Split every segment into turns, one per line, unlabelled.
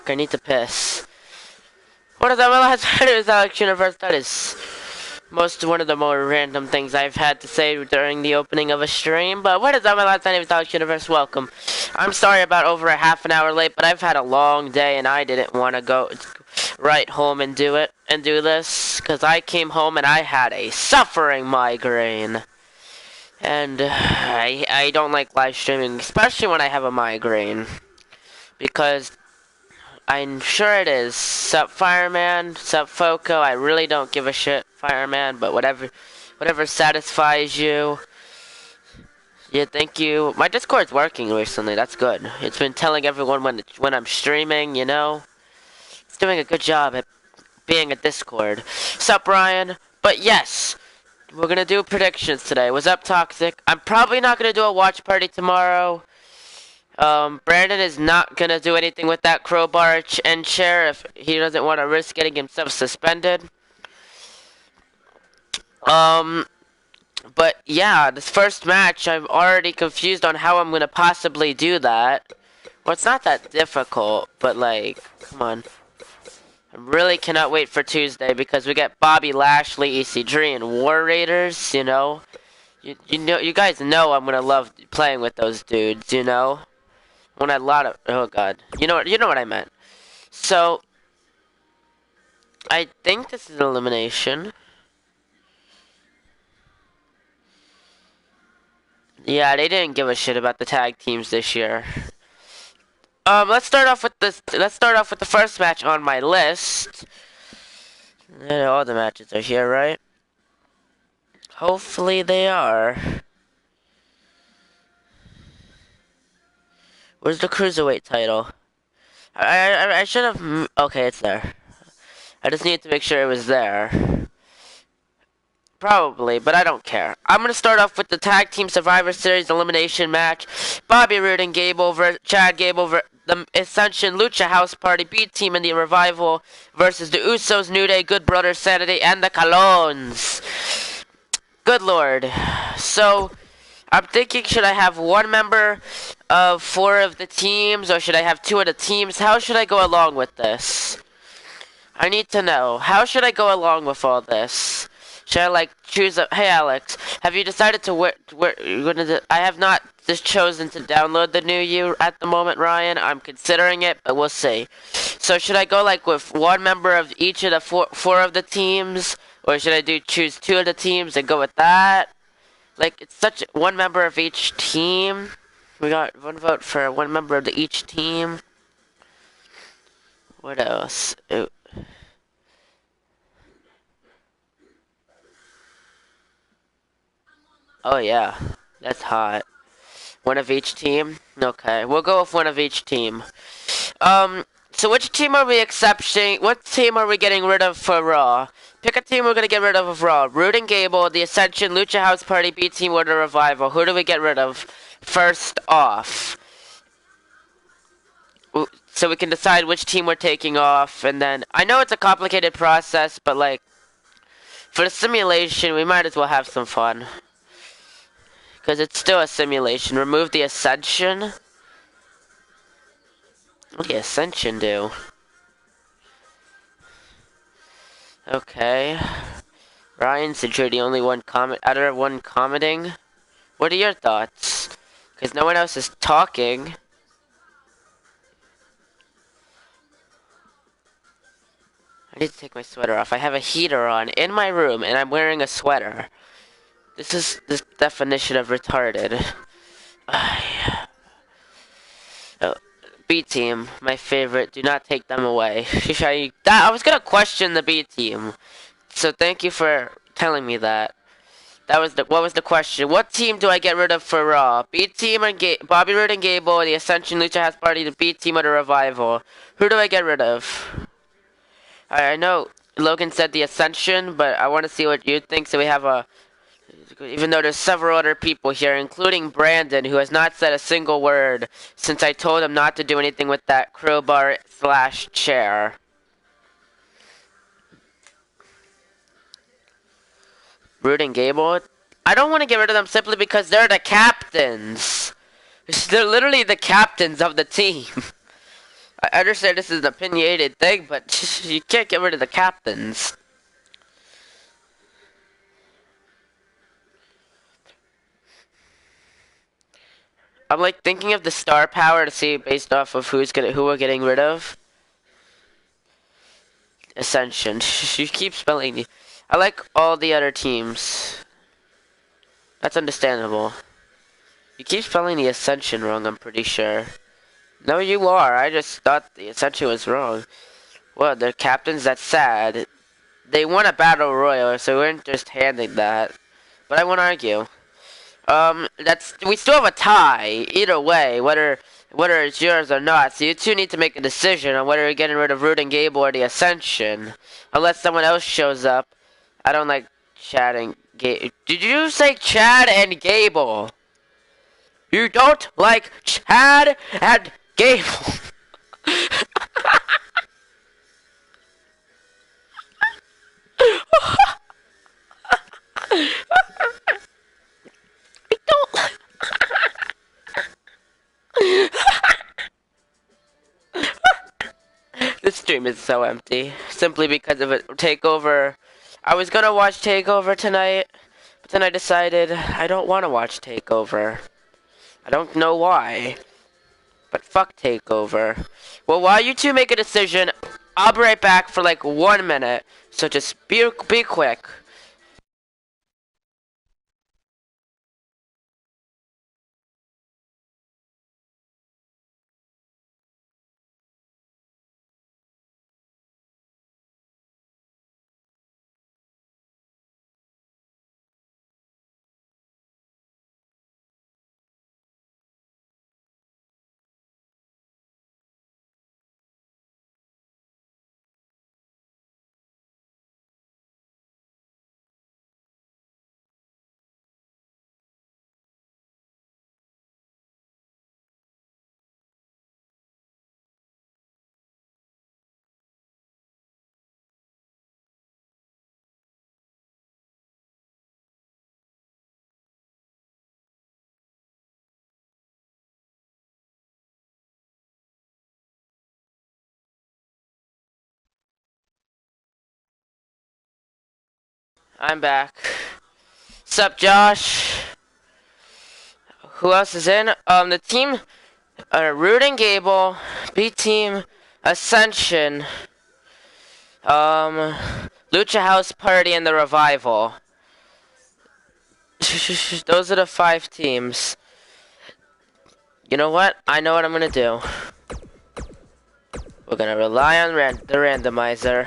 Fuck, I need to piss. What is that? My last video is AlexsUniverse. That is one of the more random things I've had to say during the opening of a stream. But what is up, my last name is AlexsUniverse. Welcome. I'm sorry about over a half an hour late, but I've had a long day and I didn't want to go right home and do this because I came home and I had a suffering migraine. And I don't like live streaming, especially when I have a migraine, because I'm sure it is. Sup, Fireman? Sup, Foco? I really don't give a shit, Fireman, but whatever satisfies you. Yeah, thank you. My Discord's working recently. That's good. It's been telling everyone when I'm streaming, you know. It's doing a good job at being a Discord. Sup, Ryan? But yes, we're gonna do predictions today. What's up, Toxic? I'm probably not gonna do a watch party tomorrow. Brandon is not gonna do anything with that crowbar and chair if he doesn't want to risk getting himself suspended. But yeah, this first match, I'm already confused on how I'm gonna possibly do that. Well, it's not that difficult, but like, come on. I really cannot wait for Tuesday because we get Bobby Lashley, EC3, and War Raiders, you know. You guys know I'm gonna love playing with those dudes, you know. When a lot of, oh god, you know what I meant. So I think this is an elimination. Yeah, they didn't give a shit about the tag teams this year. Let's start off with the first match on my list. All the matches are here, right? Hopefully they are. Where's the Cruiserweight title? I should have... Okay, it's there. I just needed to make sure it was there. Probably, but I don't care. I'm going to start off with the Tag Team Survivor Series elimination match. Bobby Roode and Chad Gable the Ascension, Lucha House Party, B-Team, and the Revival versus the Usos, New Day, Good Brothers, Sanity, and the Colons. Good lord. So, I'm thinking, should I have one member of 4 of the teams, or should I have 2 of the teams? How should I go along with this? I need to know. How should I go along with all this? Should I, like, choose a... Hey, Alex, have you decided to where you're gonna... I have not just chosen to download the new you at the moment, Ryan. I'm considering it, but we'll see. So, should I go, like, with one member of each of the four of the teams? Or should I choose 2 of the teams and go with that? Like, it's such one member of each team. We got 1 vote for one member of each team. What else? Ooh. Oh yeah, that's hot. 1 of each team? Okay, we'll go with 1 of each team. So which team are we accepting? What team are we getting rid of for Raw? Pick a team we're gonna get rid of Raw. Roode and Gable, the Ascension, Lucha House Party, B-Team, or the Revival. Who do we get rid of first off? So we can decide which team we're taking off, and then... I know it's a complicated process, but like... For the simulation, we might as well have some fun. Because it's still a simulation. Remove the Ascension. What did the Ascension do? Okay. Ryan, since you're the only one commenting, what are your thoughts? Because no one else is talking. I need to take my sweater off. I have a heater on in my room, and I'm wearing a sweater. This is the definition of retarded. B-Team, my favorite. Do not take them away. I was gonna question the B-Team, so thank you for telling me that. What was the question? What team do I get rid of for Raw? B-Team and Bobby Roode and Gable, the Ascension, Lucha House Party, the B-Team, or the Revival? Who do I get rid of? I know Logan said the Ascension, but I want to see what you think. So we have a... Even though there's several other people here, including Brandon, who has not said a single word since I told him not to do anything with that crowbar/chair. Roode and Gable? I don't want to get rid of them simply because they're the captains. They're literally the captains of the team. I understand this is an opinionated thing, but you can't get rid of the captains. I'm like thinking of the star power to see based off of who we're getting rid of. Ascension. You keep spelling. I like all the other teams. That's understandable. You keep spelling the Ascension wrong, I'm pretty sure. No, you are. I just thought the Ascension was wrong. Well, they're captains. That's sad. They won a battle royal, so we weren't just handing that. But I won't argue. We still have a tie. Either way, whether it's yours or not. So you two need to make a decision on whether you're getting rid of Root and Gable or the Ascension. Unless someone else shows up. I don't like Chad and Gable. Did you say Chad and Gable? You don't like Chad and Gable. I don't. This stream is so empty. Simply because of a takeover. I was gonna watch Takeover tonight, but then I decided I don't want to watch Takeover. I don't know why. But fuck Takeover. Well, while you two make a decision, I'll be right back for like 1 minute. So just be quick. I'm back. Sup, Josh? Who else is in? The team, Root and Gable, B Team, Ascension, Lucha House Party, and the Revival. Those are the 5 teams. You know what? I know what I'm gonna do. We're gonna rely on the randomizer.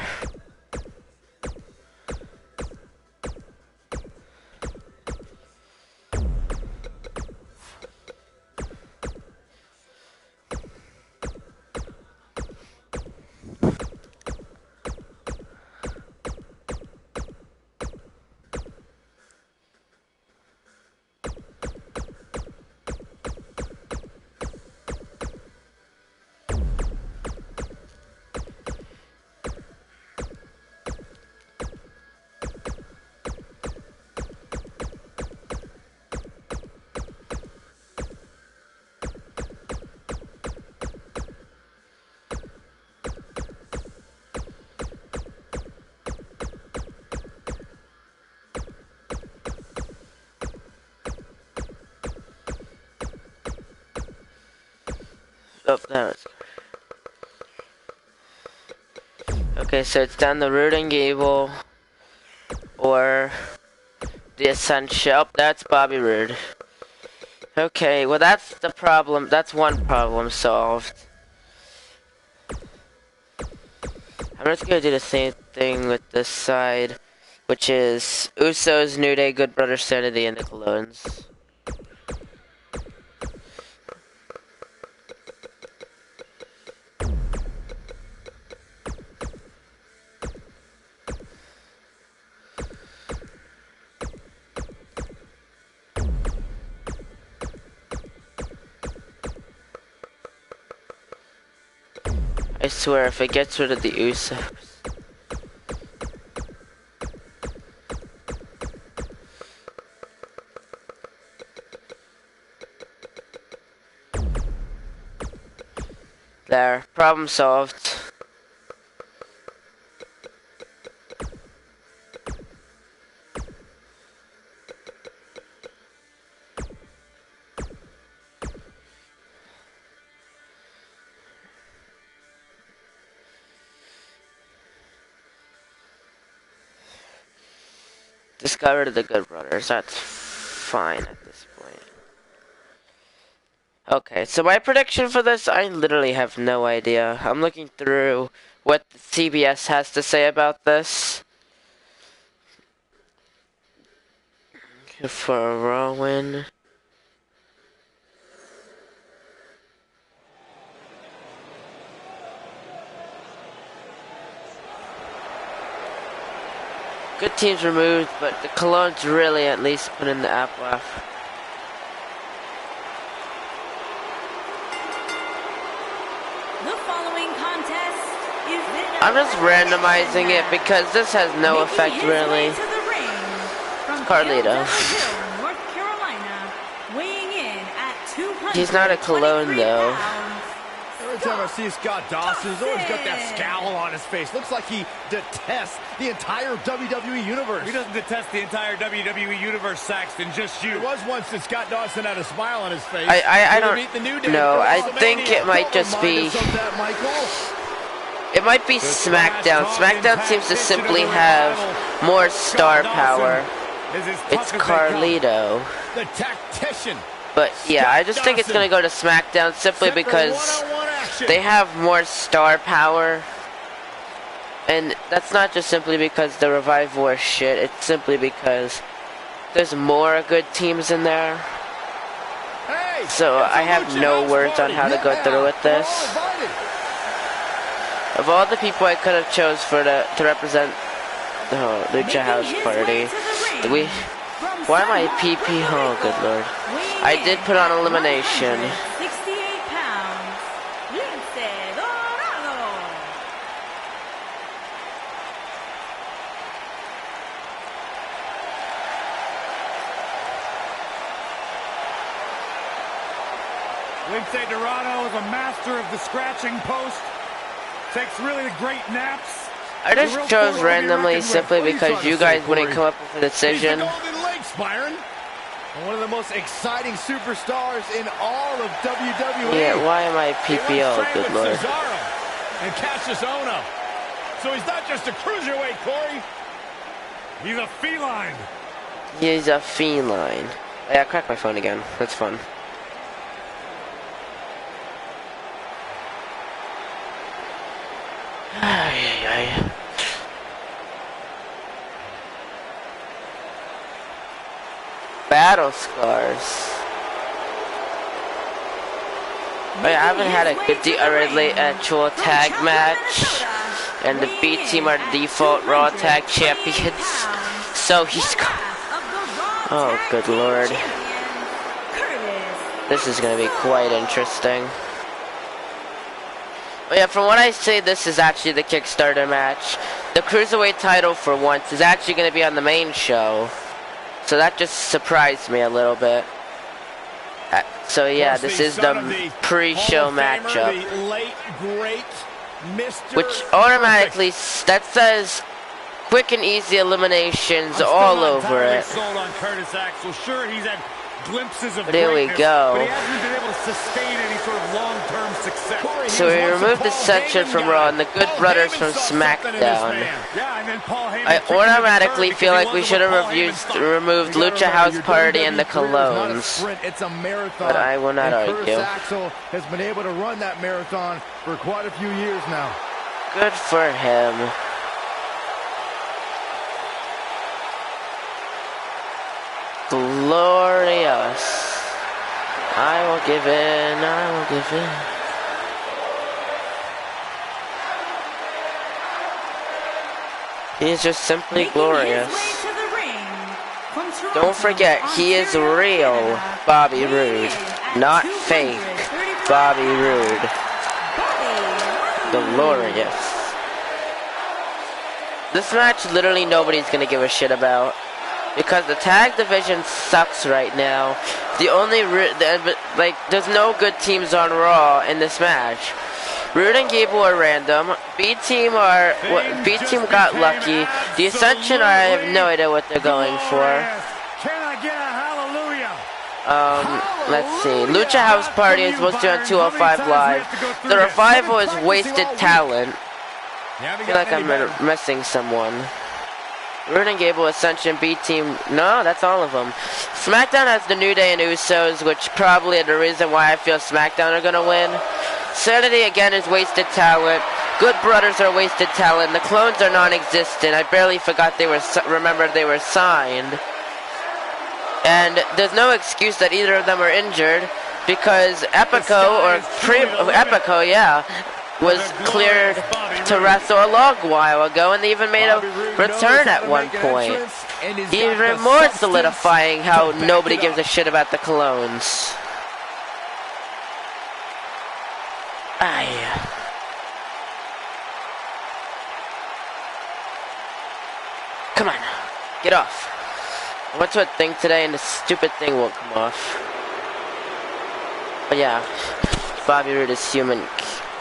Oh, no. Okay, so it's down the Root and Gable or the Ascension. Oh, that's Bobby Roode. Okay, well that's the problem. That's one problem solved. I'm just gonna do the same thing with this side, which is Usos, New Day, Good Brothers, Sanity, and the Colognes. I swear, if it gets rid of the Usos. There. Problem solved. Just got rid of the Good Brothers. That's fine at this point. Okay, so my prediction for this, I literally have no idea. I'm looking through what CBS has to say about this. For a Raw win. Good teams removed, but the Colognes really at least put in the app left.
The following contest is
I'm just randomizing it because this has no effect really. Carlito.
North Carolina, weighing in at 200.
He's not a Cologne though.
Every time I see Scott Dawson, he's always got that scowl on his face. Looks like he detests the entire WWE Universe.
He doesn't detest the entire WWE Universe, Saxton, just you.
It was once that Scott Dawson had a smile on his face.
I don't know. I think it might just be... It might be SmackDown. SmackDown seems to simply have more star power. It's Carlito.
The tactician.
But yeah, I just think it's gonna go to SmackDown simply because they have more star power. And that's not just simply because the Revival are shit, it's simply because there's more good teams in there. So I have no words on how to go through with this. Of all the people I could have chose to represent the Lucha House Party, why am I PP? Oh, good lord. I did put on elimination.
68 pounds.
Lince Dorado is a master of the scratching post. Takes really great naps.
I just chose randomly simply because you guys wouldn't come up with a decision.
One of the most exciting superstars in all of WWE.
Yeah, why am I PPO? Good lord.
And Cassius Ohno. So he's not just a cruiserweight, Corey.
He's a feline.
He's a feline. Yeah, I cracked my phone again. That's fun. Battle scars. I haven't had a good late actual tag match, and the B team are the default Raw Tag Champions. So he's got. Oh, good lord. This is gonna be quite interesting. But yeah, from what I say, this is actually the Kickstarter match. The Cruiserweight title, for once, is actually gonna be on the main show. So that just surprised me a little bit. So yeah, this is the pre-show matchup. Which automatically, that says quick and easy eliminations all over it. But here we go.
But he hasn't been able to sustain any sort of long-term success.
So we removed the Section from Raw and the Good Brothers from SmackDown. I automatically feel like we should have removed Lucha House Party and the Colognes. But I will not argue.
Has been able to run that marathon for quite a few years now.
Good for him. Glorious. I will give in, I will give in. He is just simply glorious. Don't forget, he is real Bobby Roode, not fake Bobby Roode. Glorious. This match literally nobody's gonna give a shit about. Because the tag division sucks right now. The only there's no good teams on Raw in this match. Rude and Gable are random. B Team got lucky. The Ascension, I have no idea what they're going for.
Can I get a hallelujah?
Let's see. Lucha House Party is supposed to be on 205 Live. The Revival is wasted talent. I feel like I'm missing someone. Rude and Gable, Ascension, B Team. No, that's all of them. SmackDown has the New Day and Usos, which probably are the reason why I feel SmackDown are gonna win. Sanity again is wasted talent. Good Brothers are wasted talent. The Clones are non-existent. I barely forgot remembered they were signed. And there's no excuse that either of them are injured because Epico was cleared to wrestle a long while ago, and they even made a return at one point. Even more solidifying how nobody gives a shit about the Clones. Aye. Come on, get off. I went to a thing today and the stupid thing won't come off. But yeah, Bobby Roode is human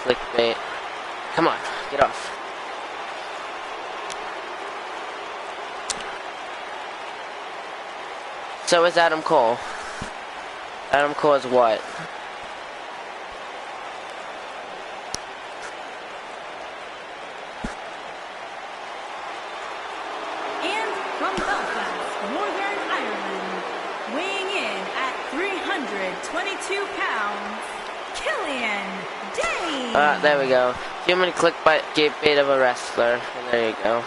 clickbait. Come on, get off. So is Adam Cole. Adam Cole is what?
And from Belfast, Northern Ireland, weighing in at 322 pounds, Killian Dane.
There we go. Human clickbait of a wrestler. And there you go.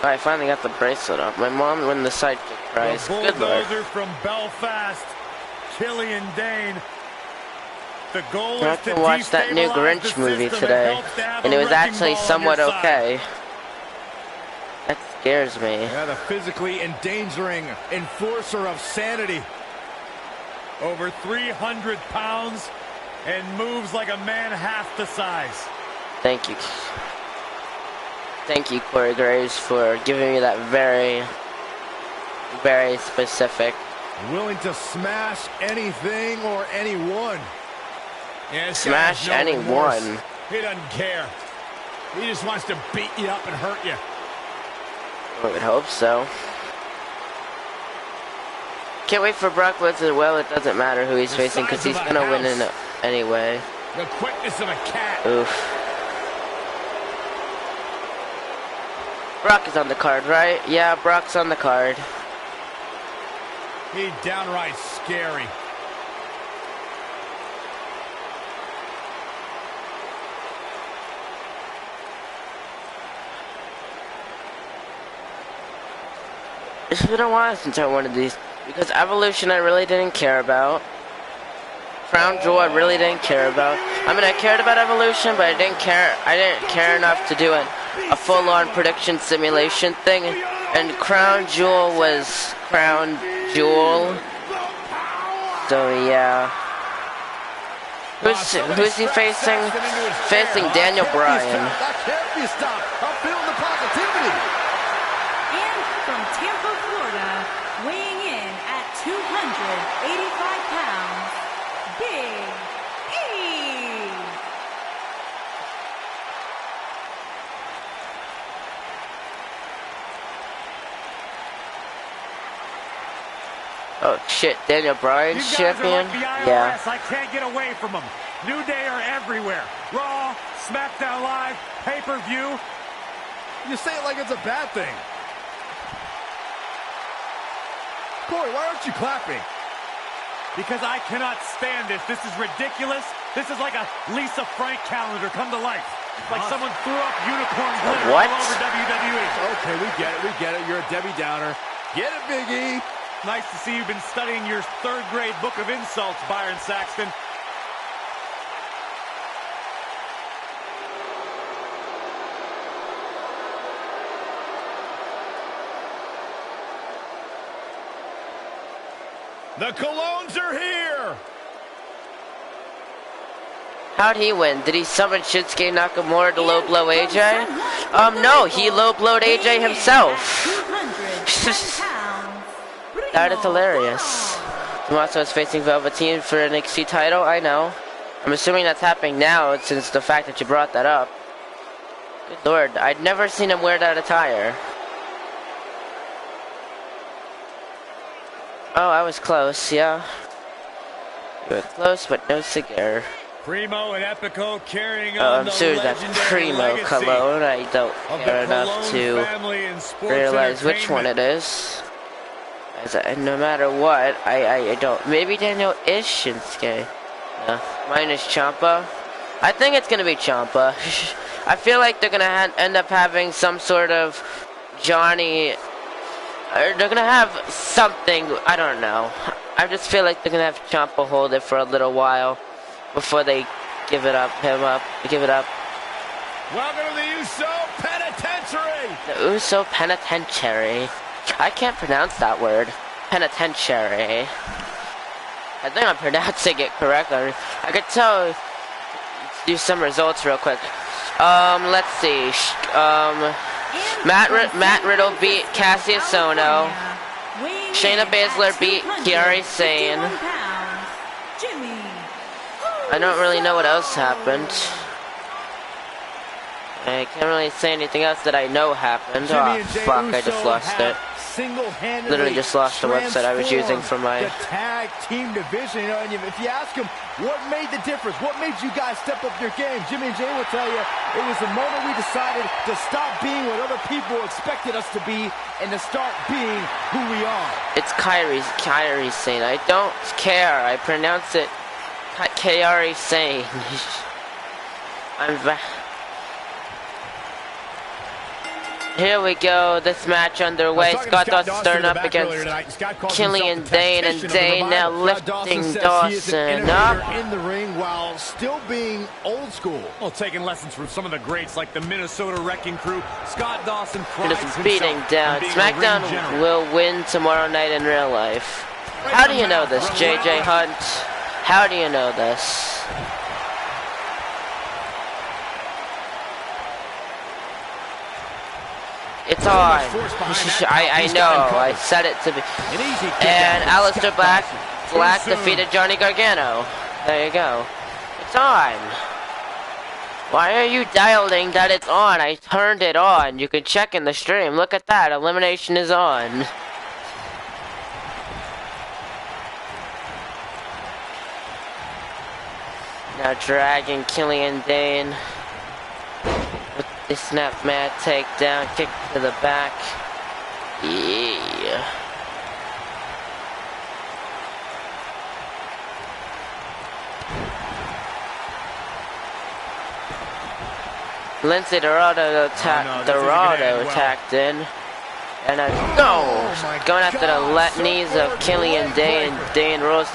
I finally got the bracelet off. My mom won the sidekick prize. Good lord.
From Belfast, Killian Dane. The goal
I
is to
watched that new Grinch movie today, and it was actually somewhat okay. That scares me.
Yeah, the physically endangering enforcer of sanity.
Over 300 pounds and moves like a man half the size.
Thank you. Thank you, Corey Graves, for giving me that very, very specific.
Willing to smash anything or anyone.
Yeah,
smash anyone.
He doesn't care. He just wants to beat you up and hurt you.
I would hope so. Can't wait for Brock Lesnar. Well, it doesn't matter who he's facing because he's gonna win in anyway.
The quickness of a cat.
Oof. Brock is on the card, right? Yeah, Brock's on the card.
He's downright scary.
It's been a while since I wanted these because Evolution I really didn't care about. Crown Jewel I really didn't care about. I mean, I cared about Evolution, but I didn't care enough to do a full-on prediction simulation thing. And Crown Jewel was Crown Jewel. So yeah. Who's he facing? Facing Daniel Bryan.
That can't be stopped. I'm feeling the positivity.
And from Tampa, Florida, weighing in at 285 pounds, Big E.
Oh shit, Daniel Bryan's champion?
Like
yeah.
I can't get away from them. New Day are everywhere. Raw, SmackDown Live, pay-per-view.
You say it like it's a bad thing. Corey, why aren't you clapping?
Because I cannot stand this. This is ridiculous. This is like a Lisa Frank calendar come to life. Like someone threw up unicorn glitter all over WWE.
Okay, we get it. You're a Debbie Downer. Get it, Big E.
Nice to see you've been studying your third-grade book of insults, Byron Saxton. The Colognes are here!
How'd he win? Did he summon Shinsuke Nakamura to low blow AJ? No, he low blowed AJ himself. That is hilarious. Tommaso is facing Velveteen for an NXT title, I know. I'm assuming that's happening now since the fact that you brought that up. Good lord, I'd never seen him wear that attire. Oh, I was close, yeah. You were close, but no cigar.
Primo and Epico carrying on
I'm sure that's Primo cologne. I don't care enough to realize which one it is. No matter what, I don't. Maybe Daniel is Shinsuke. Mine is Ciampa. I think it's gonna be Ciampa. I feel like they're gonna end up having some sort of Johnny. They're gonna have something. I don't know. I just feel like they're gonna have Ciampa hold it for a little while before they give it up. Give it up.
Welcome to the Uso Penitentiary.
The Uso Penitentiary. I can't pronounce that word. Penitentiary. I think I'm pronouncing it correctly. I could tell. Let's do some results real quick. Let's see. Matt Riddle beat Cassius Ohno. Shayna Baszler beat Kiari Sane. I don't really know what else happened. I can't really say anything else that I know happened. Oh, fuck, I just lost it. Literally just lost the website I was using for my...
the tag team division, you know, and if you ask them, what made the difference? What made you guys step up your game? Jimmy and Jay will tell you, it was the moment we decided to stop being what other people expected us to be and to start being who we are.
It's Kairi Sane. I don't care. I pronounce it Kairi Sane. I'm back. Here we go, this match underway. Scott Dawson starting up against Killian Dane, and Dane now lifting Dawson up.
In the ring while still being old school.
Well, taking lessons from some of the greats like the Minnesota Wrecking Crew, Scott Dawson
prides himself beating down. SmackDown will win tomorrow night in real life. How do you know this, JJ Hunt? How do you know this? It's on. I know. I said it to be. And Aleister Black defeated Johnny Gargano. There you go. It's on. Why are you dialing that it's on? I turned it on. You can check in the stream. Look at that. Elimination is on. Now dragging Killian Dane. The snap mat takedown, kick to the back. Yeah. Lindsay Dorado tacked in. And going after the knees of Killian Dane. Dane rolls.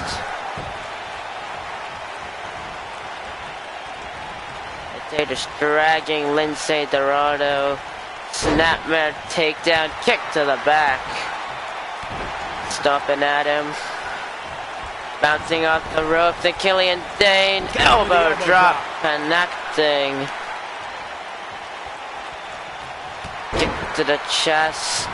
They're just dragging Lindsay Dorado. Snapmare takedown, kick to the back. Stomping at him. Bouncing off the rope to Killian Dane. Elbow drop, connecting. Kick to the chest.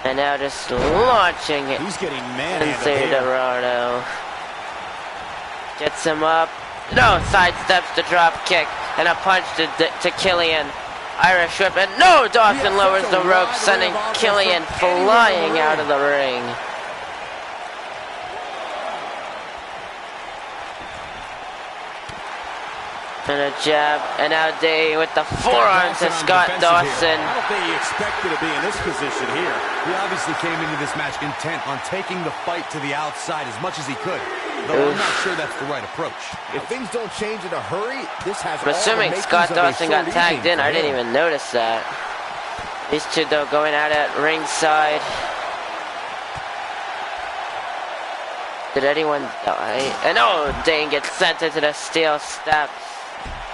And now just launching it.
He's getting
Lindsay Dorado. Gets him up. No, sidesteps the drop kick. And a punch to Killian. Irish whip. And no, Dawson lowers the rope, sending Killian flying out of the ring. And a jab. And now Day with the forearm to Scott Dawson.
I don't think he expected to be in this position here. He obviously came into this match intent on taking the fight to the outside as much as he could. Though I'm not sure that's the right approach. If things don't change in a hurry, this has.
I'm assuming Scott Dawson got tagged in. I didn't even notice that. These two though going at it ringside. Did anyone die? And oh, Dane gets sent into the steel steps.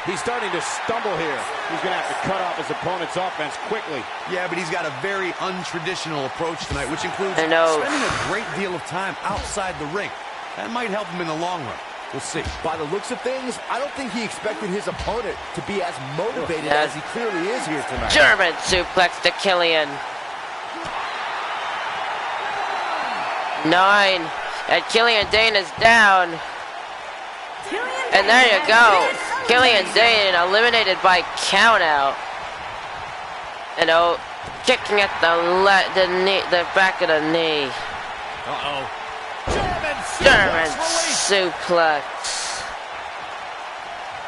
He's starting to stumble here. He's going to have to cut off his opponent's offense quickly. Yeah, but he's got a very untraditional approach tonight, which includes spending a great deal of time outside the ring. That might help him in the long run. We'll see. By the looks of things, I don't think he expected his opponent to be as motivated as he clearly is here tonight.
German suplex to Killian. 9. And Killian Dane is down. And there you go. Killian Dane eliminated by countout. And oh, kicking at the back of the knee. German suplex.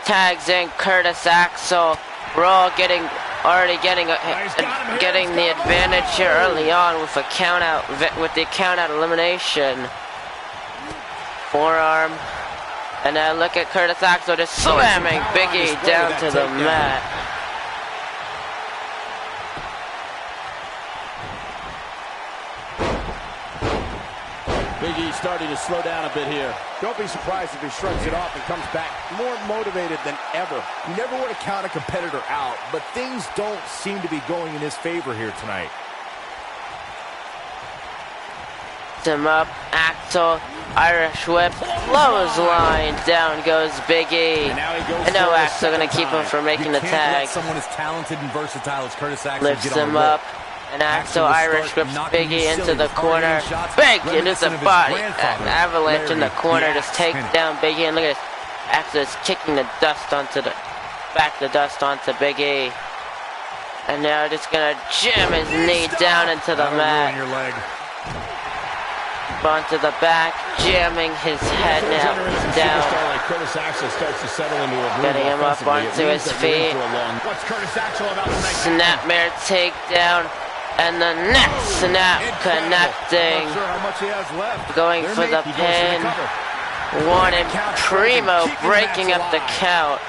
Tags in Curtis Axel. We're all already getting the advantage here early on with the countout elimination. Forearm. And now look at Curtis Axel just slamming Big E down to the mat.
Big E starting to slow down a bit here. Don't be surprised if he shrugs it off and comes back more motivated than ever. You never want to count a competitor out, but things don't seem to be going in his favor here tonight.
Him up, Axel, Irish whip, clothesline, down goes Big E. And now Axel gonna keep him from making the tag.
Someone as talented and versatile as Curtis Axel
lifts him up, and Axel Irish whips Big E into the corner. Big into the body, an avalanche in the corner, just takes down Big E. And look at this, Axel is kicking the dust onto Big E. And now just gonna jam his knee down into the mat. Onto the back, jamming his head now down. Getting him up onto his feet. Snapmare takedown. And the neck snap connecting. Going for the pin. One and Primo breaking up the count.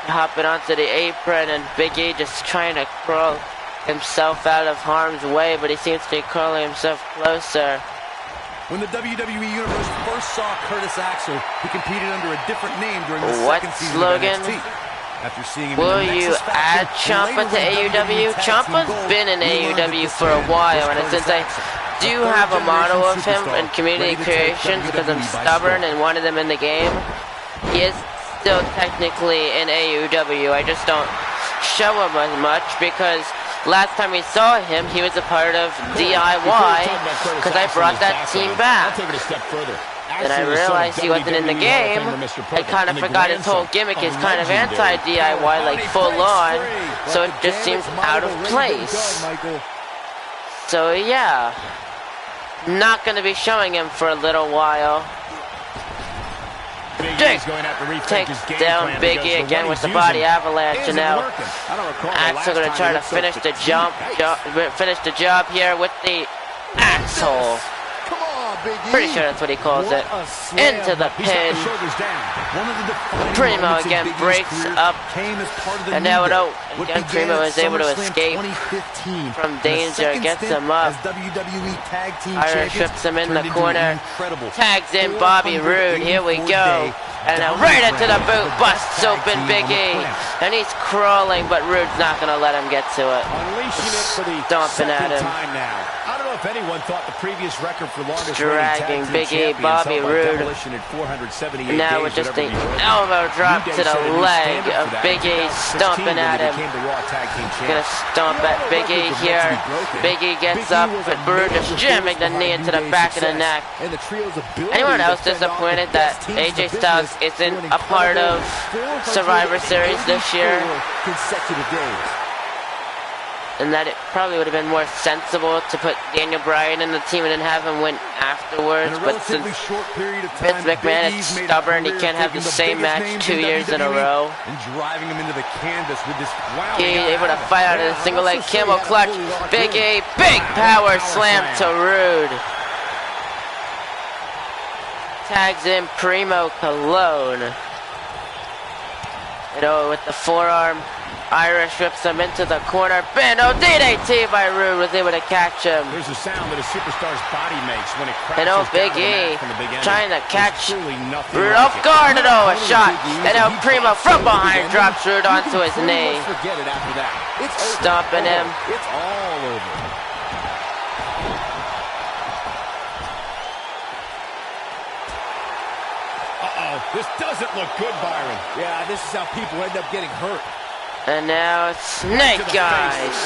Hopping onto the apron, and Big E just trying to crawl himself out of harm's way, but he seems to be crawling himself closer.
When the WWE Universe first saw Curtis Axel, he competed under a different name during the second season of NXT. After seeing him
will you add Ciampa to AEW? Ciampa's been in AEW for a while, and since I do have a model of him in Community Creations because I'm stubborn and wanted him in the game, he is still technically in AEW. I just don't show him as much because last time we saw him, he was a part of DIY because I brought that team back. Then I realized he wasn't in the game. I kind of forgot his whole gimmick is kind of anti-DIY, like full on, so it just seems out of place. So yeah, not going to be showing him for a little while. Takes down Big E again with the body avalanche, and now Axel going to try to finish the job here with the Axel. Pretty sure that's what he calls it. Into the pin. Primo again breaks up. And now again Primo is able to escape from danger. Gets him up. Irish whips him in the corner. Tags in Bobby Roode. Here we go. And now right into the boot. Busts open Big E. And he's crawling, but Roode's not going to let him get to it. Stomping at him.
I don't know if anyone thought the previous record for longest
dragging Big E, Bobby Roode. Now with just the elbow drop to the leg of Big E, stomping at him. Gonna stomp at Big E here. Big E gets up, but Roode just jamming the knee into the back of the neck. Anyone else disappointed that AJ Styles isn't a part of Survivor Series this year? And that it probably would have been more sensible to put Daniel Bryan in the team and then have him win afterwards. But since Vince McMahon is stubborn, he can't have the same match 2 years in a row. He's able to fight out of a single leg camel clutch. Big E, big power slam to Roode. Tags in Primo Cologne. With the forearm. Irish whips him into the corner. Bando DDT by Roode, was able to catch him.
There's a sound that a superstar's body makes when it crashes
and Big E trying to catch Roode off guard. And a shot. And Primo from behind drops Roode onto his knee. Stomping him.
It's all over. This doesn't look good, Byron. Yeah, this is how people end up getting hurt.
And now it's Snake Eyes.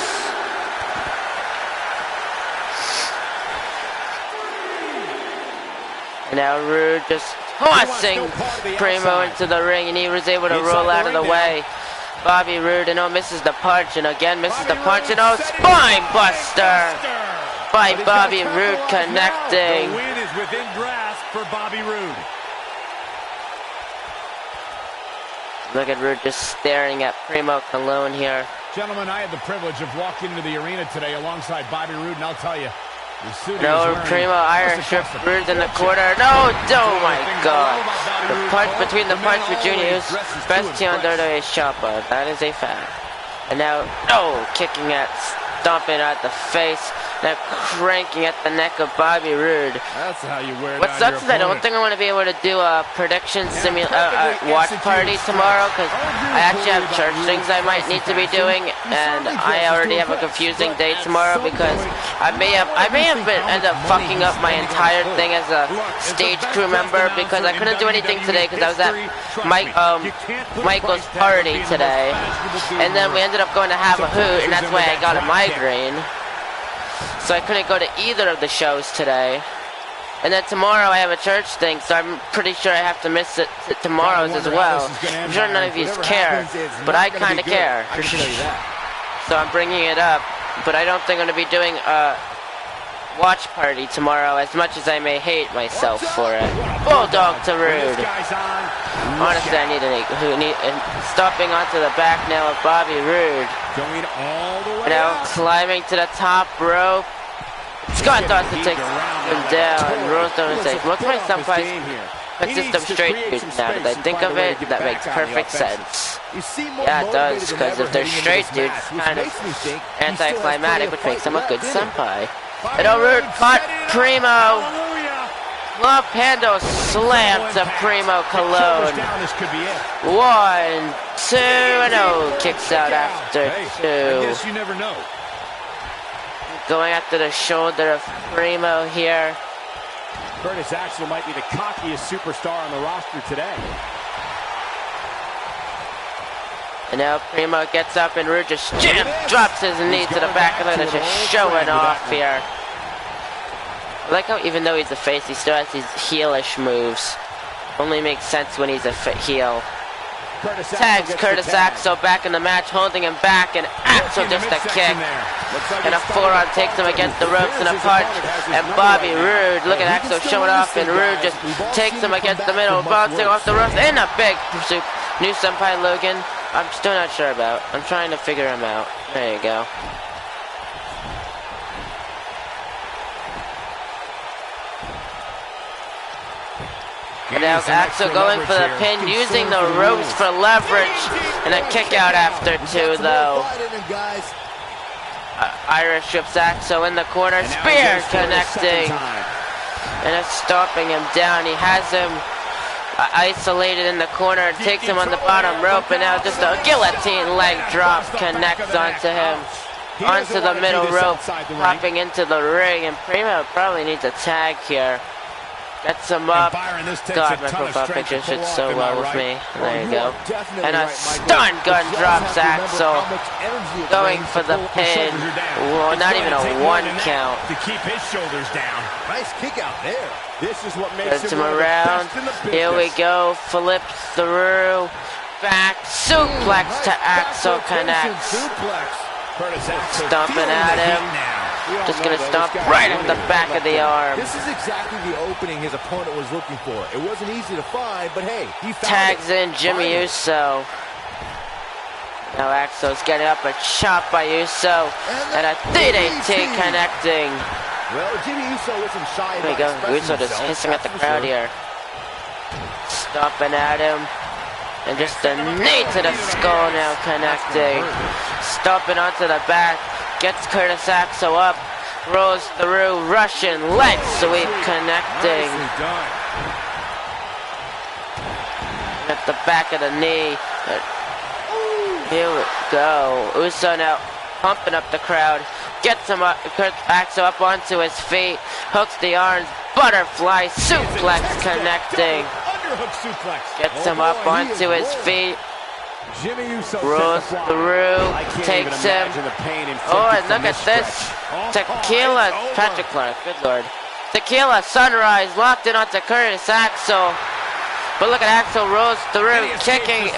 And now Rude just tossing Primo into the ring, and he was able to roll out of the way. Bobby Roode, and misses the punch, and again misses the punch, and spine buster by Bobby Roode connecting.
The win is within grasp for Bobby Roode.
Look at Roode just staring at Primo Colon here.
Gentlemen, I had the privilege of walking into the arena today alongside Bobby Roode, and I'll tell you,
no, Primo Irish Whip, Roode in the corner. No, oh my God. The punch between the punch with Junior is best under the chopper. That is a fact. And now, kicking at, stomping at the face. Now cranking at the neck of Bobby Roode.
That's how you wear it.
What sucks is I don't think I'm going to be able to do a prediction watch party tomorrow, because I actually have church things I might need to be doing, and I already have a confusing day tomorrow because I may have end up fucking up my entire thing as a stage crew member, because I couldn't do anything today because I was at Michael's party today, and then we ended up going to have a hoot, and that's why I got a migraine. So I couldn't go to either of the shows today. And then tomorrow I have a church thing, so I'm pretty sure I have to miss it tomorrow's as well. I'm sure none of you care, but I kind of care. So I'm bringing it up, but I don't think I'm going to be doing a watch party tomorrow, as much as I may hate myself for it. Bulldog to Roode. Honestly, I need stopping onto the back now of Bobby Roode.
Going all the way
now climbing to the top rope. Scott Dawson takes him down and rolls down and says, "What's my sunrise?" That's just a straight dude. Now that I think of it, that makes perfect sense. Yeah, it does, because if they're straight dudes, it's kind of anticlimactic, which makes them a good senpai. And Roode caught Primo. Love handle slam to Primo Colon. 1, 2, and kicks out after 2.
I guess you never know.
Going after the shoulder of Primo here.
Curtis Axel might be the cockiest superstar on the roster today.
And now Primo gets up and Roode just drops his knee to the back of it, just showing off here. I like how even though he's a face, he still has these heelish moves. Only makes sense when he's a heel. Tags Curtis Axel back in the match, holding him back, and Axel just a kick. And a forearm takes him against the ropes and a punch. And Bobby Roode, look at Axel showing off, and Roode just takes him against the middle, bouncing off the ropes, and a big pursuit. New Senpai Logan, I'm still not sure about. I'm trying to figure him out. There you go. And now Axel going for the pin, using the ropes for leverage, and a kick out after 2 though. Irish whips Axel in the corner, spear connecting, and it's stopping him down. He has him isolated in the corner, takes him on the bottom rope, and now just a guillotine leg drop connects onto him, onto the middle rope, popping into the ring, and Primo probably needs a tag here. Gets him up. God, my profile picture fits so well with me. There you go. And a stun gun drops Axel. Going for the pin. Whoa, not even a 1 count.
To keep his shoulders down. Nice kick out there. This is what makes
him around. Here we go. Flips through. Back suplex to Axel connects. Stomping at him. Just gonna stomp right at the back of the arm.
This is exactly the opening his opponent was looking for. It wasn't easy to find, but hey, he found
tags in Jimmy Uso. Now Axel's getting up, a chop by Uso, and a DDT connecting.
Well, Jimmy Uso wasn't shy.
There we go. Uso just hissing at the crowd here. Stomping at him. And just a knee to the skull now connecting. Stomping onto the back. Gets Curtis Axel up, rolls through, Russian leg sweep connecting. At the back of the knee. Here we go. Uso now pumping up the crowd. Gets him up, Curtis Axel up onto his feet. Hooks the arms, butterfly suplex connecting. Gets him up onto his feet. Rolls through, takes him. Oh, and look at this. Tequila, Patrick Clark, good lord. Tequila Sunrise locked in onto Curtis Axel. But look at Axel rolls through, kicking.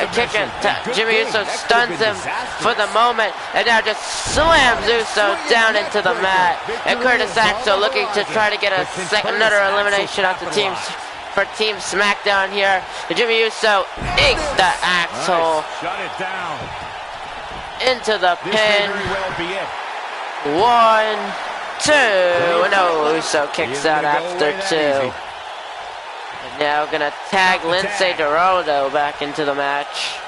Jimmy Uso stuns him for the moment, and now just slams Uso down into the mat. And Curtis Axel looking to try to get another elimination out the teams for Team SmackDown here. And Jimmy Uso inks the Axel into the pin. 1, 2. No, Uso kicks out after 2. Now gonna tag Lindsay Dorado back into the match.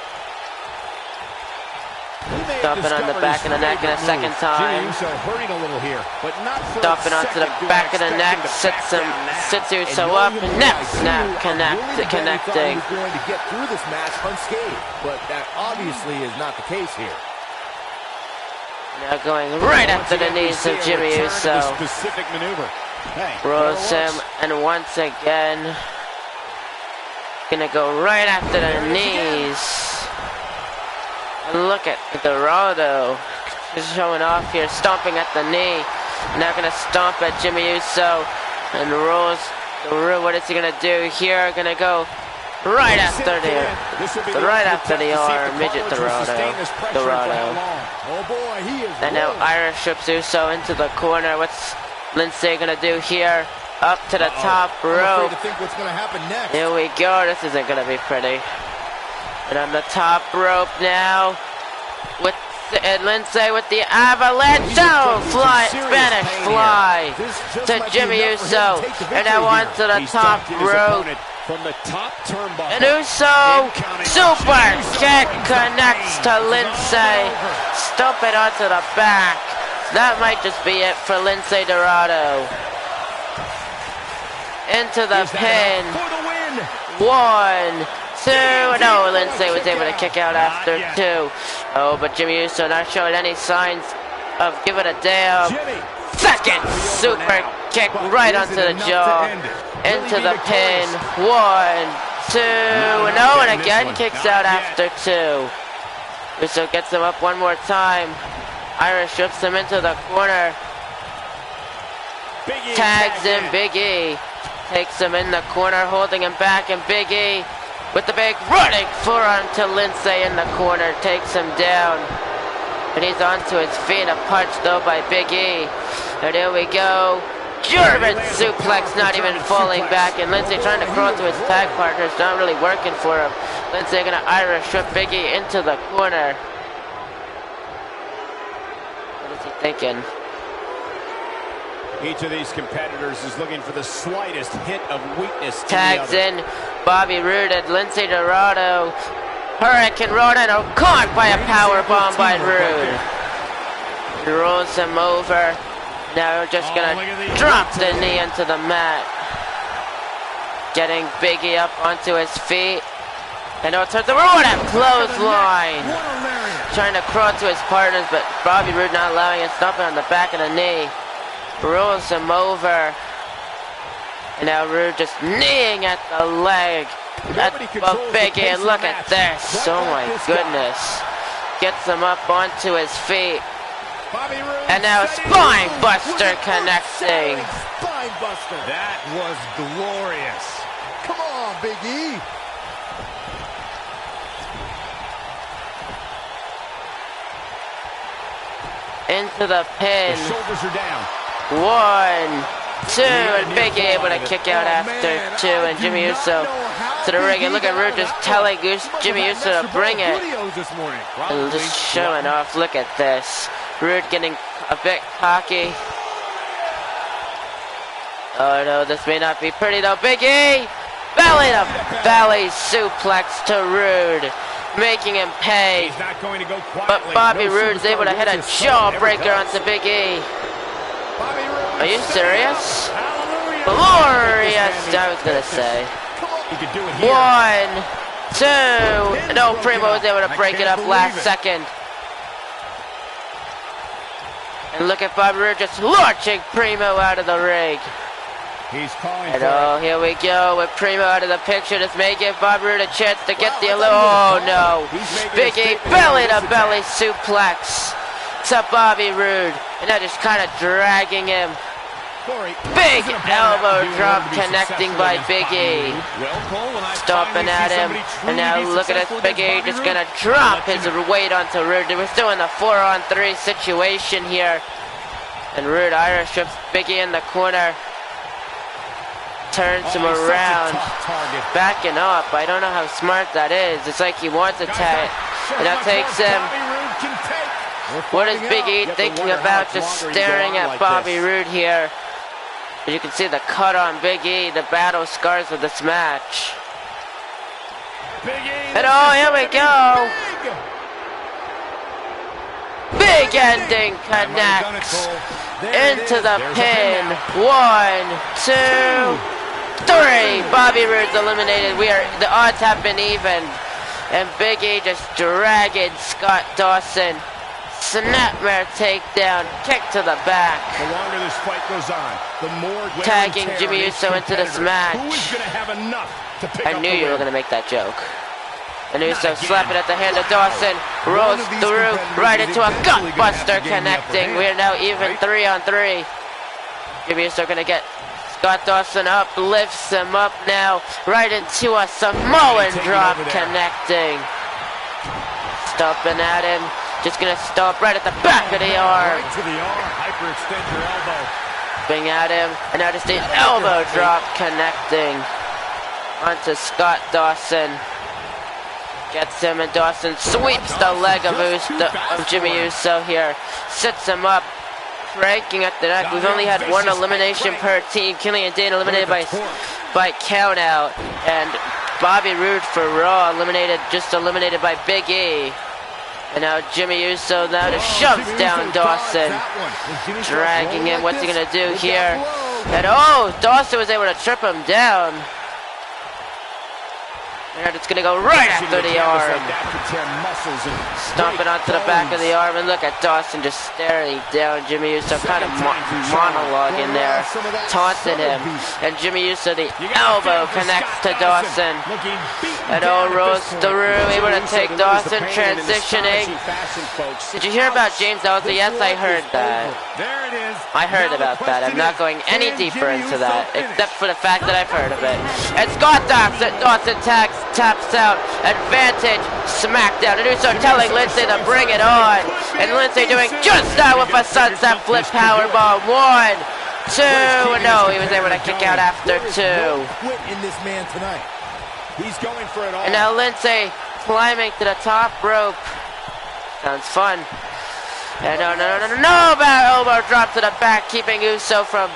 Stomping on the back of the neck in a second time. Stomping onto the back of the neck, sits Uso up, neck snap connecting.
Going to get through this match unscathed, but that obviously is not the case here.
Now going right after the knees of Jimmy Uso. Rolls him, and once again, gonna go right after the knees. And look at Dorado. Just showing off here, stomping at the knee. Now gonna stomp at Jimmy Uso. And rolls. What is he gonna do here? Gonna go right after the arm. Midget Dorado.
Oh boy, he is.
And now Irish whips Uso into the corner. What's Lindsay gonna do here? Up to the top rope.
What's going to happen next.
Here we go. This isn't going to be pretty. And on the top rope now, with Lindsay with the avalanche. Spanish fly to Jimmy Uso. And now onto the top rope. And Uso super kick connects to Lindsay. Stomp it onto the back. That might just be it for Lindsay Dorado. Into the pin. 1, 2. No, Lindsay was able to kick out after 2. Oh, but Jimmy Uso not showing any signs of giving a damn. Second super kick right onto the jaw. Into the pin. 1, 2. No, and again kicks out after 2. Uso gets him up one more time. Irish whips him into the corner. Tags in Big E. Takes him in the corner, holding him back, and Big E with the big running forearm to Lindsay in the corner, takes him down. And he's onto his feet, a punch though by Big E. And here we go. German suplex, not even falling back, and Lindsay trying to crawl to his tag partner. It's not really working for him. Lindsay gonna Irish whip Big E into the corner. What is he thinking?
Each of these competitors is looking for the slightest hit of weakness.
Tags in Bobby Roode and Lindsay Dorado. Hurricane Rodano caught by a power bomb by Roode. Rolls him over. Now we're just gonna drop the knee into the mat. Getting Big E up onto his feet. And now it turns around and clothesline. Trying to crawl to his partners, but Bobby Roode not allowing it, stomping on the back of the knee. Rolls him over. And now Roode just kneeing at the leg of Big E. And look at this. Oh my goodness. Gets him up onto his feet. And now Spine Buster connecting.
Spine Buster.
That was glorious.
Come on, Big E.
Into the pin.
The shoulders are down.
1, 2, and Big E able to kick out after 2, and Jimmy Uso to the ring. And look at Roode just telling Jimmy Uso to bring it. And just showing off. Look at this. Roode getting a bit cocky. Oh no, this may not be pretty though. Big E! Belly to belly suplex to Roode, making him pay. But Bobby Roode is able to hit a jawbreaker onto Big E. Are you serious? Glorious, I was gonna say. 1, 2. No, Primo was able to break it up last second. And look at Bobby Roode just launching Primo out of the ring.
He's calling
and oh, here we go with Primo out of the picture. This may give Bobby Roode a chance to get the oh no. Big E belly to belly suplex to Bobby Roode. And that just kind of dragging him Big elbow drop connecting by Big E. Stomping at him. And now look at this, Big E just gonna drop his weight onto Rude. We're still in the 4-on-3 situation here. And Rude Irish whips Big E in the corner. Turns him around. Backing up. I don't know how smart that is. It's like he wants a tag. And that takes him. What is Big E thinking about just staring at Bobby Roode here? As you can see the cut on Big E, the battle scars of this match. And oh, here we go! Big ending connects into the pin. 1, 2, 3. Bobby Roode's eliminated. The odds have been even. And Big E just dragging Scott Dawson. Snapmare takedown, kick to the back.
The longer this fight goes on, the more
tagging Jimmy Uso into this match.
Who is going to have enough to pick
I knew you were going to make that joke. And Uso slapping at the hand of Dawson, rolls through right into a gutbuster connecting. We are now even 3-on-3. Jimmy Uso going to get Scott Dawson up, lifts him up now, right into a Samoan drop connecting. Stomping at him. Just gonna stomp right at the back of the arm.
Right to the arm. Hyperextend your elbow.
Bing at him, and now just the elbow drop connecting onto Scott Dawson. Gets him, and Dawson sweeps the leg of Jimmy Uso here. Sits him up, breaking at the neck. We've only had one elimination per team. Killian Dane eliminated by count out, and Bobby Roode for Raw eliminated by Big E. And now Jimmy Uso now just shoves down Dawson. Dragging him. What's he going to do here? And oh, Dawson was able to trip him down. And it's going to go right after the arm. Stomping onto the back of the arm. And look at Dawson just staring down Jimmy Uso. Kind of monologuing there. Taunting him. And Jimmy Uso, the elbow connects to Dawson. And oh, rolls through. Able to take Dawson. Transitioning. Did you hear about James Ellsworth? Yes, I heard that. I heard about that. I'm not going any deeper into that. Except for the fact that I've heard of it. And Scott Dawson taps out, advantage, smackdown, and Uso telling Lindsay to bring it on, and Lindsay doing just that with a sunset flip powerbomb. 1, 2, no, he was able to kick out after 2. And now Lindsay climbing to the top rope. Sounds fun. And no, elbow drop to the back, keeping Uso from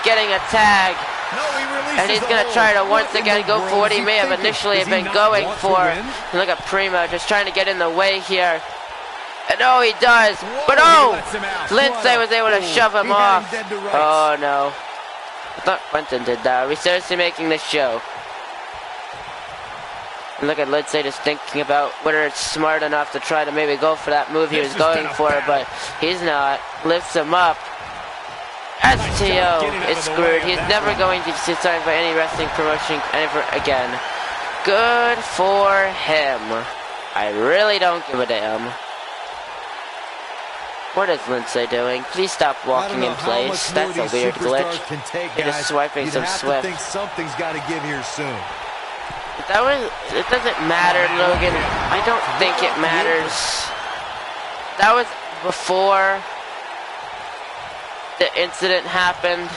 getting a tag. And he's going to try to once again go for what he may have initially been going for. And look at Primo just trying to get in the way here. And oh, he does. But oh, Lindsay was able to shove him off. Oh, no. I thought Quentin did that. Are we seriously making this show? And look at Lindsay just thinking about whether it's smart enough to try to maybe go for that move he was going for, but he's not. Lifts him up. STO is screwed. He's never going to be signed by any wrestling promotion ever again. Good for him. I really don't give a damn. What is Lindsay doing? Please stop walking in place. That's a weird glitch. You're just swiping some Swift.
Something's got to give here soon.
It doesn't matter, Logan. I don't think it matters. That was before the incident happened,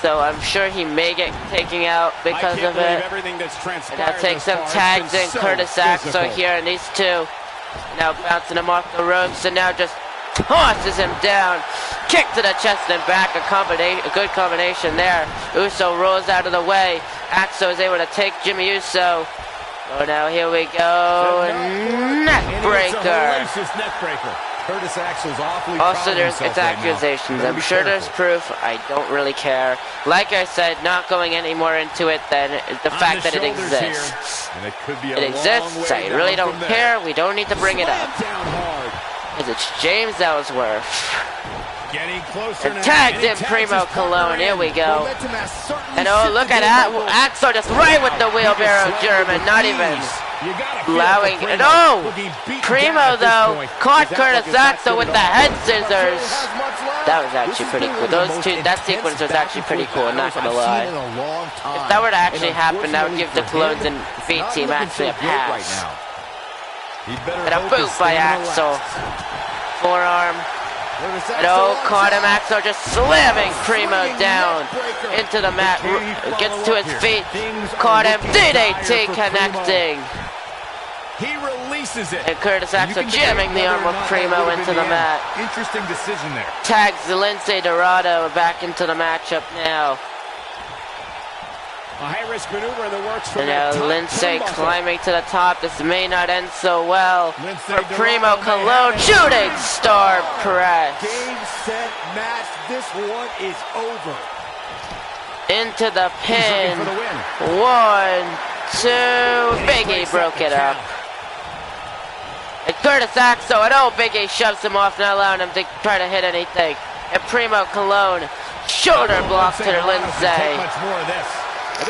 so I'm sure he may get taken out because of it. And now takes some tags in Curtis Axel here, and these two now bouncing him off the ropes, and now just tosses him down. Kick to the chest and back, a good combination there. Uso rolls out of the way. Axel is able to take Jimmy Uso. Oh, now here we go. Neck breaker.
Curtis Axel's awfully
also, it's accusations. I'm sure there's proof. I don't really care. Like I said, not going any more into it than the fact that it exists. It exists. I really don't care. We don't need to bring it up. Because it's James Ellsworth. And tagged in Primo Cologne. Here we go. And oh, look at that. Axel just right with the wheelbarrow German. Not even allowing. And oh, Primo though caught Curtis Axel with the head scissors. That was actually pretty cool. That sequence was actually pretty cool, not gonna lie. If that were to actually happen, that would give the Clones and V team actually a pass. And a boot by Axel. Forearm. Caught him. Axel just slamming Primo down into the mat. Gets to his feet. Caught him. DDT connecting.
He releases it.
And Curtis Axel jamming the arm of Primo into the mat.
Interesting decision there.
Tags Lince Dorado back into the matchup now.
A high-risk maneuver in the works for
and now Lince climbing to the top. This may not end so well for Primo. Cologne shooting star press.
Game, set, match. This one is over.
Into the pin. 1, 2. Big E broke it up. And Curtis Axel, and Big E shoves him off, not allowing him to try to hit anything. And Primo Cologne, shoulder block to Lince.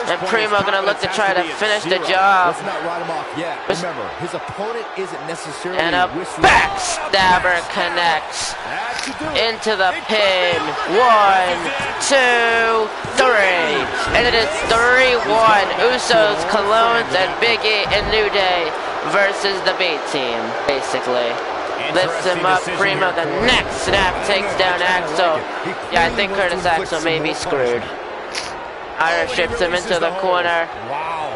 And Primo gonna look to try to finish the job.
Let's not write him off yet. Remember, his opponent isn't necessarily.
And a backstabber connects into the pin. 1, 2, 3. And it is 3-1. Usos, Colognes, and Big E and New Day versus the B team, basically. Lifts him up, Primo, the next snap takes down Axel. Yeah, I think Curtis Axel may be screwed. Irish ships him into the corner,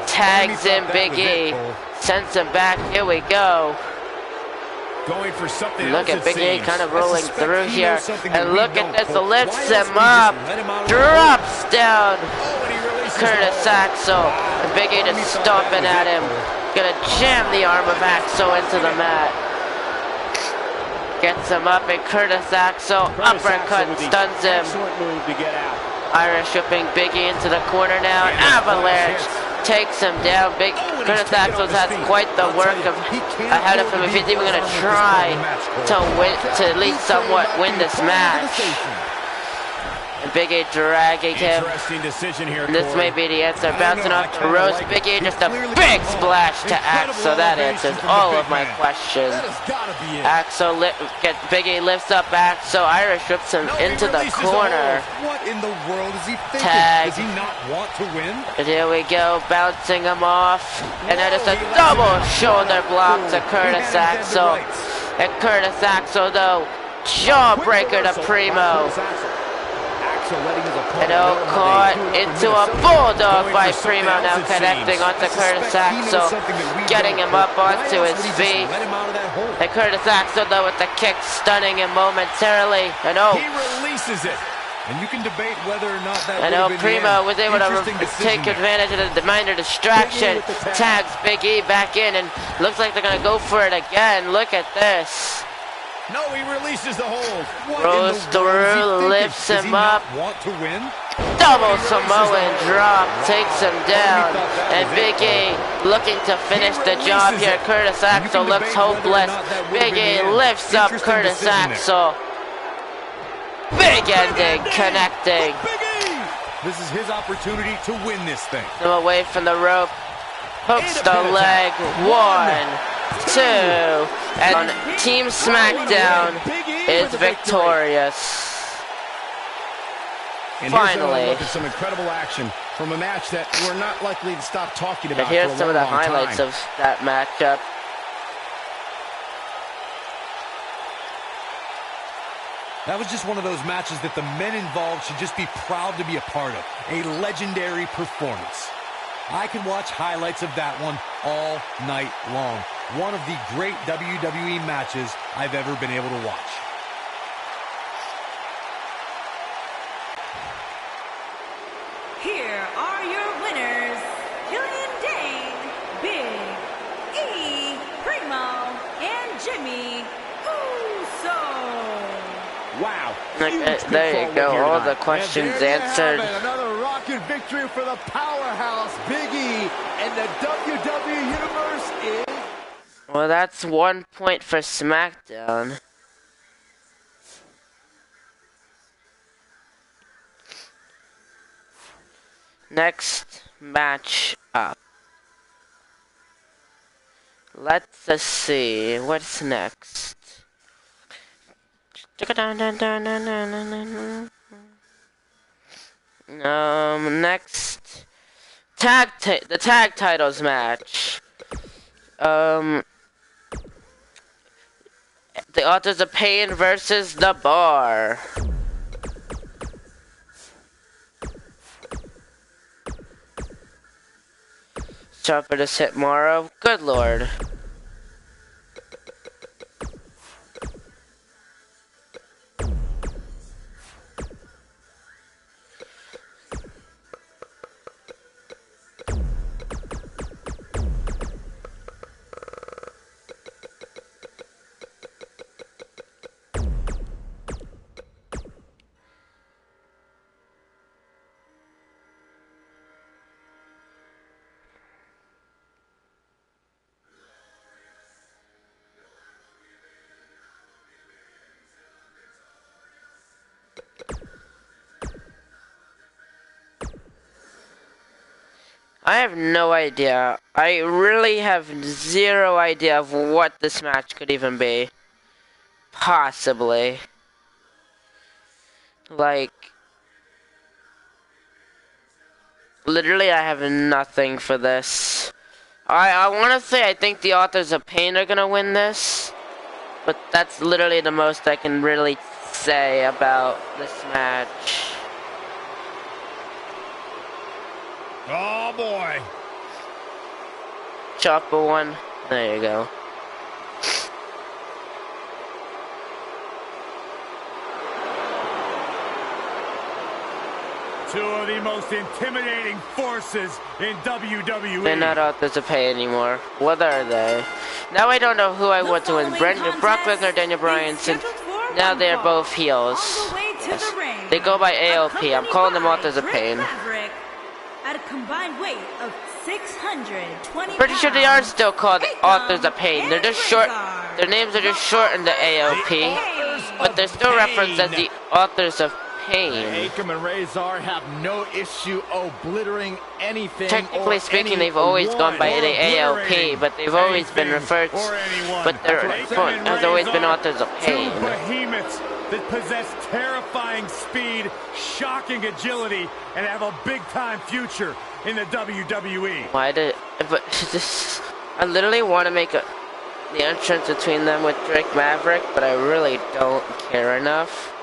tags in Big E, sends him back, here we go. Look at Big E kind of rolling through here, and look at this, lifts him up, drops down Curtis Axel, and Big E just stomping at him, gonna jam the arm of Axel into the mat. Gets him up, and Curtis Axel, uppercut, stuns him. Irish whipping Big E into the corner now. Avalanche takes him down. Curtis Axel has quite the work ahead of him if he's even going to try to win, to at least somewhat win this match. And Big E dragging him. And this may be the answer. Bouncing off the ropes. Big E just a big splash to Axel. That answers all of my questions. Axel, Big E lifts up Axel. Irish rips him into the corner.
What in the world is he thinking?
Tag.
Does he not want to win?
And here we go, bouncing him off. And then it's a double shoulder block to Curtis Axel. And Curtis Axel, though, jawbreaker to Primo. And caught into a bulldog by Primo, now connecting onto Curtis Axel, getting him up onto his feet. And Curtis Axel, though, with the kick, stunning him momentarily. And
he releases it. And you can debate whether or not that
Primo was able to take advantage of the minor distraction, tags Big E back in, and looks like they're going to go for it again. Look at this.
No, he releases the hold.
Rolls through, lifts him up.
Want to win?
Double Samoan drop, takes him down. And Big E looking to finish the job here. Curtis Axel looks hopeless. Big E lifts up Curtis Axel. Big ending, connecting.
This is his opportunity to win this thing.
Him away from the rope. Hooks the leg. 1, 2, and Team SmackDown is victorious.
And
finally.
Look at some incredible action from a match that we're not likely to stop talking about.
And here's
for a
some of the
long, long
highlights
time.
of that matchup.
That was just one of those matches that the men involved should just be proud to be a part of. A legendary performance. I can watch highlights of that one all night long. One of the great WWE matches I've ever been able to watch.
Here are your winners, Killian Dane, Big E, Primo, and Jimmy Uso.
Wow.
There you go, all the questions answered.
Another rocket victory for the powerhouse Big E, and the WWE Universe is...
Well, that's 1 point for SmackDown. Next match up. Let's see, what's next? Next, the tag titles match. The Authors of Pain versus The Bar. Start for this hit Morrow. Good lord. I have no idea. I really have zero idea of what this match could even be. Possibly. Like, literally I have nothing for this. I want to say I think the Authors of Pain are going to win this. But that's literally the most I can really say about this match.
Oh boy.
Chopper one. There you go.
Two of the most intimidating forces in WWE.
They're not Authors of Pain anymore. What are they? Now I don't know who I want to win. Brock Lesnar, Daniel Bryan, since now they're both heels. Yes. They go by AOP. I'm calling them Authors of Pain.
At a combined weight of 620
Pretty sure they are still called Authors of Pain. They're just short. Their names are just shortened to AOP, but they're still referenced as the Authors of Pain.
Akam and Razor have no issue obliterating anything.
Technically speaking, they've always gone by the AOP, but they've always been referred. But their point has always been Authors of Pain.
Two behemoths that possess terrifying speed, shocking agility, and have a big-time future in the WWE.
Why did? But this, I literally want to make the entrance between them with Drake Maverick, but I really don't care enough.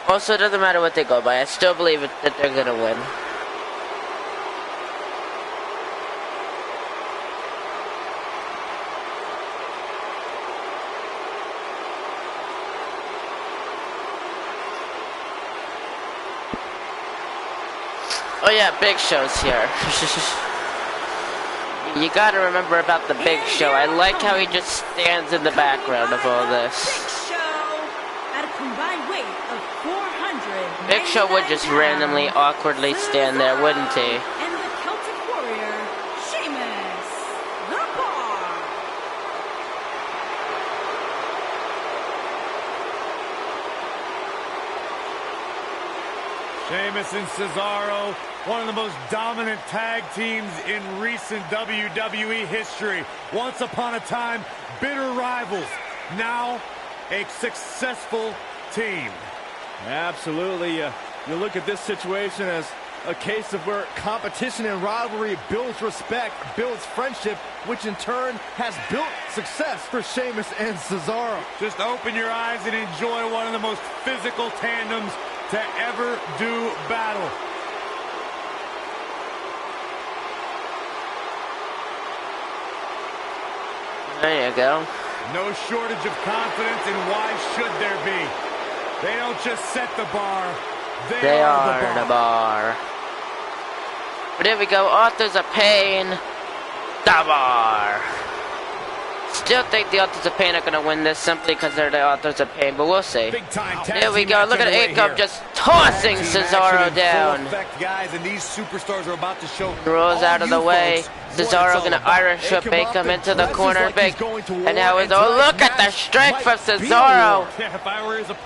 Also, it doesn't matter what they go by. I still believe that they're gonna win. Oh yeah, Big Show's here. You gotta remember about the Big Show. I like how he just stands in the background of all this. Big Show would just randomly, awkwardly stand there, wouldn't he?
And the Celtic Warrior, Sheamus, the Bar.
Sheamus and Cesaro, one of the most dominant tag teams in recent WWE history. Once upon a time, bitter rivals. Now, a successful team.
Absolutely. You look at this situation as a case of where competition and rivalry builds respect, builds friendship, which in turn has built success for Sheamus and Cesaro.
Just open your eyes and enjoy one of the most physical tandems to ever do battle.
There you go.
No shortage of confidence, and why should there be? They don't just set the bar, they are the bar.
But here we go, Authors of Pain, the Bar. still think the Authors of Pain are going to win this simply because they're the Authors of Pain, but we'll see. There we go. Look at Akam just tossing Cesaro down. Rolls out of the way. Cesaro going to Irish whip Akam into the corner. Big. And now is, oh, look at the strength from Cesaro.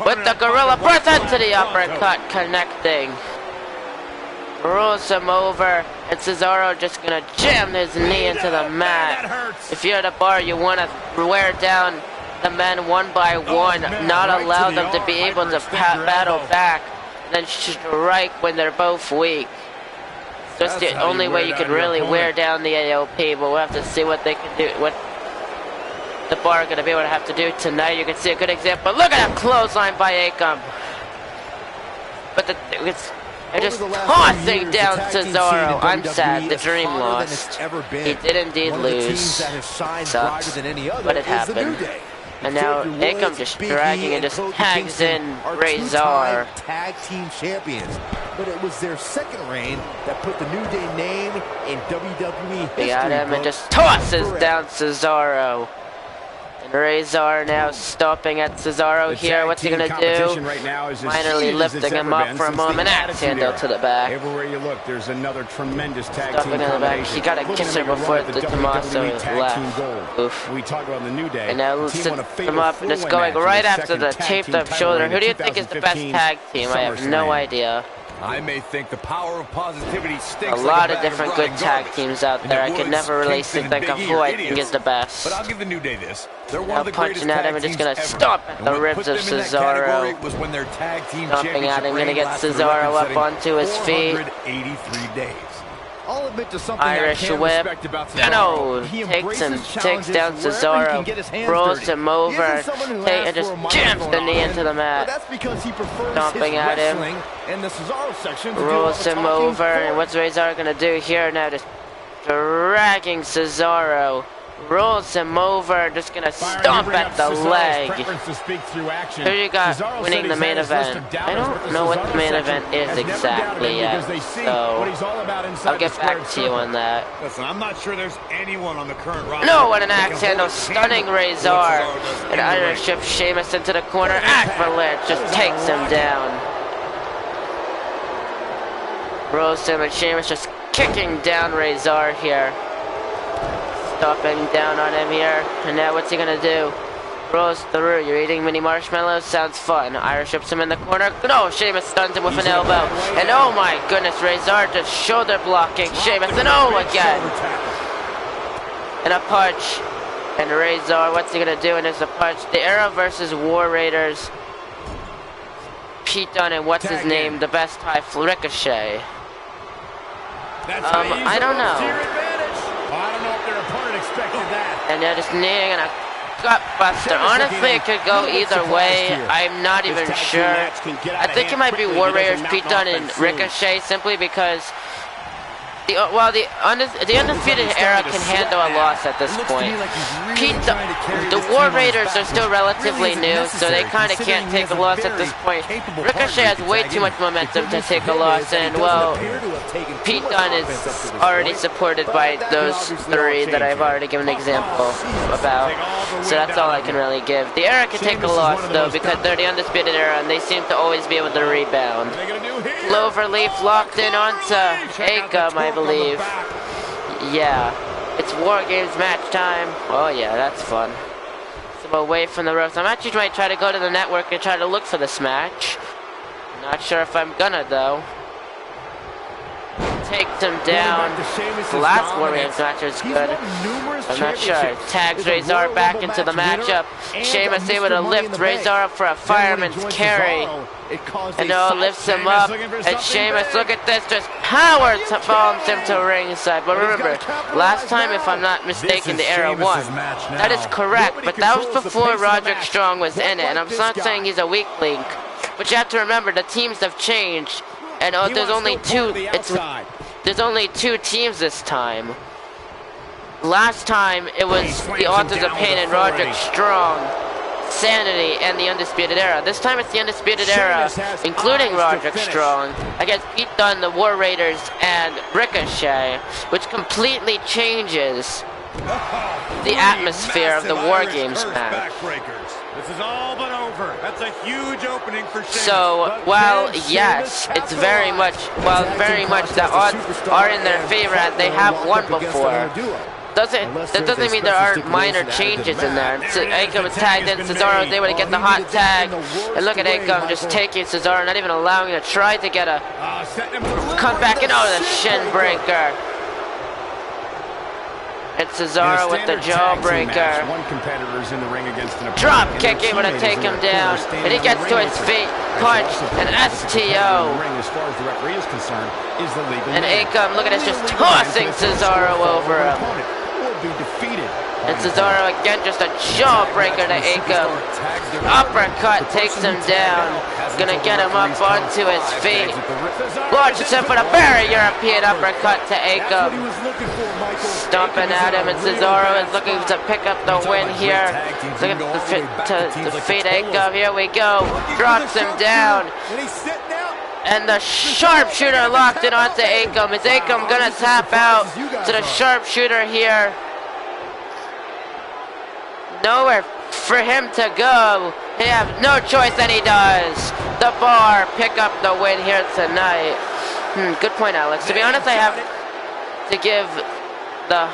With the Gorilla Press into the uppercut connecting. Rolls him over, and Cesaro just gonna jam his knee into the mat. If you're at a bar, you want to wear down the men one by one, not allow them to be able to battle back, then strike when they're both weak. Just the only way you can really wear down the AOP, but we'll have to see what they can do, what the bar are gonna be able to have to do tonight. You can see a good example. Look at a clothesline by Akam. But they're just tossing down Cesaro. I'm sad. The Dream lost. He did indeed lose. Sucks. But it happened. And now Akam just dragging and just tags in Razor.
Tag team champions. But it was their second reign that put the New Day name in WWE history.
We got him and just tosses down Cesaro. And Razor now stopping at Cesaro here. What's he gonna do?
Right now is
finally lifting him up for a moment. Axe handle to the back.
Everywhere you look, there's another tremendous tag
stopping
team
in the back. He got a kisser before the Tommaso left. Oof.
We talk about the New Day.
And now sets him up and it's going right after the taped up shoulder. Who do you think is the best tag team? I have no idea.
I may think the power of positivity stinks.
A lot of different good tag teams out there. I could never really think of who I think is the best.
But I'll give the New Day this. They're
now punching at him and just gonna stomp at the ribs of Cesaro. Stomping at him, gonna get Cesaro up onto his feet.
I'll admit to something
Irish whip. No, takes down Cesaro, rolls him over, and just jams the knee into the mat. Stomping at him, rolls him over, and what's Razor gonna do here now? Just dragging Cesaro. Rolls him over, just gonna stomp at the leg. Who you got winning the main event? I don't know what the main event is exactly yet, so I'll get back to you on that.
Listen, I'm not sure there's anyone on the current roster.
No, what an axe handle, stunning Razor. An Irish whip Sheamus into the corner. Avalanche just takes him down. Rolls him and Sheamus just kicking down Razor here. Stopping down on him here, and now what's he gonna do? Rolls through. You're eating mini marshmallows? Sounds fun. Irish whips him in the corner. No, Sheamus stuns him with an elbow. And oh my goodness, Razor just shoulder blocking Sheamus, and oh again. And a punch. And Razor, what's he gonna do? And there's a punch. The Era versus War Raiders. Pete Dunne and what's his name? The best high Ricochet. I don't know.
I don't know if their opponent expected that.
And they're just kneeing and a gut buster. Honestly, it could go either way. I'm not even sure. I think it might be War Raiders, Pete Dunne, and Ricochet, simply because the Undisputed Era can handle a loss at this point. The War Raiders are still relatively new, so they kind of can't take a loss at this point. Ricochet has way too much momentum to take a loss, and well, Pete Dunne is already supported by those three that I've already given an example about. So that's all I can really give. The Era can take a loss though, because they're the Undisputed Era, and they seem to always be able to rebound. Cloverleaf locked in onto Akam, I believe. Yeah. It's War Games match time. Oh yeah, that's fun. So away from the ropes. I'm actually might try to go to the network and try to look for this match. Not sure if I'm gonna though. Takes him down. The last War Games match was good. I'm not sure. Tags Razor back into the matchup. Sheamus able to lift Razor up for a fireman's carry. And lifts him up. And Sheamus, look at this, just power bombs him to ringside. But remember, last time, if I'm not mistaken, the Era won. That is correct, but that was before Roderick Strong was in it. And I'm not saying he's a weak link, but you have to remember the teams have changed. And there's only two. There's only two teams this time. Last time it was the Authors of Pain and Roderick Strong, Sanity, and the Undisputed Era. This time it's the Undisputed Era, including Roderick Strong, against Pete Dunne, the War Raiders, and Ricochet, which completely changes the atmosphere of the War Games match.
This is all but over. That's a huge opening for Sheamus.
So, while yes, it's very much the odds are in their favor and they have won before, that doesn't mean there aren't minor changes in there. Akam was tagged in, Cesaro was able to get the hot tag, and look at Akam just taking Cesaro, not even allowing him to try to get a comeback, and the shin breaker. It's Cesaro with the jawbreaker.
One competitor's in the ring against an
drop kick able to take him down, and he gets to his feet, punch, and STO. And Akam, look at this, just tossing Cesaro over him. And Cesaro again, just a jawbreaker to Akam. Uppercut takes him down. Gonna get him up onto his feet. Launches him for a very European uppercut to Akam. Stomping at him, and Cesaro is looking to pick up the win here. Looking to defeat Akam. Here we go. Drops him down. And the sharpshooter locked it onto Akam. Is Akam gonna tap out to the sharpshooter here? Nowhere for him to go. He has no choice, and he does. The Bar pick up the win here tonight. Good point, Alex. To be honest, I have to give the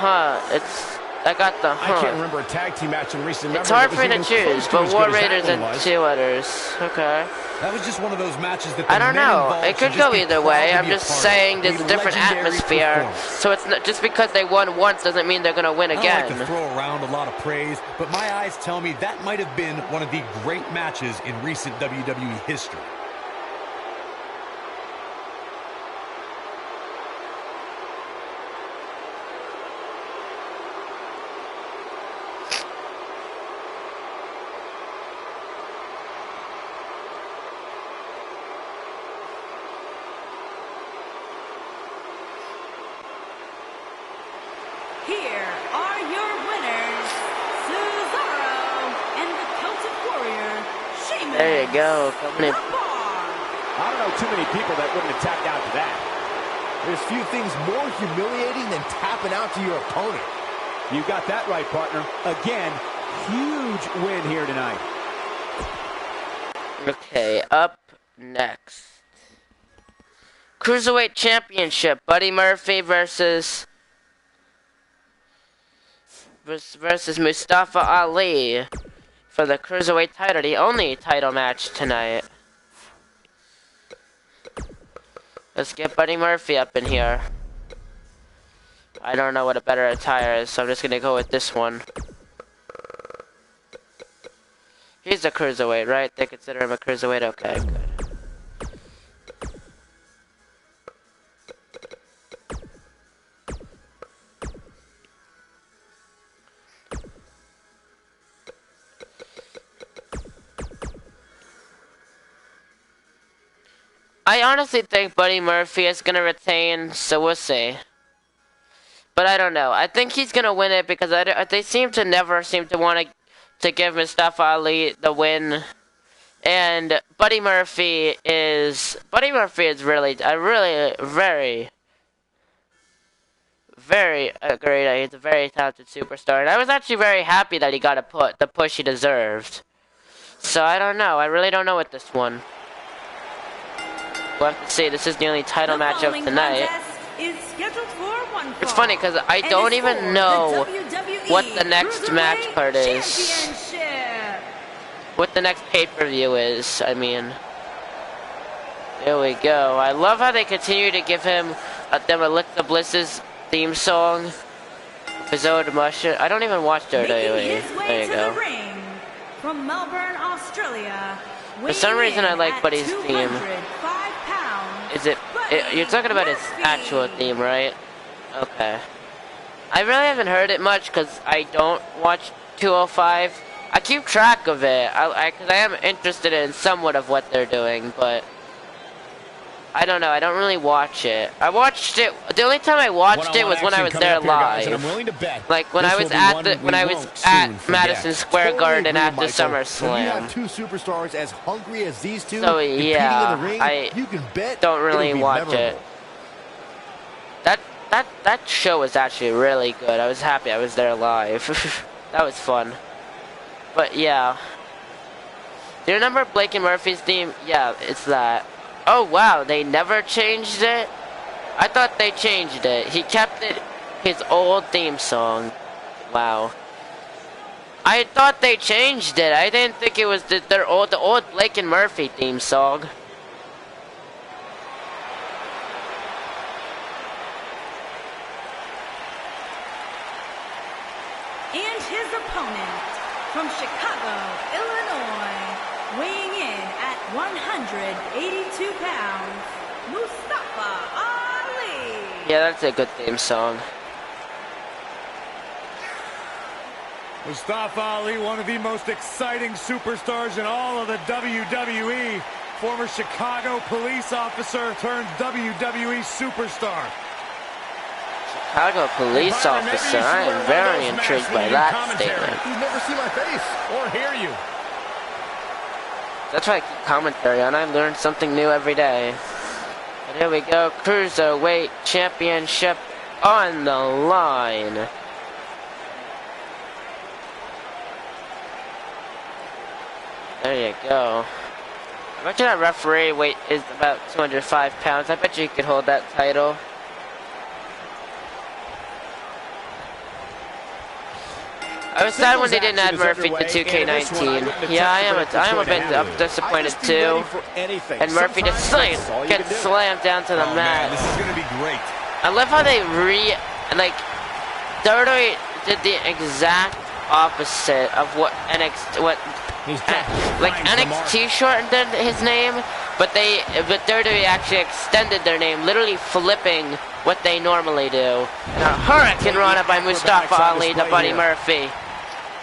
I got the
I can't remember a tag team match in recent memory.
It's hard for me to choose, but War Raiders and two others. Okay.
That was just one of those matches that
I don't know. It could go either way. I'm just saying there's a different atmosphere. So it's not, just because they won once doesn't mean they're gonna win again.
I don't like to throw around a lot of praise, but my eyes tell me that might have been one of the great matches in recent WWE history.
Here are your winners, Cesaro and the Celtic Warrior, Sheamus.
There you go. Coming in.
I don't know too many people that wouldn't have tapped out to that. There's few things more humiliating than tapping out to your opponent. You got that right, partner. Again, huge win here tonight.
Okay, up next. Cruiserweight Championship. Buddy Murphy versus Mustafa Ali for the Cruiserweight title, the only title match tonight. Let's get Buddy Murphy up in here. I don't know what a better attire is, so I'm just gonna go with this one. He's a Cruiserweight, right? They consider him a Cruiserweight? Okay, good. I honestly think Buddy Murphy is going to retain, so we'll see. But I don't know. I think he's going to win it because they never seem to want to give Mustafa Ali the win. And Buddy Murphy is really very great. He's a very talented superstar. And I was actually very happy that he got the push he deserved. So I don't know. I really don't know with this one. We'll have to see. This is the only title match of tonight. It's funny because I don't even know what the next match card is. What the next pay-per-view is, I mean. There we go. I love how they continue to give him them Alexa Bliss's theme song. His own mushroom. I don't even watch WWE. There you go.
From Melbourne, Australia.
For some reason I like Buddy's theme. Is it you're talking about his actual theme, right? Okay. I really haven't heard it much because I don't watch 205. I keep track of it, because I am interested in somewhat of what they're doing, but I don't know. I don't really watch it. I watched it. The only time I watched it was when I was there live. Like when I was at Madison Square Garden after SummerSlam.
Two superstars as hungry as these two.
So yeah, I don't really watch it. that show was actually really good. I was happy I was there live. That was fun. But yeah. Do you remember Blake and Murphy's theme? Yeah, it's that. Oh wow, they never changed it? I thought they changed it. He kept it his old theme song. Wow. I thought they changed it. I didn't think it was the old Blake and Murphy theme song.
And his opponent from Chicago, Illinois, weighing in at 182 pounds, Mustafa Ali.
Yeah, that's a good theme song.
Mustafa Ali, one of the most exciting superstars in all of the WWE. Former Chicago police officer turned WWE superstar.
Chicago police officer. I am very intrigued by that statement.
You never see my face or hear you.
That's why I keep commentary on. I learn something new every day. And here we go. Cruiserweight Championship on the line. There you go. I bet you that referee weight is about 205 pounds. I bet you could hold that title. I was sad when they didn't add Murphy to 2K19. Yeah, I am a bit disappointed too. And Murphy just gets slammed down to the mat.
This is gonna be great.
I love how they WWE did the exact opposite of what NXT shortened his name, but WWE actually extended their name, literally flipping what they normally do. And a hurricane run by Mustafa Ali to Buddy Murphy.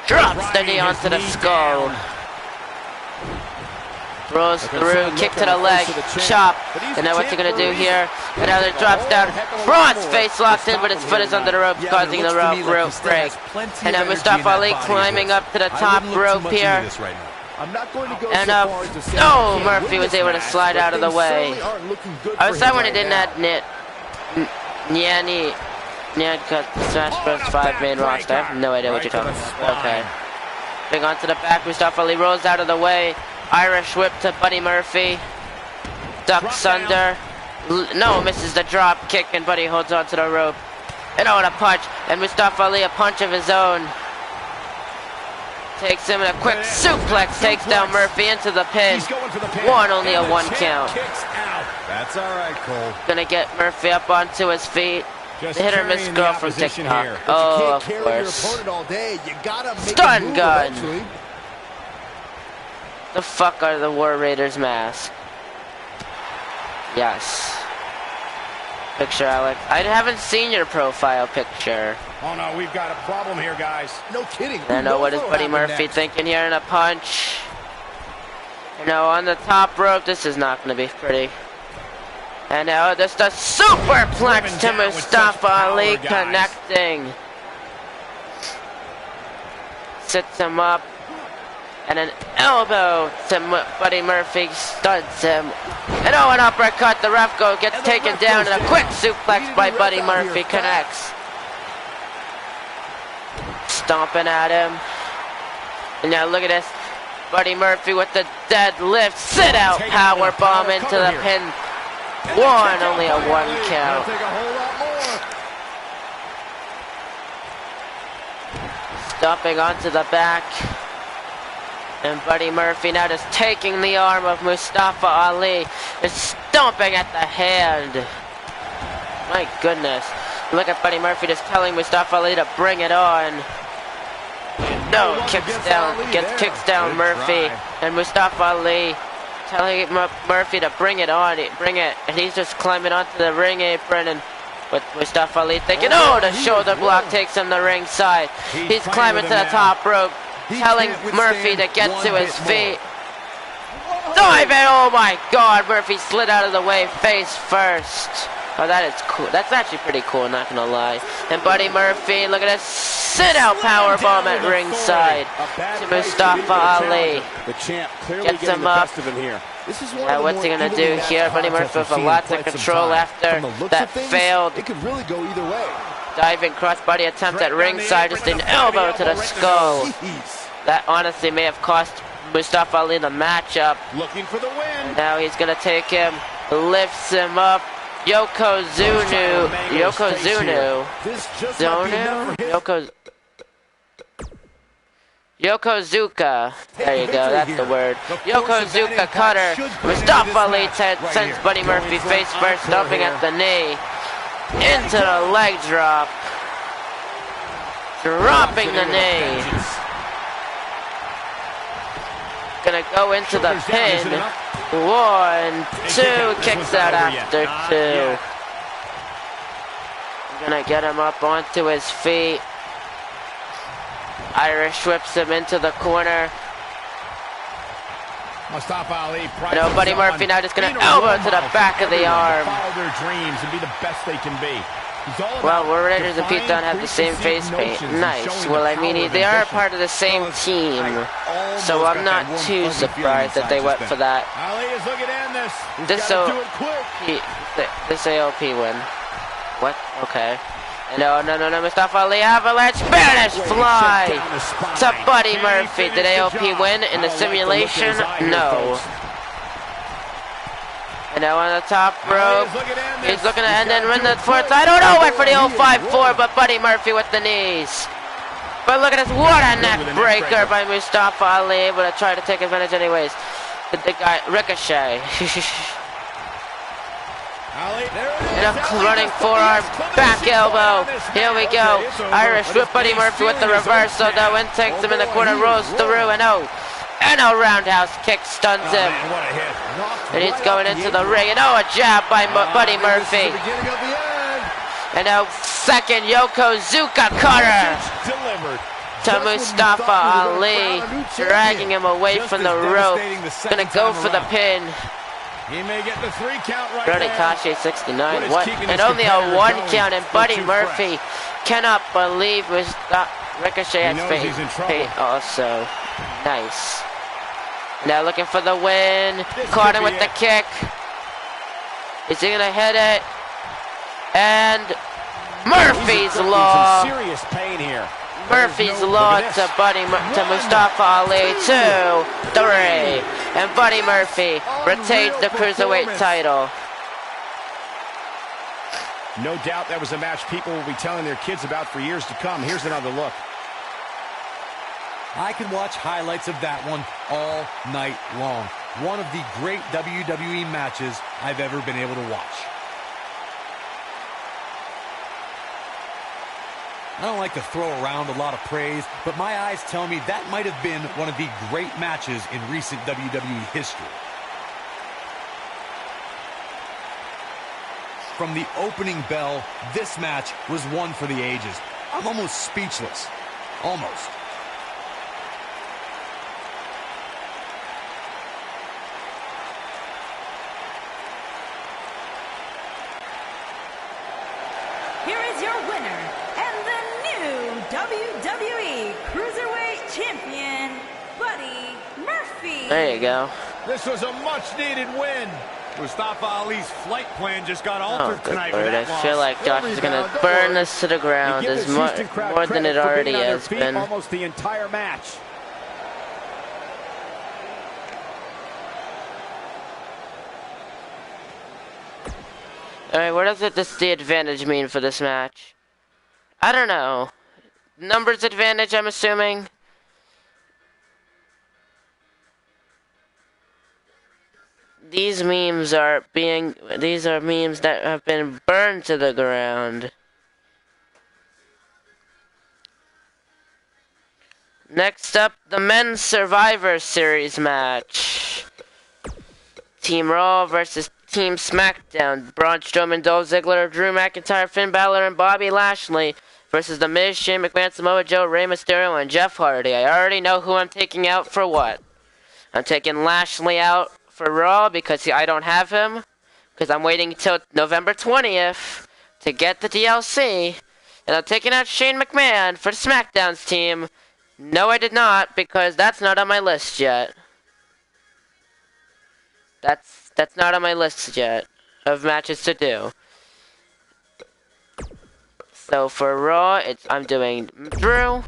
Drops the knee onto the skull. Rolls through, kick to the leg, chop. And now what's he gonna do here? Another drops down. Braun's face locked in, but his foot is under the rope, causing the rope break. And now Mustafa Ali climbing up to the top rope here. And Murphy was able to slide out of the way. I was sad when he didn't add Nyan cut Smash Bros. 5 main roster. I have no idea what you're talking about. Okay. Bring onto the back. Mustafa Ali rolls out of the way. Irish whip to Buddy Murphy. Ducks under. No, misses the drop kick, and Buddy holds onto the rope. And a punch. And Mustafa Ali, a punch of his own. Takes him in a quick suplex. Takes down Murphy into the pin. Only a 1 count.
That's all right, Cole.
Gonna get Murphy up onto his feet. The hit or miss girl from TikTok. Oh, of course. Stun gun. The fuck are the War Raiders mask? Yes. Picture, Alex. I haven't seen your profile picture.
Oh no, we've got a problem here, guys. No kidding.
I know what is Buddy Murphy thinking here in a punch. You know, on the top rope, this is not going to be pretty. And now just a superplex to Mustafa Ali, connecting. Sits him up. And an elbow to Buddy Murphy, stuns him. And an uppercut. The ref gets taken down, and a quick suplex by Buddy Murphy connects. Stomping at him. And now look at this. Buddy Murphy with the deadlift. Sit out power bomb into the pin. Only a 1 count. Stomping onto the back. And Buddy Murphy now just taking the arm of Mustafa Ali and stomping at the hand. My goodness. Look at Buddy Murphy just telling Mustafa Ali to bring it on. No, gets kicks down Murphy. And Mustafa Ali telling Murphy to bring it on. Bring it. And he's just climbing onto the ring apron, and with Mustafa Ali thinking, the shoulder block takes him to ringside. He's climbing to the top rope, telling Murphy to get to his feet. Diving! Oh my God! Murphy slid out of the way face first. Oh, that is cool. That's actually pretty cool, not gonna lie. And Buddy Murphy, look at this sit-out powerbomb at ringside to Mustafa Ali.
The champ clearly
gets him up.
This is one
Now
of the
what's
more
he gonna
evenly
do
matched
here? Buddy
contests
Murphy
we've
with
seen
lots
in
of
quite some
control
time.
after
From the looks
that
of things,
failed
it could really go either way.
diving crossbody attempt at ringside, just an elbow to the skull. That honestly may have cost Mustafa Ali the matchup.
Looking for the win.
Now he's gonna take him, lifts him up. Yokozuna. Yokozuka. There you go, that's the word. Yokozuka cutter. Mustafa Ali sends Buddy Murphy face first, stomping at the knee. Into the leg drop. Dropping the knee. Gonna go into the pin. 1, 2, kicks out after 2. Gonna get him up onto his feet. Irish whips him into the corner.
Mustafa Ali.
Buddy Murphy now just gonna elbow to the back of the arm.
Follow their dreams and be the best they can be.
Well, War Raiders and Pete Dunne have the same face paint. Nice. Well, I mean, they are part of the same team, so I'm not too surprised that they went for that.
Ali is looking to end this.
This AOP win. What? Okay. No, Mustafa Ali avalanche, Spanish fly to Buddy Murphy. Did AOP win in the simulation? No. And now on the top rope, he's looking to end and win the fourth. I don't know, went for the 054, but Buddy Murphy with the knees. But look at this, what a neck breaker by Mustafa Ali, able to try to take advantage anyways. The guy, Ricochet. And a running forearm, back elbow. Here we go. Irish whip Buddy Murphy with the reversal, though, and takes him in the corner, rolls through, and a roundhouse kick stuns him. And he's going into the ring, and a jab by Buddy Murphy. And a second Yokozuka cutter to Mustafa Ali, dragging him away from the rope. Gonna go for the pin.
He may get the 3 count right
Brody
there.
Kashi 69. What? And only a 1 count, and Buddy Murphy cannot believe Ricochet has paid also. Nice. Now looking for the win. Caught him with the kick. Is he gonna hit it? And Murphy's Law.
Serious pain here.
Murphy's Law to Mustafa Ali. 2, 3. And Buddy Murphy retains the Cruiserweight title.
No doubt that was a match people will be telling their kids about for years to come. Here's another look.
I can watch highlights of that one all night long. One of the great WWE matches I've ever been able to watch. I don't like to throw around a lot of praise, but my eyes tell me that might have been one of the great matches in recent WWE history. From the opening bell, this match was one for the ages. I'm almost speechless. Almost.
Here is your winner and the new WWE Cruiserweight Champion, Buddy Murphy.
There you go.
This was a much-needed win. Mustafa Ali's flight plan just got altered tonight.
I feel like Josh is going to burn this to the ground as more than it already has been.
Almost the entire match.
Alright, what does the advantage mean for this match? I don't know. Numbers advantage, I'm assuming. These memes are memes that have been burned to the ground. Next up, the Men's Survivor Series match. Team Raw versus Team SmackDown. Braun Strowman, Dolph Ziggler, Drew McIntyre, Finn Balor, and Bobby Lashley versus The Miz, Shane McMahon, Samoa Joe, Rey Mysterio, and Jeff Hardy. I already know who I'm taking out for what. I'm taking Lashley out for Raw because I don't have him. Because I'm waiting until November 20th to get the DLC. And I'm taking out Shane McMahon for SmackDown's team. No, I did not, because that's not on my list yet. That's not on my list yet of matches to do. So for Raw, I'm doing Drew.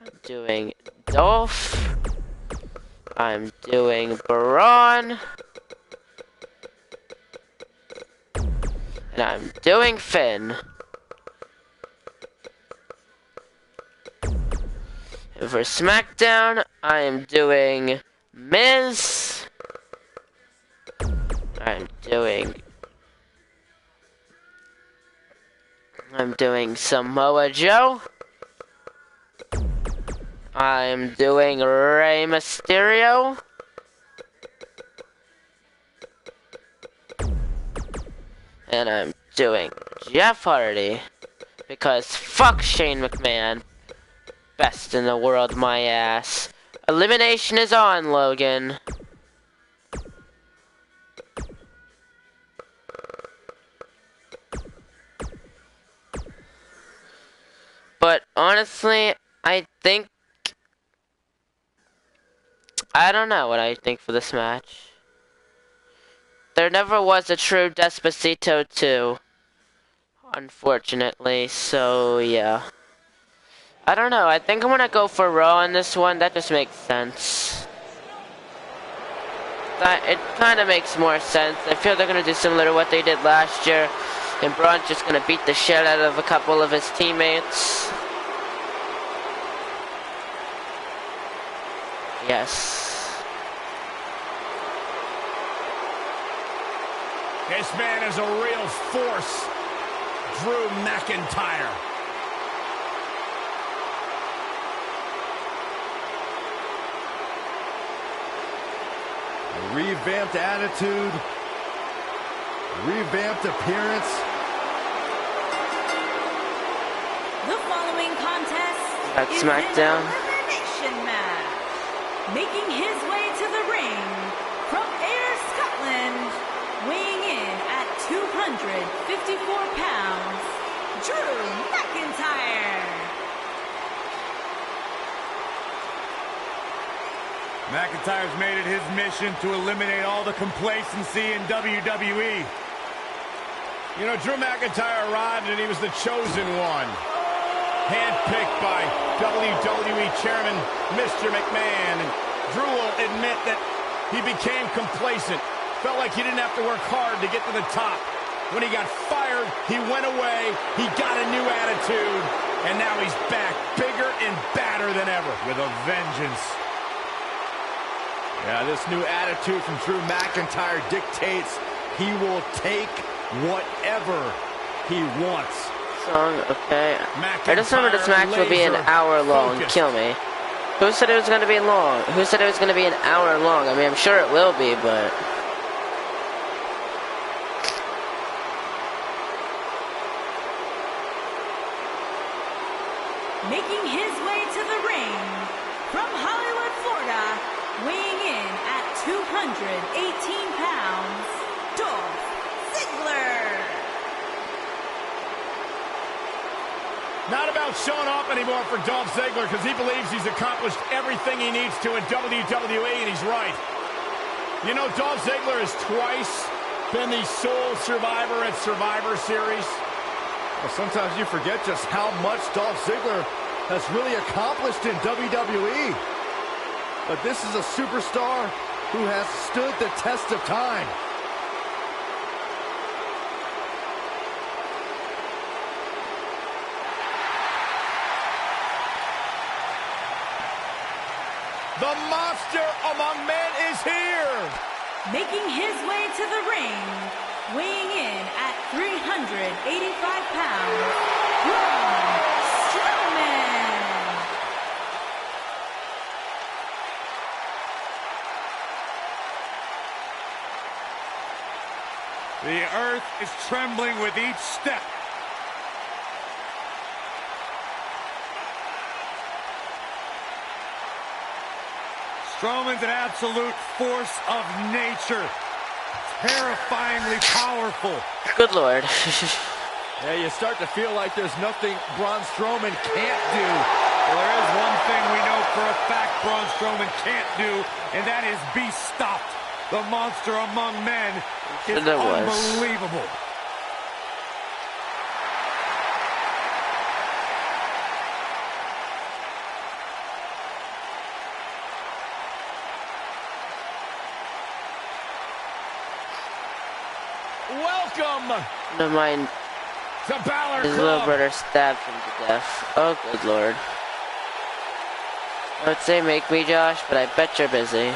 I'm doing Dolph. I'm doing Braun. And I'm doing Finn. And for SmackDown, I am doing Miz. I'm doing Samoa Joe. I'm doing Rey Mysterio. And I'm doing Jeff Hardy. Because fuck Shane McMahon. Best in the world, my ass. Elimination is on, Logan. But honestly, I don't know what I think for this match. There never was a true Despacito 2. Unfortunately, so yeah. I don't know, I think I'm gonna go for Raw on this one. That just makes sense. It kind of makes more sense. I feel they're gonna do similar to what they did last year. And Braun's just gonna beat the shit out of a couple of his teammates. Yes.
This man is a real force. Drew McIntyre.
A revamped attitude. Revamped appearance.
The following contest
That's
is
SmackDown.
an elimination match. Making his way to the ring from Ayr, Scotland, weighing in at 254 pounds, Drew McIntyre.
McIntyre's made it his mission to eliminate all the complacency in WWE.
You know, Drew McIntyre arrived and he was the chosen one. Handpicked by WWE Chairman Mr. McMahon. And Drew will admit that he became complacent. Felt like he didn't have to work hard to get to the top. When he got fired, he went away, he got a new attitude, and now he's back, bigger and badder than ever, with a vengeance.
Yeah, this new attitude from Drew McIntyre dictates he will take whatever he wants.
Song, okay. I just remember this match will be an hour long.
Focused.
Kill me. Who said it was gonna be long? Who said it was gonna be an hour long? I mean, I'm sure it will be, but...
Making his way to the ring from Hollywood, Florida, weighing in at 218 pounds, Dolph Ziggler.
Not about showing off anymore for Dolph Ziggler because he believes he's accomplished everything he needs to in WWE, and he's right. You know, Dolph Ziggler has twice been the sole survivor at Survivor Series.
Well, sometimes you forget just how much Dolph Ziggler has really accomplished in WWE. But this is a superstar who has stood the test of time.
The monster among men is here.
Making his way to the ring, weighing in at 385 pounds, Braun Strowman.
The earth is trembling with each step. Strowman's an absolute force of nature. Terrifyingly powerful.
Good lord.
Yeah, you start to feel like there's nothing Braun Strowman can't do
Well, there is one thing we know for a fact Braun Strowman can't do, and that is be stopped. The monster among men is unbelievable.
Welcome.
Never mind.
To Balor
His
Club.
little brother stabbed him to death. Oh, good lord. I would say make me, Josh, but I bet you're busy.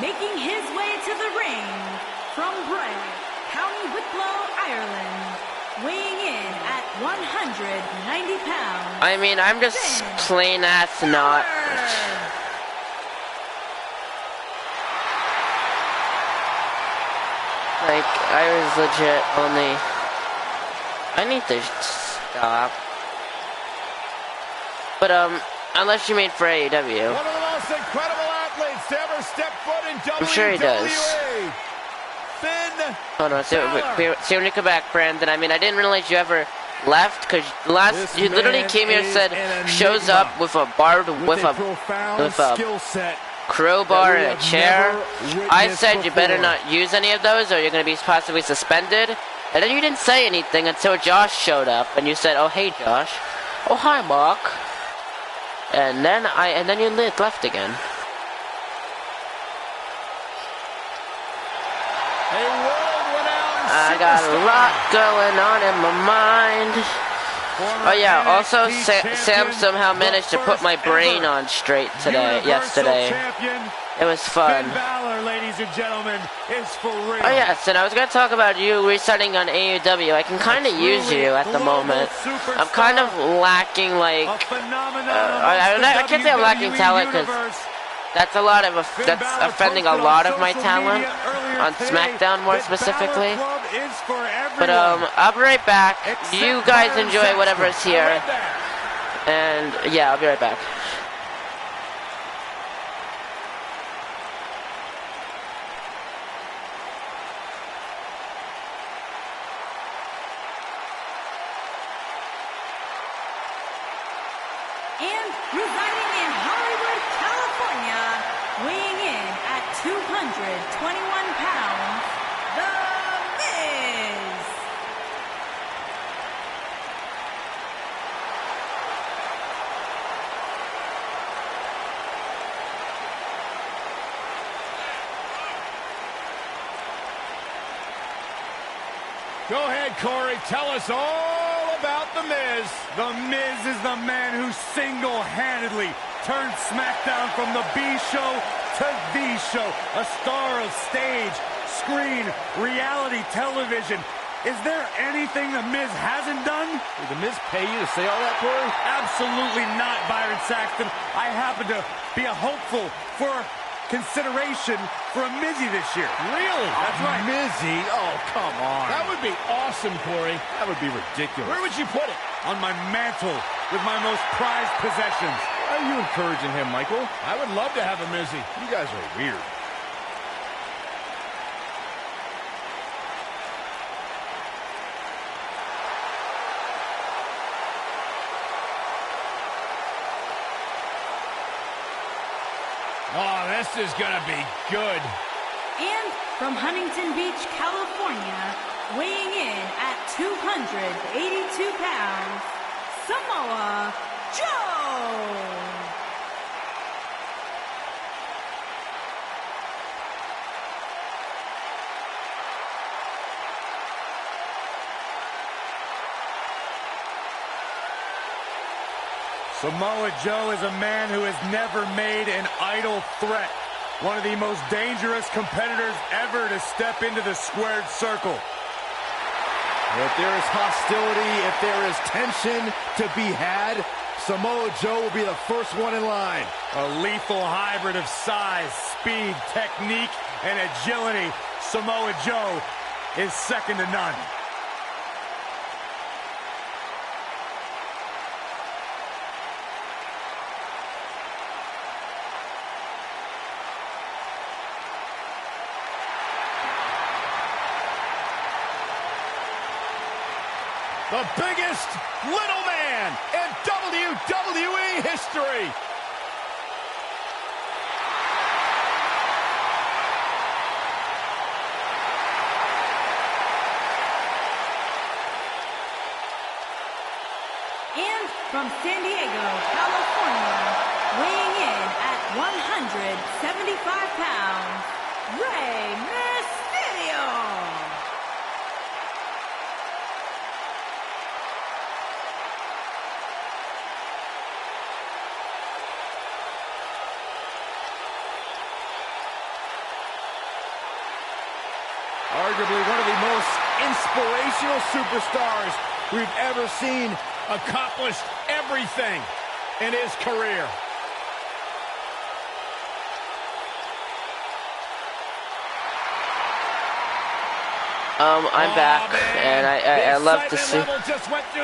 Making his way to the ring from Bray, County Wicklow, Ireland, weighing in at 190 pounds.
I mean, I'm just plain ass not. Like, I was legit only. I need to stop. But, unless you made for AEW.
One of the most incredible athletes to ever step foot in WWE.
I'm sure he does.
Finn.
Oh no, see when you come back, Brandon. I mean, I didn't realize you ever left, because you literally came here and said, shows up with a barbed, with a
skill set.
Crowbar and a chair. I said you better not use any of those or you're going to be possibly suspended. And then you didn't say anything until Josh showed up and you said, oh hey Josh. Oh hi Mark. And then you left again. I got a lot going on in my mind. Oh yeah, also Sam somehow managed to put my brain on straight yesterday. It was fun.
Ladies and gentlemen, is for real.
Oh yes, and I was going to talk about you resetting on AEW. I can kind of use you at the moment. I'm kind of lacking, like, I can't say I'm lacking talent, because that's offending a lot of my talent on SmackDown more specifically. But I'll be right back. You guys enjoy whatever is here. And yeah, I'll be right back.
And residing in Hollywood, California, weighing in at 221 pounds, The Miz.
Go ahead, Corey. Tell us all about The Miz.
The Miz is the man who single-handedly turned SmackDown from the B show to the show. A star of stage, screen, reality television. Is there anything The Miz hasn't done?
Did The Miz pay you to say all that, Corey?
Absolutely not, Byron Saxton. I happen to be a hopeful for consideration for a Mizzy this year.
Really?
That's right.
Mizzy? Oh, come on. That would be awesome, Corey.
That would be ridiculous.
Where would you put it?
On my mantle with my most prized possessions.
Why are you encouraging him, Michael?
I would love to have a Mizzy.
You guys are weird.
Oh, this is going to be good.
And from Huntington Beach, California, weighing in at 282 pounds, Samoa Joe.
Samoa Joe is a man who has never made an idle threat. One of the most dangerous competitors ever to step into the squared circle.
If there is hostility, if there is tension to be had, Samoa Joe will be the first one in line.
A lethal hybrid of size, speed, technique, and agility. Samoa Joe is second to none. The biggest little man in WWE history.
And from San Diego, California, weighing in at 175 pounds, Rey Mysterio.
Arguably one of the most inspirational superstars we've ever seen, accomplished everything in his career.
I'm back, and I love to see.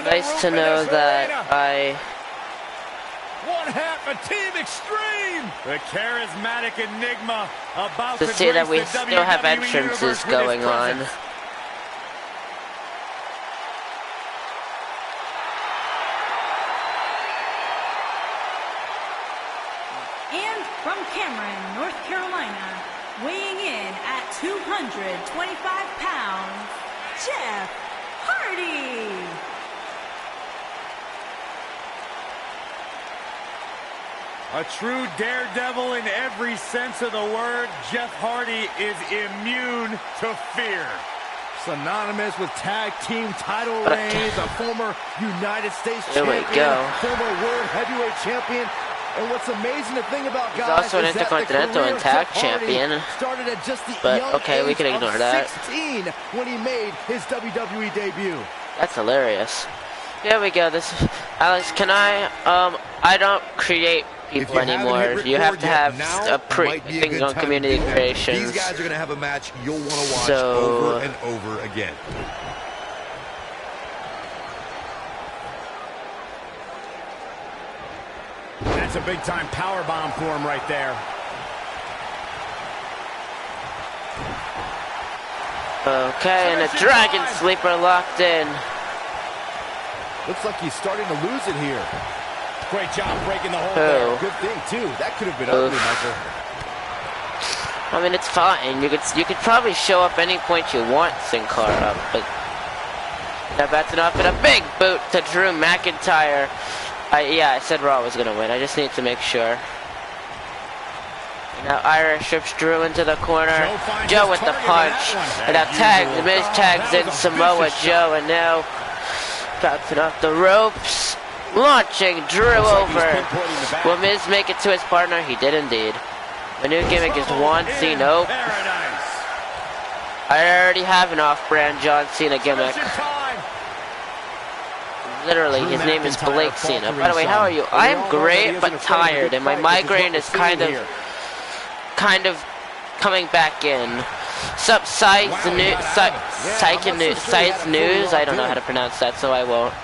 Nice to know that
one half of Team Extreme. The charismatic enigma about
to see that we still have entrances going on.
And from Cameron, North Carolina, weighing in at 225 pounds, Jeff Hardy.
A true daredevil in every sense of the word, Jeff Hardy is immune to fear. Synonymous with tag team title reigns, a former United States champion, former world heavyweight champion. And what's amazing to think about, guys,
he's also an Intercontinental and Tag Champion.
Started at just the
but
young
okay, we can ignore that.
16 when he made his WWE debut.
That's hilarious. Here we go. This, Alex, can I don't create people anymore. You have to have a thing on community creations.
These guys are going to have a match you'll want to watch over and over again.
That's a big-time power bomb for him right there.
Okay, and a Dragon Sleeper locked in.
Looks like he's starting to lose it here. Great job breaking the hold there. Good thing, too. That could have been ugly, Michael.
I mean, it's fine. You could probably show up any point you want, Sin Cara, but that's enough. And a big boot to Drew McIntyre. Yeah, I said Raw was gonna win. I just need to make sure. Now Irish rips Drew into the corner. Joe with the punch. And now The Miz tags in Samoa Joe, and now bouncing off the ropes, launching Drew over. Will Miz make it to his partner? He did indeed. The new gimmick is John Cena. Nope. I already have an off-brand John Cena gimmick. Literally, his name is Blake Cena. By the way, how are you? I'm great, but tired, and my migraine is kind of coming back in. Sup, Size News? I don't know how to pronounce that, so I won't.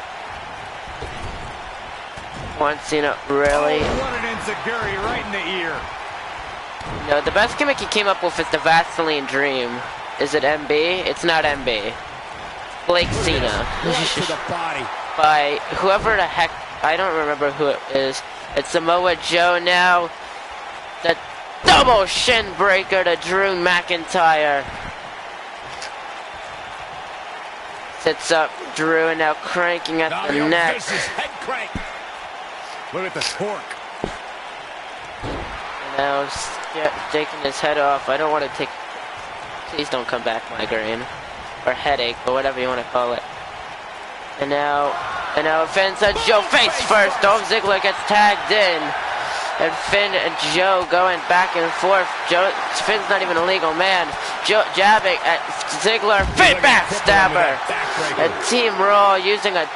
John Cena, really?
What an insecurity right in the ear.
No, the best gimmick he came up with is the Vaseline Dream. Is it MB? It's not MB. Blake Cena. By whoever the heck, I don't remember who it is. It's Samoa Joe now. The double shin breaker to Drew McIntyre. Sits up Drew and now cranking at the neck.
Head crank. Look at the torque.
Now taking his head off. I don't want to take. Please don't come back, migraine or headache or whatever you want to call it. And now Finn's on Joe face first. Dolph Ziggler gets tagged in. And Finn and Joe going back and forth. Finn's not even a legal man. Joe jabbing at Ziggler. Finn backstabber. And Team Raw using the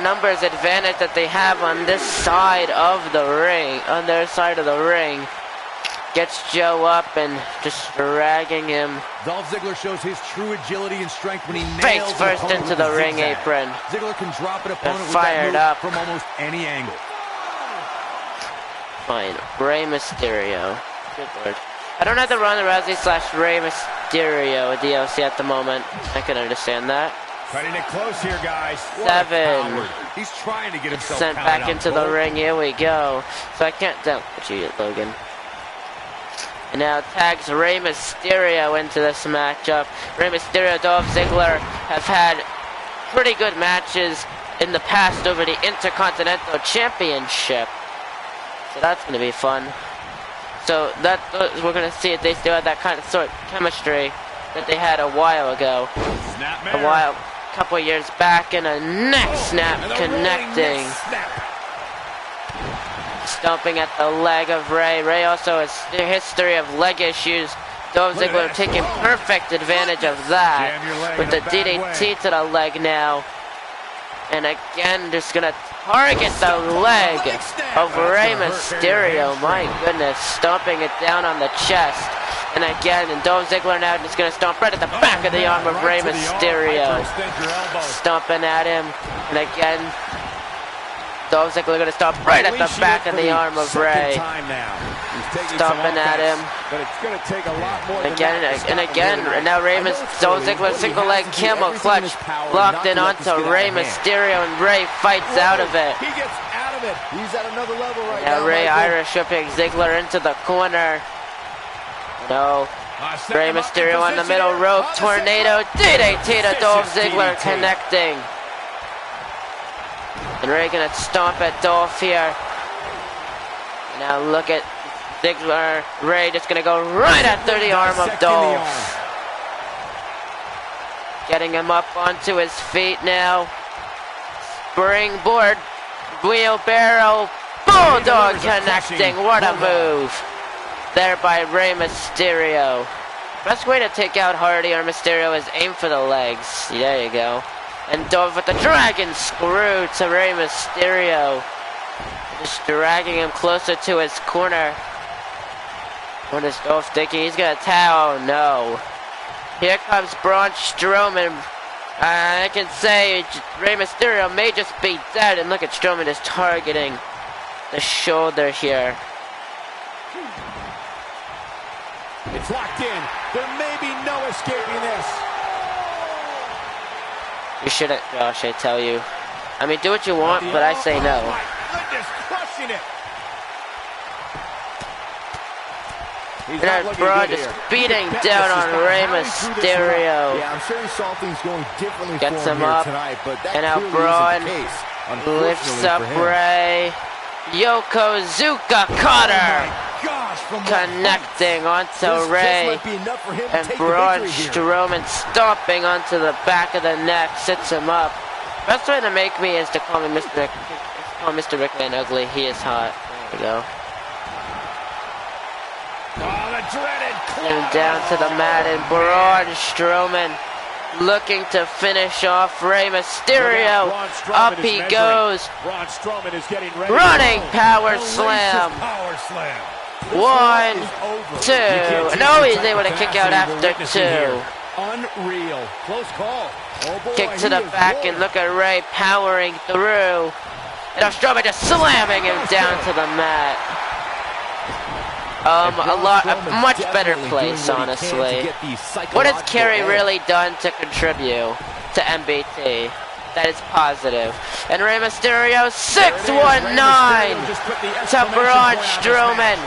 numbers advantage that they have on this side of the ring. On their side of the ring. Gets Joe up and just dragging him.
Dolph Ziggler shows his true agility and strength when he
nails first into the ring apron.
Ziggler can drop an opponent with
fired
that
up
move from almost any angle.
Fine, Rey Mysterio. Good lord. I don't have to run the Rousey / Rey Mysterio DLC at the moment. I can understand that.
Cutting it close here, guys.
7.
He's trying to get himself
Sent back into the ring. Here we go. So I can't tell what you get, Logan. And now tags Rey Mysterio into this matchup. Rey Mysterio, Dolph Ziggler have had pretty good matches in the past over the Intercontinental Championship. So that's going to be fun. So that we're going to see if they still have that kind of sort of chemistry that they had a while ago. A couple of years back, and a neck snap connecting. Stomping at the leg of Rey. Rey also has a history of leg issues. Dolph Ziggler taking perfect advantage of that with the DDT to the leg now. And again, just gonna target the leg of Rey Mysterio. My goodness, stomping it down on the chest. And again, and Dolph Ziggler now just gonna stomp right at the back of the arm of Rey Mysterio. Stomping at him, and again, Dolph Ziggler gonna stomp right at the back of the arm of Rey. Stomping at him.
But it's gonna take a lot more
again and again, and now Dolph Ziggler single leg camel clutch locked in onto Rey Mysterio, and Rey fights out of it.
He gets out of it. He's at another level right now.
Now Rey Irish whipping Ziggler into the corner. No. Rey Mysterio on the middle rope. Tornado DDT to Dolph Ziggler connecting. And Rey gonna stomp at Dolph here. Now look at Ziggler. Rey just gonna go right after the arm of Dolph. Getting him up onto his feet now. Springboard. Wheelbarrow. Bulldog connecting. What a move. There by Rey Mysterio. Best way to take out Hardy or Mysterio is aim for the legs. There you go. And Dolph with the dragon screw to Rey Mysterio. Just dragging him closer to his corner. What is Dolph thinking? He's gonna towel. Oh, no. Here comes Braun Strowman. I can say Rey Mysterio may just be dead. And look at Strowman is targeting the shoulder here.
It's locked in. There may be no escaping this.
You shouldn't, Josh, I tell you. I mean, do what you want, but I say no.
Oh my goodness, crushing it.
And then Braun just beating down on Rey Mysterio.
Yeah, I'm sure he saw things going differently
Gets
for him
him up,
tonight, but that
and now Braun lifts up Rey. Yokozuka cutter. Connecting onto Rey, and Braun Strowman stomping onto the back of the neck, sits him up. Best way to make me is to call me Mr. McMahon ugly. He is hot. There we go. And down to the mat, and Braun Strowman looking to finish off Rey Mysterio. Up he goes. Running power slam. 1, 2. No, he's able to kick out after 2.
Unreal. Close call. Oh boy,
kick to the back, and look at Rey powering through. And now Strowman just slamming him down to the mat. A much better place, honestly. What has Kerry really done to contribute to MBT? That is positive. And Rey Mysterio 619 to Braun Strowman.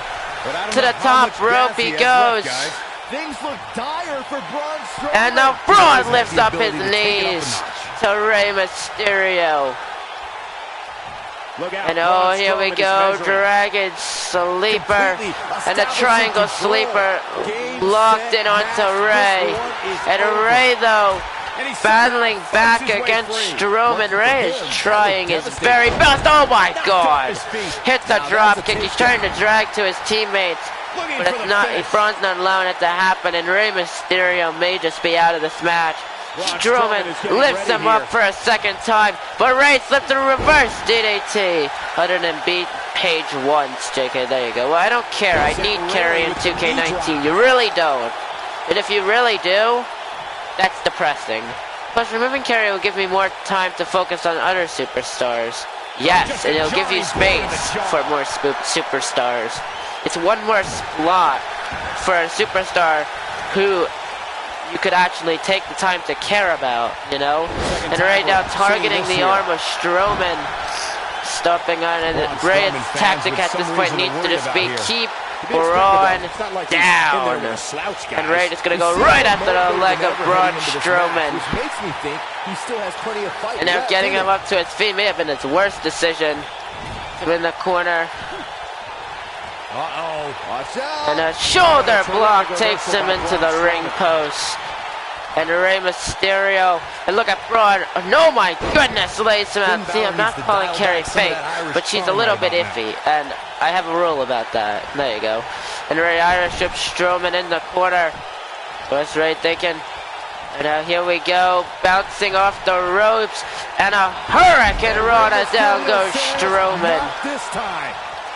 To the top rope he goes.
Things look dire for Braun Strowman.
And now Braun lifts up his knees to Rey Mysterio. And oh, here we go, Dragon Sleeper, and a triangle sleeper locked in onto Rey. And Rey, though, battling back against Strowman. Rey is trying his very best. Oh my God! Hits the drop kick. He's trying to drag to his teammates, but it's not. Braun's not allowing it to happen, and Rey Mysterio may just be out of this match. Strowman lifts him up for a second time, but Rey slipped in reverse DDT. Other than beat Page once, JK, there you go. Well, I don't care. I need Kerry in 2K19. You really don't. And if you really do, that's depressing. Plus, removing Kerry will give me more time to focus on other superstars. Yes, and it'll give you space for more superstars. It's one more slot for a superstar who you could actually take the time to care about, you know? And Ray now targeting the arm of Strowman. Stomping on it. Ray's tactic at this point needs to just be keep Braun down. And Ray just gonna go right after the leg of Braun Strowman. And now getting him up to his feet may have been his worst decision. In the corner. And a shoulder block takes him into the ring post. And Rey Mysterio, and look at Braun, oh my goodness, lays him out. See, I'm not calling Carrie fake, but she's a little bit iffy, and I have a rule about that. There you go. And Ray Irish whips Strowman in the corner. What's Ray thinking? And now here we go, bouncing off the ropes, and a Hurricane Rana, down goes Strowman.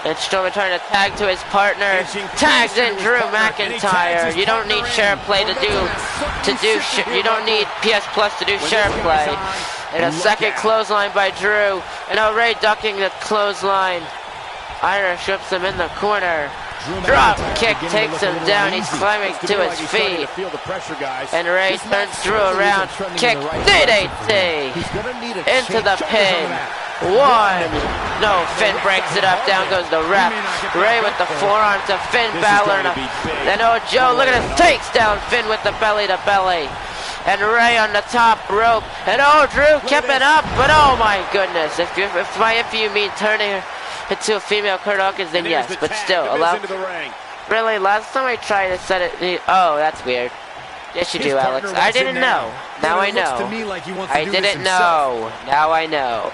And Strowman trying to tag to his partner. Tags in Drew McIntyre. You don't need share play you don't need PS Plus to do share play. And a second clothesline by Drew. And Ray ducking the clothesline. Irish whips him in the corner. Drop kick takes him down. He's climbing to his feet. And Ray turns Drew around. Kick DDT into the pin. One. No, Finn breaks it up. Down goes the ref. Ray with the forearm to Finn Balor. And oh, Joe, look at this. Takes down Finn with the belly to belly. And Ray on the top rope. And oh, Drew kept it up. But oh my goodness. If you mean turning her into a female Kurt Hawkins, then yes. But still, really, last time I tried to set it. Oh, that's weird. Yes, you do, Alex. I didn't know. Now I know. I didn't know. Now I know.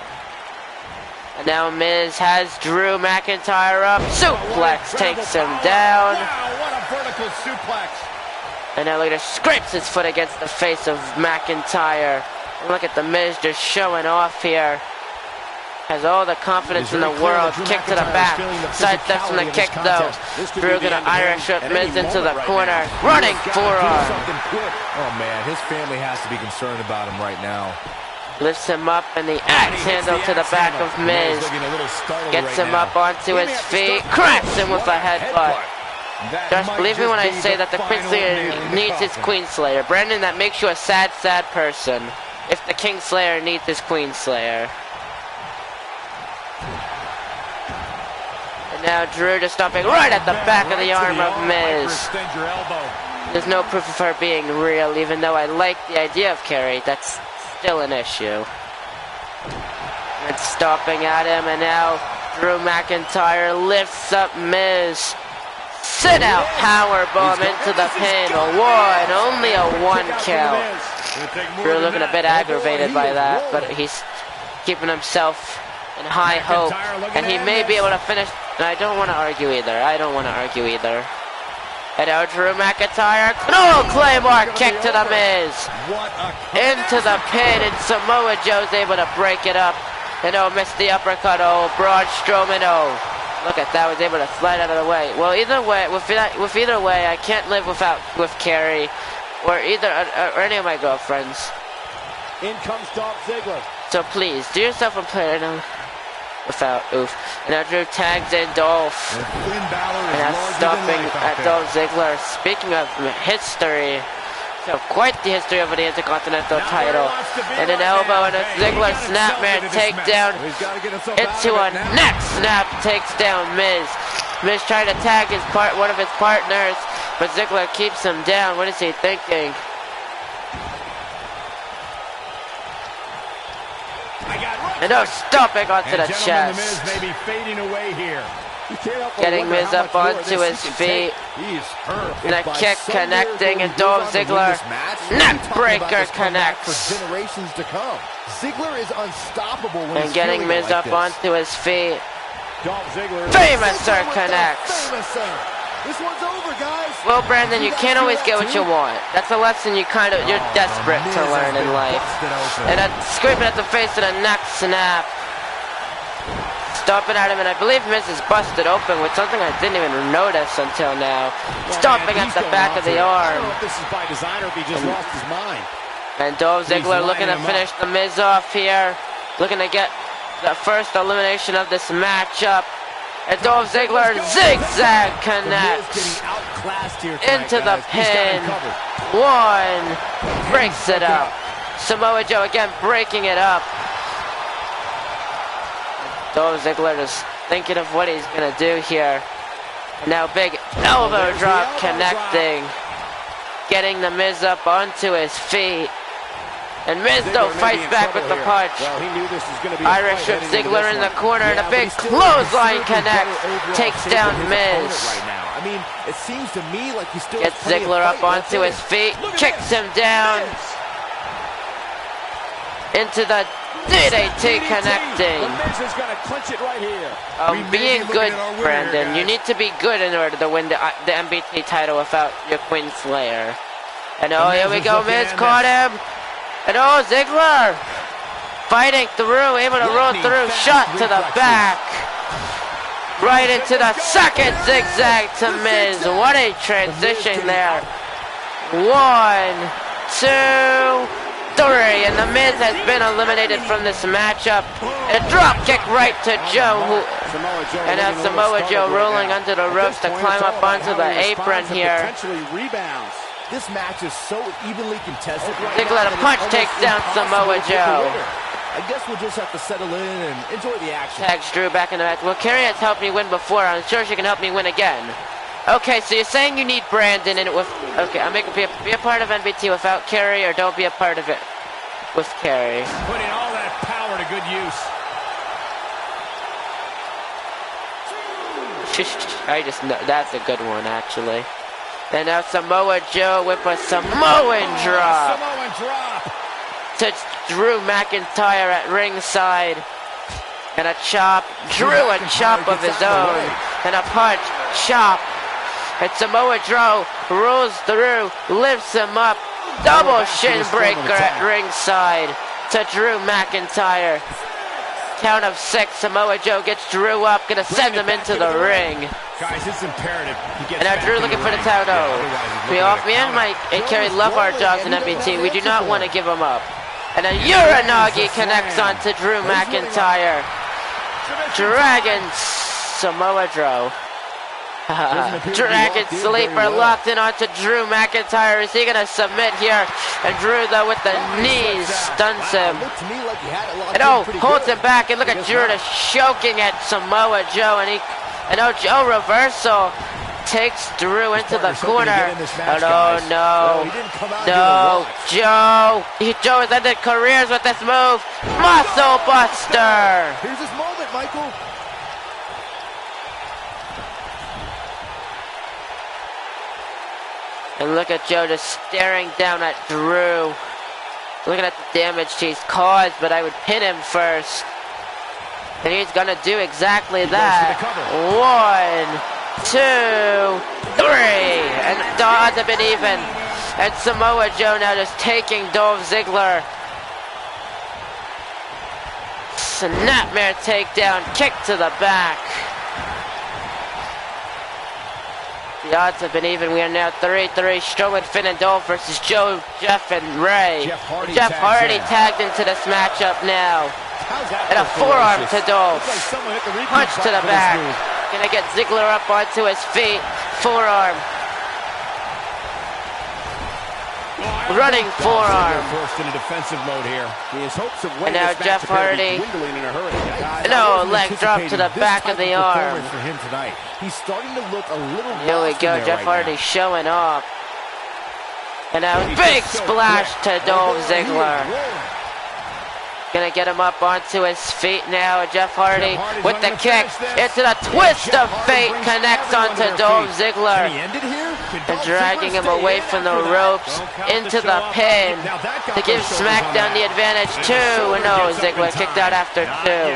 And now Miz has Drew McIntyre up. Suplex takes him down.
What a vertical suplex.
And now look at it, scrapes his foot against the face of McIntyre. And look at the Miz just showing off here. Has all the confidence in the world. Kick to the back. Sidesteps from the kick though. Drew gonna Irish whip Miz into the corner. Running forearm.
Oh man, his family has to be concerned about him right now.
Lifts him up and the axe handle to the back of Miz. Gets him up onto his feet. Cracks him with a headbutt. Just believe me when I say that the Queenslayer needs his Queenslayer. Brandon, that makes you a sad, sad person. If the Kingslayer needs his Queenslayer. And now Drew just stomping right at the back of the arm of Miz. There's no proof of her being real, even though I like the idea of Carrie. That's still an issue. And stomping at him, and now Drew McIntyre lifts up Miz. Sit out powerbomb into the pin. Only a one count. Drew looking a bit aggravated by that, but he's keeping himself in high hope, and he may be able to finish. And I don't want to argue either. And now Drew McIntyre, no Claymore kick to the Miz. Into the pin, and Samoa Joe's able to break it up. And missed the uppercut. Braun Strowman, look at that, was able to slide out of the way. Well, either way, with either way, I can't live with Carrie or any of my girlfriends.
In comes Dolph Ziggler.
So please, do yourself a prayer. Without oof. And now Drew tags in Dolph. And now stopping at Dolph Ziggler. Speaking of history, so quite the history over the Intercontinental title. And an elbow and a Ziggler snapmare takedown into a neck snap takes down Miz. Miz trying to tag one of his partners, but Ziggler keeps him down. What is he thinking? And stomping onto the chest. Getting Miz up onto his feet. And a kick connecting, and Dolph Ziggler neckbreaker connects.
Ziggler is unstoppable when
and getting Miz up onto his feet. Famouser connects.
This one's over, guys.
Well, Brandon, you can't always get what you want. That's a lesson you're desperate to learn in life. And scraping at the face of the neck snap. Stomping at him, and I believe Miz is busted open with something I didn't even notice until now. Stomping at the back of the arm.
I don't know if this is by design or if he just lost his mind.
And Dolph Ziggler looking to finish the Miz off here. Looking to get the first elimination of this matchup. And Dolph Ziggler zigzag connects into the pin. One, breaks it up. Samoa Joe again breaking it up. Dolph Ziggler just thinking of what he's gonna do here. Now big elbow drop connecting. Getting the Miz up onto his feet. And Miz though fights back with the punch. Irish whip Ziggler in the corner and a big clothesline connect. Takes down Miz.
I mean, it seems to me like he still
gets Ziggler up onto his feet. Kicks him down. Into the DDT connecting. Being good, Brandon. You need to be good in order to win the MBT title without your Queen Slayer. And oh, here we go. Miz caught him. And oh, Ziggler fighting through, able to roll through. Shot to the back. Right into the second zigzag to Miz. What a transition there. 1, 2, 3. And the Miz has been eliminated from this matchup. And a drop kick right to Joe. And now Samoa Joe rolling under the ropes to climb up onto the apron here.
This match is so evenly contested.
Ziggler a punch takes down Samoa Joe.
I guess we'll just have to settle in and enjoy the action.
Tags Drew back in the match. Well, Carrie has helped me win before. I'm sure she can help me win again. Okay, so you're saying you need Brandon in it with... Okay, I'm making be a part of NBT without Carrie, or don't be a part of it with Carrie.
Putting all that power to good use.
I just know that's a good one, actually. And now Samoa Joe with a Samoan drop.
Samoan drop.
To Drew McIntyre at ringside. And a chop. Drew a chop of his own. And a punch. Chop. And Samoa Joe rolls through. Lifts him up. Double shin breaker at ringside. To Drew McIntyre. Count of 6. Samoa Joe gets Drew up. Gonna send him into the ring.
Guys, it's imperative.
And now Drew looking for the title. Me and Mike and Kerry love our jobs in MBT. We do not want to give them up. And a Uranagi connects onto Drew McIntyre. Dragon Samoa Joe. Dragon Sleeper locked in onto Drew McIntyre. Is he going to submit here? And Drew, though, with the knees, stuns him. And oh, holds him back. And look at Drew just choking at Samoa Joe. And oh, Joe reversal takes Drew into the corner. And oh, no. Joe has ended careers with this move. Muscle Buster.
Here's his moment, Michael.
And look at Joe just staring down at Drew. Looking at the damage he's caused, but I would pin him first. And he's gonna do exactly that. 1, 2, 3. And the odds have been even. And Samoa Joe now just taking Dolph Ziggler. Snapmare takedown, kick to the back. The odds have been even. We are now 3-3. Strowman, Finn, and Dolph versus Joe, Jeff, and Ray. Jeff Hardy tagged into this matchup now. And a forearm to Dolph. Punch to the back. Gonna get Ziggler up onto his feet. Forearm. Running forearm. And now Jeff Hardy. No, leg drop to the back of the arm. Here we go, Jeff Hardy showing off. And now big splash to Dolph Ziggler. Gonna get him up onto his feet now. Jeff Hardy with the kick into the twist of fate, connects onto Dolph Ziggler and dragging him away from the ropes into the pin to give SmackDown the advantage. 2. No, Ziggler kicked out after 2.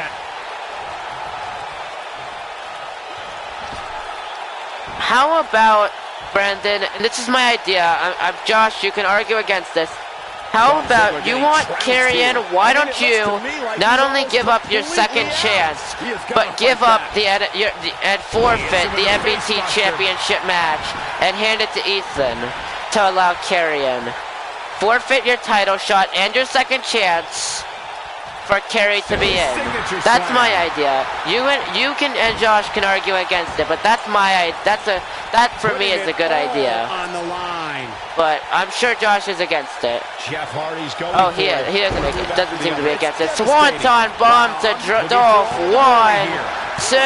How about, Brandon, and this is my idea, I'm Josh, you can argue against this. How about you want Carrie in? Why don't you not only give up your second chance, but give up and forfeit the MBT Championship match and hand it to Ethan to allow Carrie in? Forfeit your title shot and your second chance for Carrie to be in. That's my idea. You and Josh can argue against it, but that for me is a good idea.
On the line.
But I'm sure Josh is against it.
Jeff Hardy's going.
Oh, he doesn't seem to be against it. Swanton bomb to Dolph. 1, 2,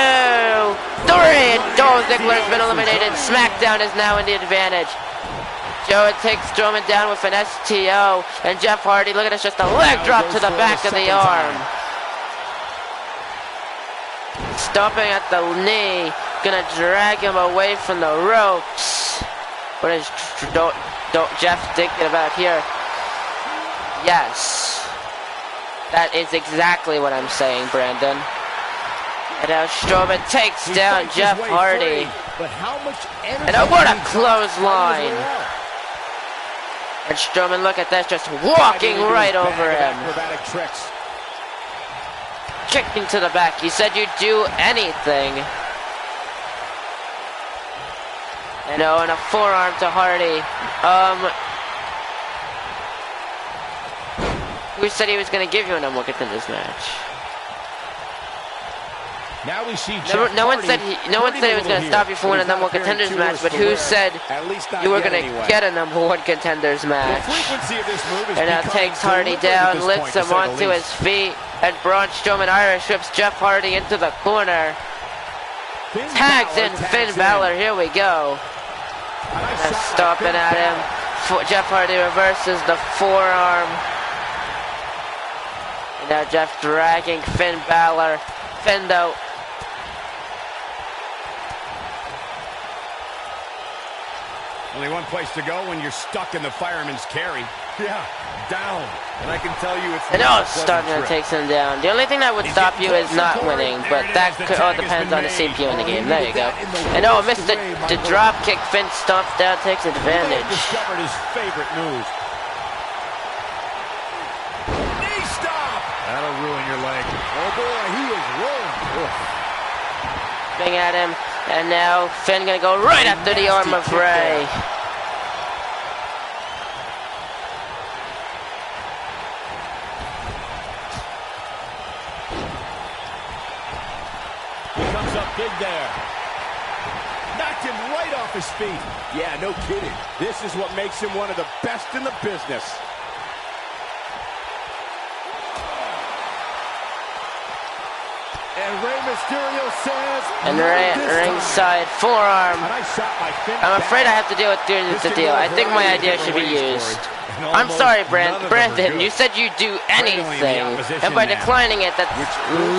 3, and Dolph Ziggler's been eliminated. SmackDown is now in the advantage. Joe takes Strowman down with an STO, and Jeff Hardy, look at this, just a leg drop to the back of the arm. Stomping at the knee, gonna drag him away from the ropes. What is Jeff thinking about here? Yes. That is exactly what I'm saying, Brandon. And now Strowman takes down Jeff Hardy. And what a clothesline. And Strowman, look at that, just walking right over him. Kicking to the back. You said you'd do anything. And and a forearm to Hardy. Who said he was going to give you a number one contenders match?
Now we see
no one said he was going to stop you from winning a number one contenders match, but who said you were going to get a number one contenders match? And now takes Hardy down, lifts him onto his feet, and Braun Strowman Irish whips Jeff Hardy into the corner. Tags in Finn Balor, here we go. And stomping at him. Jeff Hardy reverses the forearm. And now Jeff dragging Finn Balor. Finn though.
Only one place to go when you're stuck in the fireman's carry.
Yeah, down. And I can tell you it's
Starting takes him down. The only thing that would stop you is not winning, but that all depends on the CPU in the game. There you go. And missed the drop kick. Finn stomps down, takes advantage.
Discovered his favorite move. Knee stop.
That'll ruin your leg.
Oh boy, he is rolling.
Swing at him, and now Finn gonna go right after the arm of Ray.
Big there. Knocked him right off his feet. Yeah, no kidding. This is what makes him one of the best in the business.
And Rey Mysterio says...
And ringside forearm. I'm afraid I have to deal with the deal. I think my idea should be used. I'm sorry, Brandon. You said you'd do anything. And by declining it, that's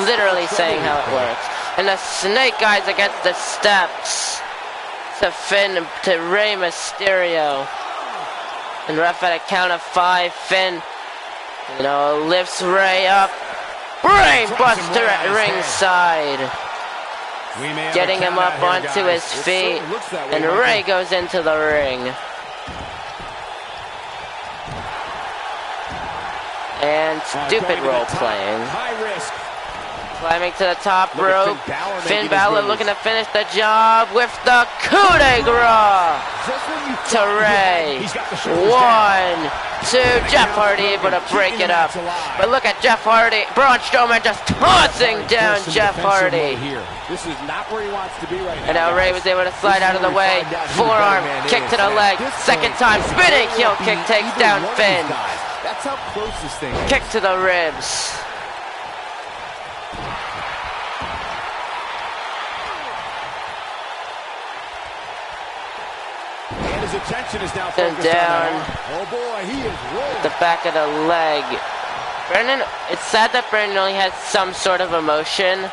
literally saying how it works. And the Snake Eyes against the steps to Finn, to Rey Mysterio. And ref at a count of 5, Finn, lifts Rey up. Brain buster at ringside. Getting him up onto his feet. And Rey goes into the ring. And stupid role playing.
High risk.
Climbing to the top rope. Finn Balor looking to finish the job with the coup de grace to Rey. 1, 2. Jeff Hardy able to break it up. But look at Jeff Hardy. Braun Strowman just tossing down Jeff Hardy.
This is not where he wants to be right now.
And now Rey was able to slide out of the way. Forearm, kick to the leg. Second time, spinning heel kick takes down Finn.
That's how close this thing is.
Kick to the ribs.
His attention is now
and down.
Oh boy, he is rolling.
The back of the leg. Brandon, it's sad that Brandon only has some sort of emotion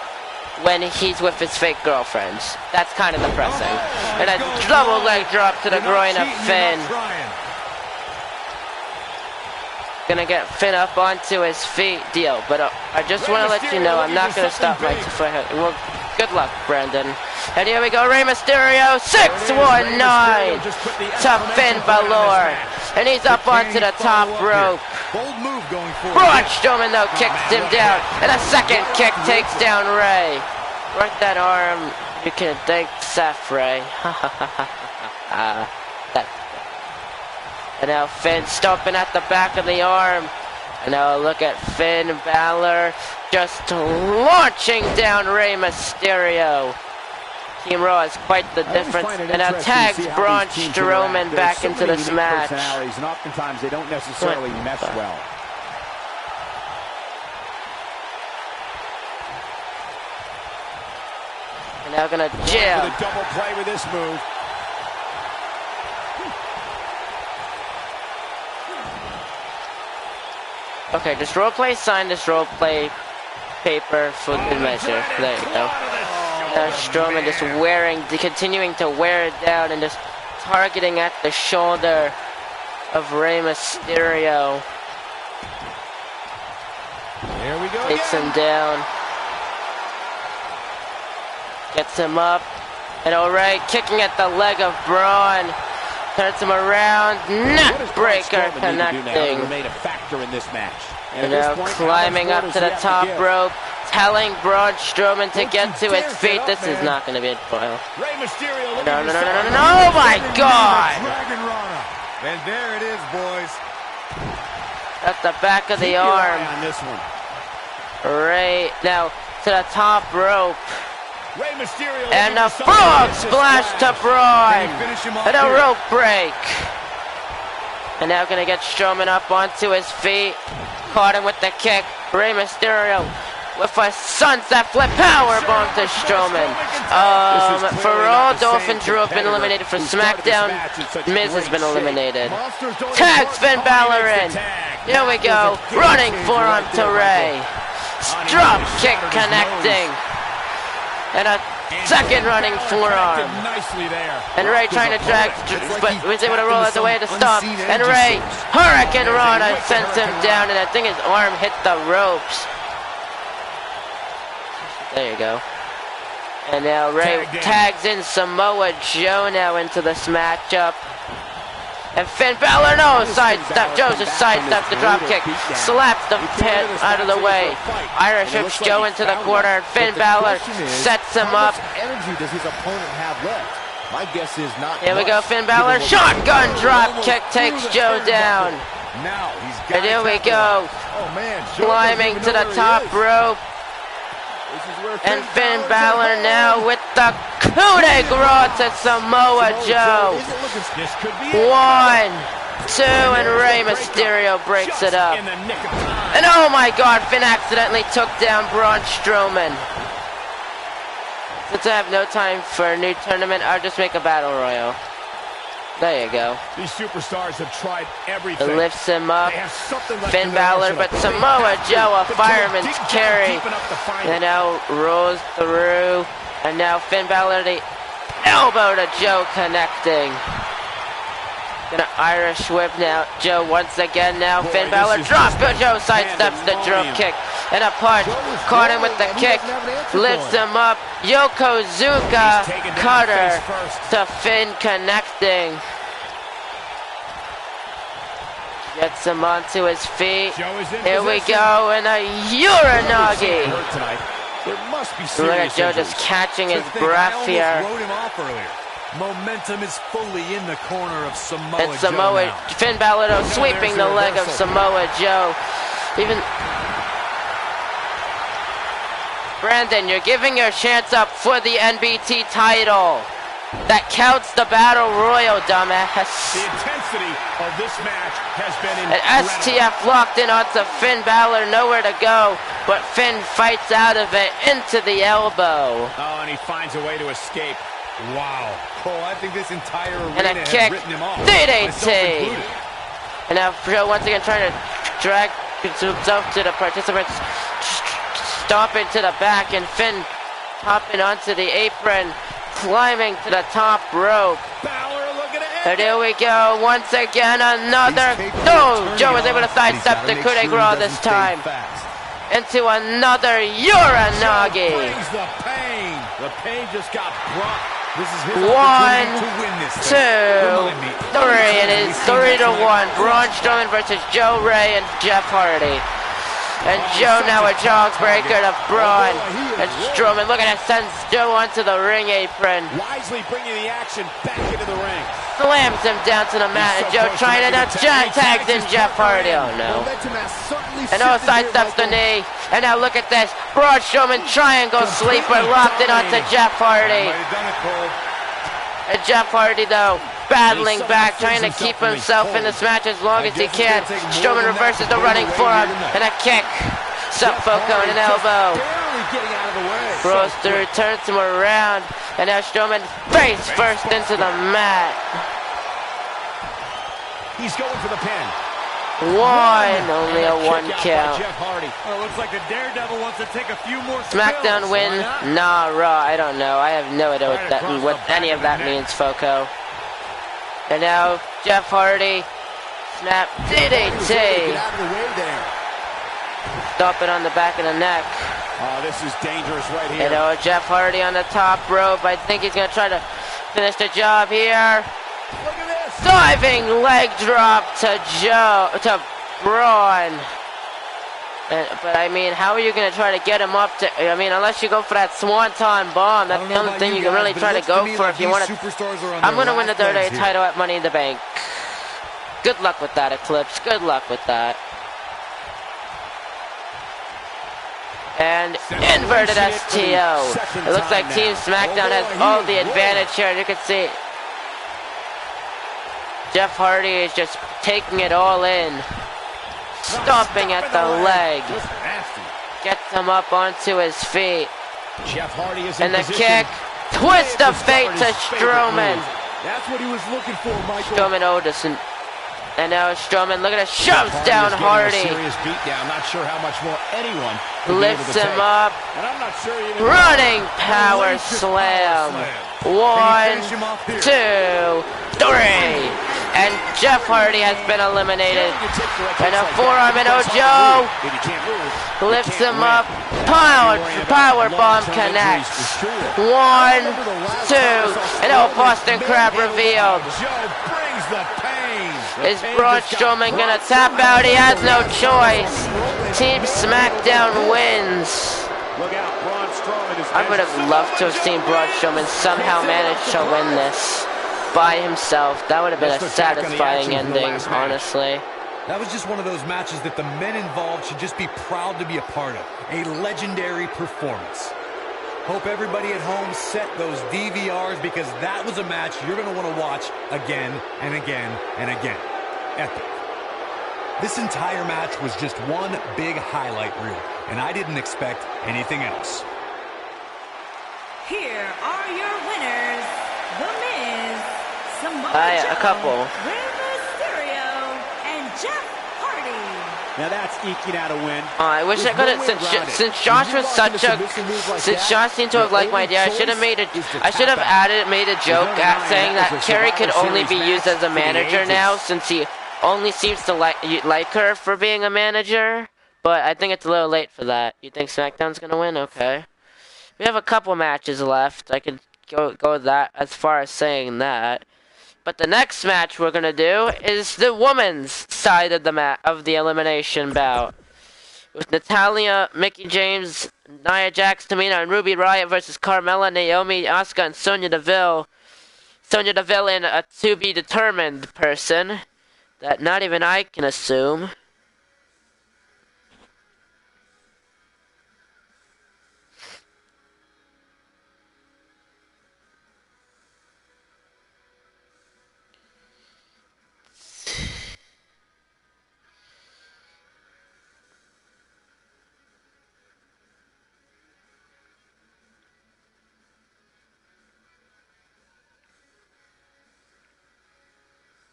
when he's with his fake girlfriends. That's kind of depressing. And a double leg drop to the groin of Finn. Gonna get Finn up onto his feet. Deal. But I just want to let you know I'm not gonna stop my foot. Well, good luck, Brandon. And here we go, Rey Mysterio, 619 to Finn Balor. And he's up onto the top rope.
Bold move going forward.
Braun Strowman, though, kicks him down. And a second kick takes down Rey. Work that arm. You can thank Seth, Rey. And now Finn stomping at the back of the arm. And now look at Finn Balor just launching down Rey Mysterio. Team Raw is quite the difference. And now tags Braun Strowman back into this match.
And oftentimes they don't necessarily mesh well.
And now gonna jab.
With a double play with this move.
Okay, just role play, sign this role play paper for good measure. There you go. Now Strowman just continuing to wear it down and just targeting at the shoulder of Rey Mysterio.
Here we go.
Takes him down. Gets him up. And O'Reilly kicking at the leg of Braun. Turns him around. Neck breaker connecting.
Remain a factor in this match.
And now climbing up to the top rope. Telling Braun Strowman to get to his feet. This is not going to be a foil. No. Oh my God!
And there it is, boys.
At the back of the arm.
On this one.
Right now to the top rope.
Rey Mysterio
And a frog splash to Braun. And a rope break. And now going to get Strowman up onto his feet. Caught him with the kick. Rey Mysterio with a sunset flip powerbomb to Strowman. For Raw, Dolphin Drew have been eliminated. For SmackDown, Miz has been eliminated. Tags Finn Balor in. Here we go. Running forearm to Rey. Drop kick connecting. And a second running forearm. And Rey trying to drag, but was able to roll out the way to stop. And Rey, Hurricane Rana sends him down, and I think his arm hit the ropes. There you go. And now Rey tags in Samoa Joe now into this matchup. And Finn Balor, no, sidestep. Joe just sidesteps the dropkick. Slaps the head out of the way. Irish whips Joe into the corner. And Finn Balor sets him up.
Energy does his opponent have left? My guess is not.
Here we go, Finn Balor. Shotgun dropkick takes Joe down. And here we go. Climbing to the top rope. And Finn Balor now with the coup de grace to Samoa Joe. 1, 2, and Rey Mysterio breaks it up. And oh my God, Finn accidentally took down Braun Strowman. Since I have no time for a new tournament, I'll just make a battle royal. There you go.
These superstars have tried everything.
It lifts him up. Finn Balor, but Samoa Joe, a fireman's carry. And now rolls through. And now Finn Balor, the elbow to Joe connecting. Gonna Irish whip now. Joe once again now. Finn Balor drops, but Joe sidesteps the drop kick. And a punch. Caught him with the kick. Lifts him up. Yokozuka cutter to Finn connecting. Gets him onto his feet. Here we go. And a Uranagi. Look at Joe just catching his breath here.
Momentum is fully in the corner of Samoa Joe.
And Samoa, Finn Balor sweeping the leg of Samoa Joe. Even Brandon, you're giving your chance up for the NBT title. That counts the battle royal, dumbass.
The intensity of this match has been
incredible. And STF locked in onto Finn Balor, nowhere to go, but Finn fights out of it into the elbow.
Oh, and he finds a way to escape. Wow.
Oh, I think this entire
and
arena
a kick,
has written him off.
DDT. And now Joe once again trying to drag himself to the participants, stomping to the back, and Finn hopping onto the apron, climbing to the top rope. And here we go, once again, another. No, Joe was able to sidestep the coup de grace this time. Into another Uranagi.
The pain just got brought.
This is his
1, 2, 3, and it's 3-1. Braun Strowman versus Joe Rey and Jeff Hardy. And Joe now a jawbreaker to Braun. And Strowman looking at sends Joe onto the ring apron.
Wisely bringing the action back into the ring.
slams him down to the mat, and Joe trying to now tags in Jeff Hardy. Oh no. And now sidesteps the knee. And now look at this. Braun Strowman triangle sleeper locked it onto Jeff Hardy. And Jeff Hardy though, battling back, trying to keep himself in this match as long as he can. Strowman reverses the running forearm and a kick. Foco and an elbow. Broster turns him around, and now Strowman face first into the mat.
He's going for the pin.
Only a one count.
Oh, looks like the Daredevil wants to take a few more
SmackDown win? Nah, Raw. I don't know. I have no idea what any of that means, Foco. And now Jeff Hardy, snap DDT. Stop it on the back of the neck.
Oh, this is dangerous right here.
You know, Jeff Hardy on the top rope. I think he's going to try to finish the job here.
Look at this.
Diving leg drop to Braun. But I mean, how are you going to try to get him up to, I mean, unless you go for that swanton bomb, that's the only thing you can really try to go for if you want to. I'm going to win the WWE title at Money in the Bank. Good luck with that, Eclipse. Good luck with that. And inverted STO. It looks like Team SmackDown has all the advantage here. You can see Jeff Hardy is just taking it all in. Stomping at the leg. Gets him up onto his feet. And the kick. Twist of fate to Strowman.
That's what he was looking for, Michael.
Strowman Odison. And now Strowman, look at it, shoves down Hardy.
Serious beatdown. Not sure how much more anyone
lifts him up.
And I'm not sure
running power slam. 1, 2, 3. And Jeff Hardy has been eliminated. And a forearm and Ojo lifts him up. Power bomb connects. 1, 2. And now Boston Crab revealed. Is Braun Strowman gonna tap out? He has no choice. Team SmackDown wins. I would have loved to have seen Braun Strowman somehow manage to win this by himself. That would have been a satisfying ending, honestly.
That was just one of those matches that the men involved should just be proud to be a part of. A legendary performance. Hope everybody at home set those DVRs, because that was a match you're going to want to watch again and again and again. Epic. This entire match was just one big highlight reel, and I didn't expect anything else.
Here are your winners, The Miz, Samoa Joe,
a couple.
Rey Mysterio, and Jeff Hardy.
Now that's eking out a win.
I wish I could have, since Josh was such a, since Josh seemed to have liked my idea, I should have made a joke at saying that Kerry could only be used as a manager now, since he only seems to like her for being a manager. But I think it's a little late for that. You think SmackDown's gonna win? Okay. We have a couple matches left. I could go that as far as saying that. But the next match we're gonna do is the women's side of the elimination bout, with Natalya, Mickie James, Nia Jax, Tamina, and Ruby Riott versus Carmella, Naomi, Asuka, and Sonya Deville. Sonya Deville in a to-be-determined person that not even I can assume.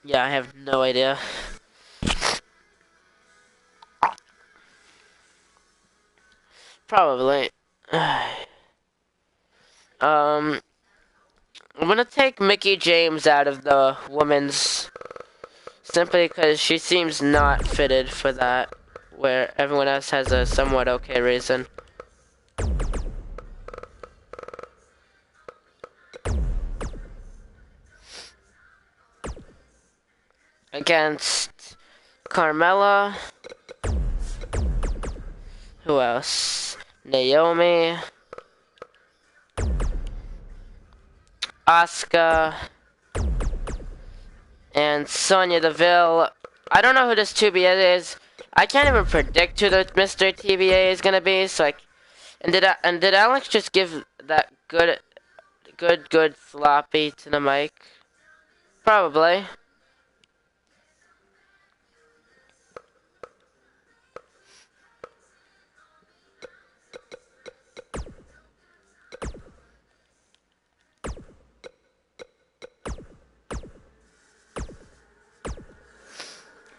Yeah, I have no idea. Probably. I'm gonna take Mickie James out of the women's, simply because she seems not fitted for that, where everyone else has a somewhat okay reason. Against Carmella. Who else? Naomi. Asuka. and Sonya Deville. I don't know who this TBA is. I can't even predict who the Mr. TBA is gonna be. So and did Alex just give that good sloppy to the mic? Probably.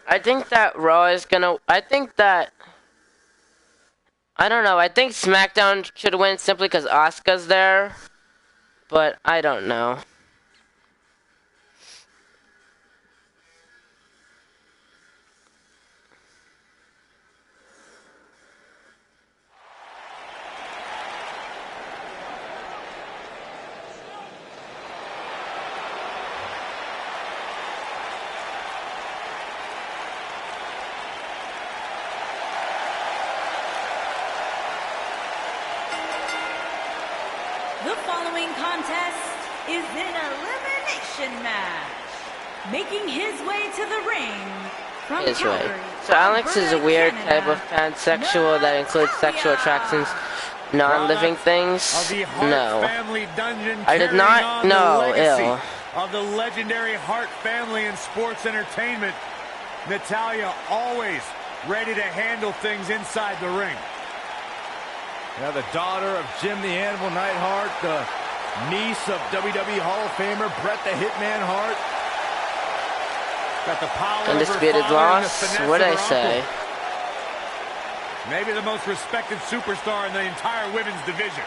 I think that Raw is gonna. I don't know. I think SmackDown should win simply because Asuka's there. But I don't know.
The following contest is an elimination match. Making his way to the ring from
His way.
Calgary,
So Alex is a
Alberta,
weird
Canada,
type of pansexual that includes sexual attractions, non-living things. No. I did not know. Ew.
Of the legendary Hart family in sports entertainment, Natalya always ready to handle things inside the ring.
Now the daughter of Jim the Animal Neidhart, the niece of WWE Hall of Famer Bret the Hitman Hart.
Got the power
Undisputed
of her father and the
loss.
finesse
What'd
of
I
her
say?
uncle. Maybe the most respected superstar in the entire women's division.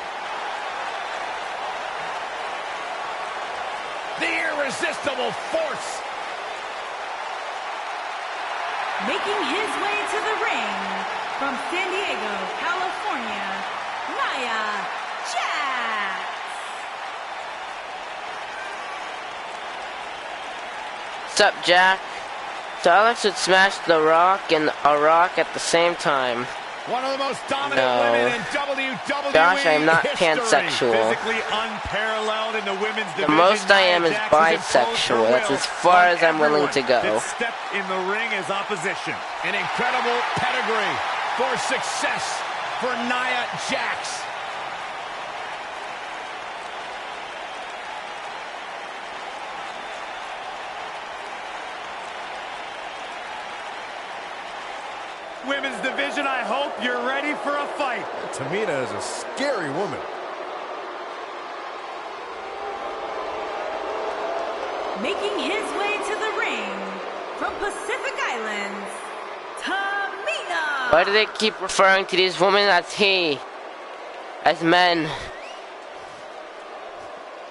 The irresistible force.
Making his way to the ring from San Diego, California, Nia Jax.
Sup, Jack? So Alex would smash The Rock and a Rock at the same time.
One of the most dominant
No.
women in WWE
Josh, I am not
history.
pansexual.
Physically unparalleled in the women's
The
division.
most I am is
Nia Jax has imposed her
bisexual. That's
will
as far
on
as I'm willing to
everyone
go.
that stepped in the ring as opposition.
An incredible pedigree for success for Nia Jax.
Women's division, I hope you're ready for a fight.
Tamina is a scary woman.
Making his way to the ring from Pacific Islands, Tamina.
Why do they keep referring to these women as he? As men?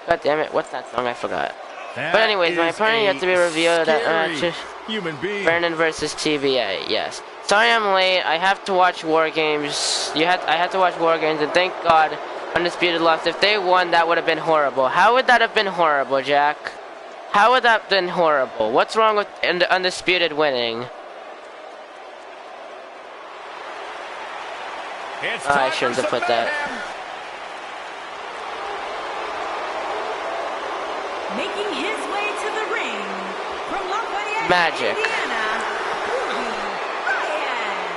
God damn it, what's that song? I forgot. But anyways, my opponent yet to be revealed at match.
Human being.
Vernon versus TBA, yes. Sorry I'm late. I have to watch War Games. I had to watch War Games, and thank God Undisputed lost. If they won, that would have been horrible. How would that have been horrible, Jack? How would that have been horrible? What's wrong with Undisputed winning? I shouldn't have put that.
Making his way to the ring from Lafayette,
Magic.
Indiana, Ruby Riott.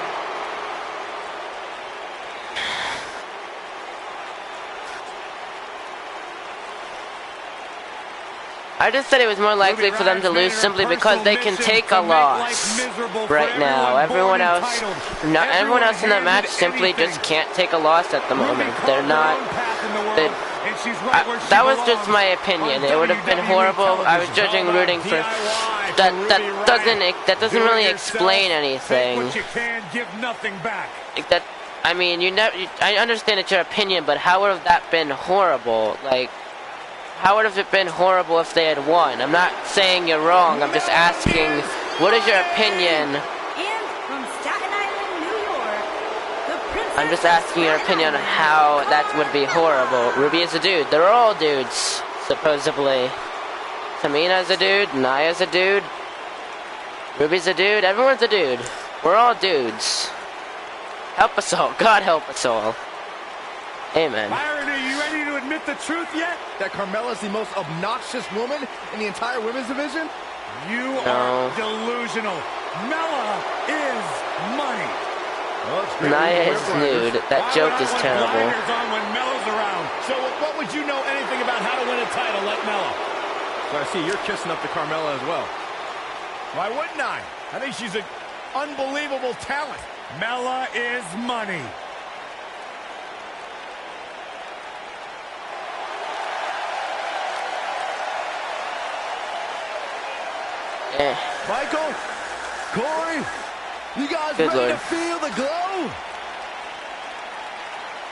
I just said it was more likely for them to lose simply because they can take a loss right now. Everyone else in that match simply just can't take a loss at the moment. They're not. That was just my opinion. It would have been horrible. I was judging rooting for that. That doesn't really explain anything. Like that. I mean, I understand it's your opinion, but how would have that been horrible? Like. How would have it been horrible if they had won? I'm not saying you're wrong. I'm just asking, what is your opinion?
And from Staten Island, New York, the Princess
I'm just asking your opinion on how that would be horrible. Ruby is a dude. They're all dudes, supposedly. Tamina's a dude. Nia's a dude. Ruby's a dude. Everyone's a dude. We're all dudes. Help us all. God help us all. Amen.
Byron, are you ready to admit the truth yet?
That Carmella's the most obnoxious woman in the entire women's division?
You are delusional. Mella is money.
Nia is nude. That joke is terrible.
When Mella's around.
So what would you know anything about how to win a title like Mella?
So I see you're kissing up to Carmella as well.
Why wouldn't I? I think she's an unbelievable talent.
Mella is money.
Michael, Corey, you guys
Good
ready
Lord.
to feel the glow?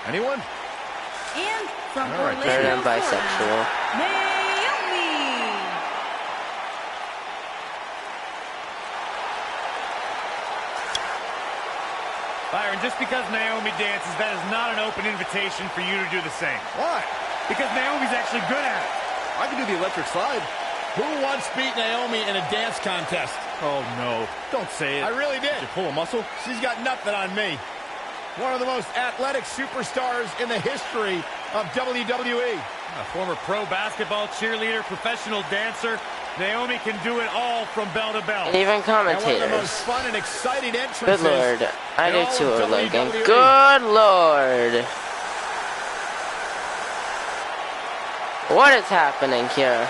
Anyone?
And from
All right,
Very
Orlando,
bisexual.
Florida, Naomi.
Byron, just because Naomi dances, that is not an open invitation for you to do the same.
Why?
Because Naomi's actually good at it.
I can do the electric slide.
Who once beat Naomi in a dance contest?
Oh, no. Don't say it.
I really did.
Did you pull a muscle?
She's got nothing on me. One of the most athletic superstars in the history of WWE.
A former pro basketball cheerleader, professional dancer, Naomi can do it all from bell to bell.
And even
And one of the most
commentators.
fun and exciting
Good
entrances.
Lord. I
in
do
all
too,
of
Logan.
WWE.
Good Lord. What is happening here?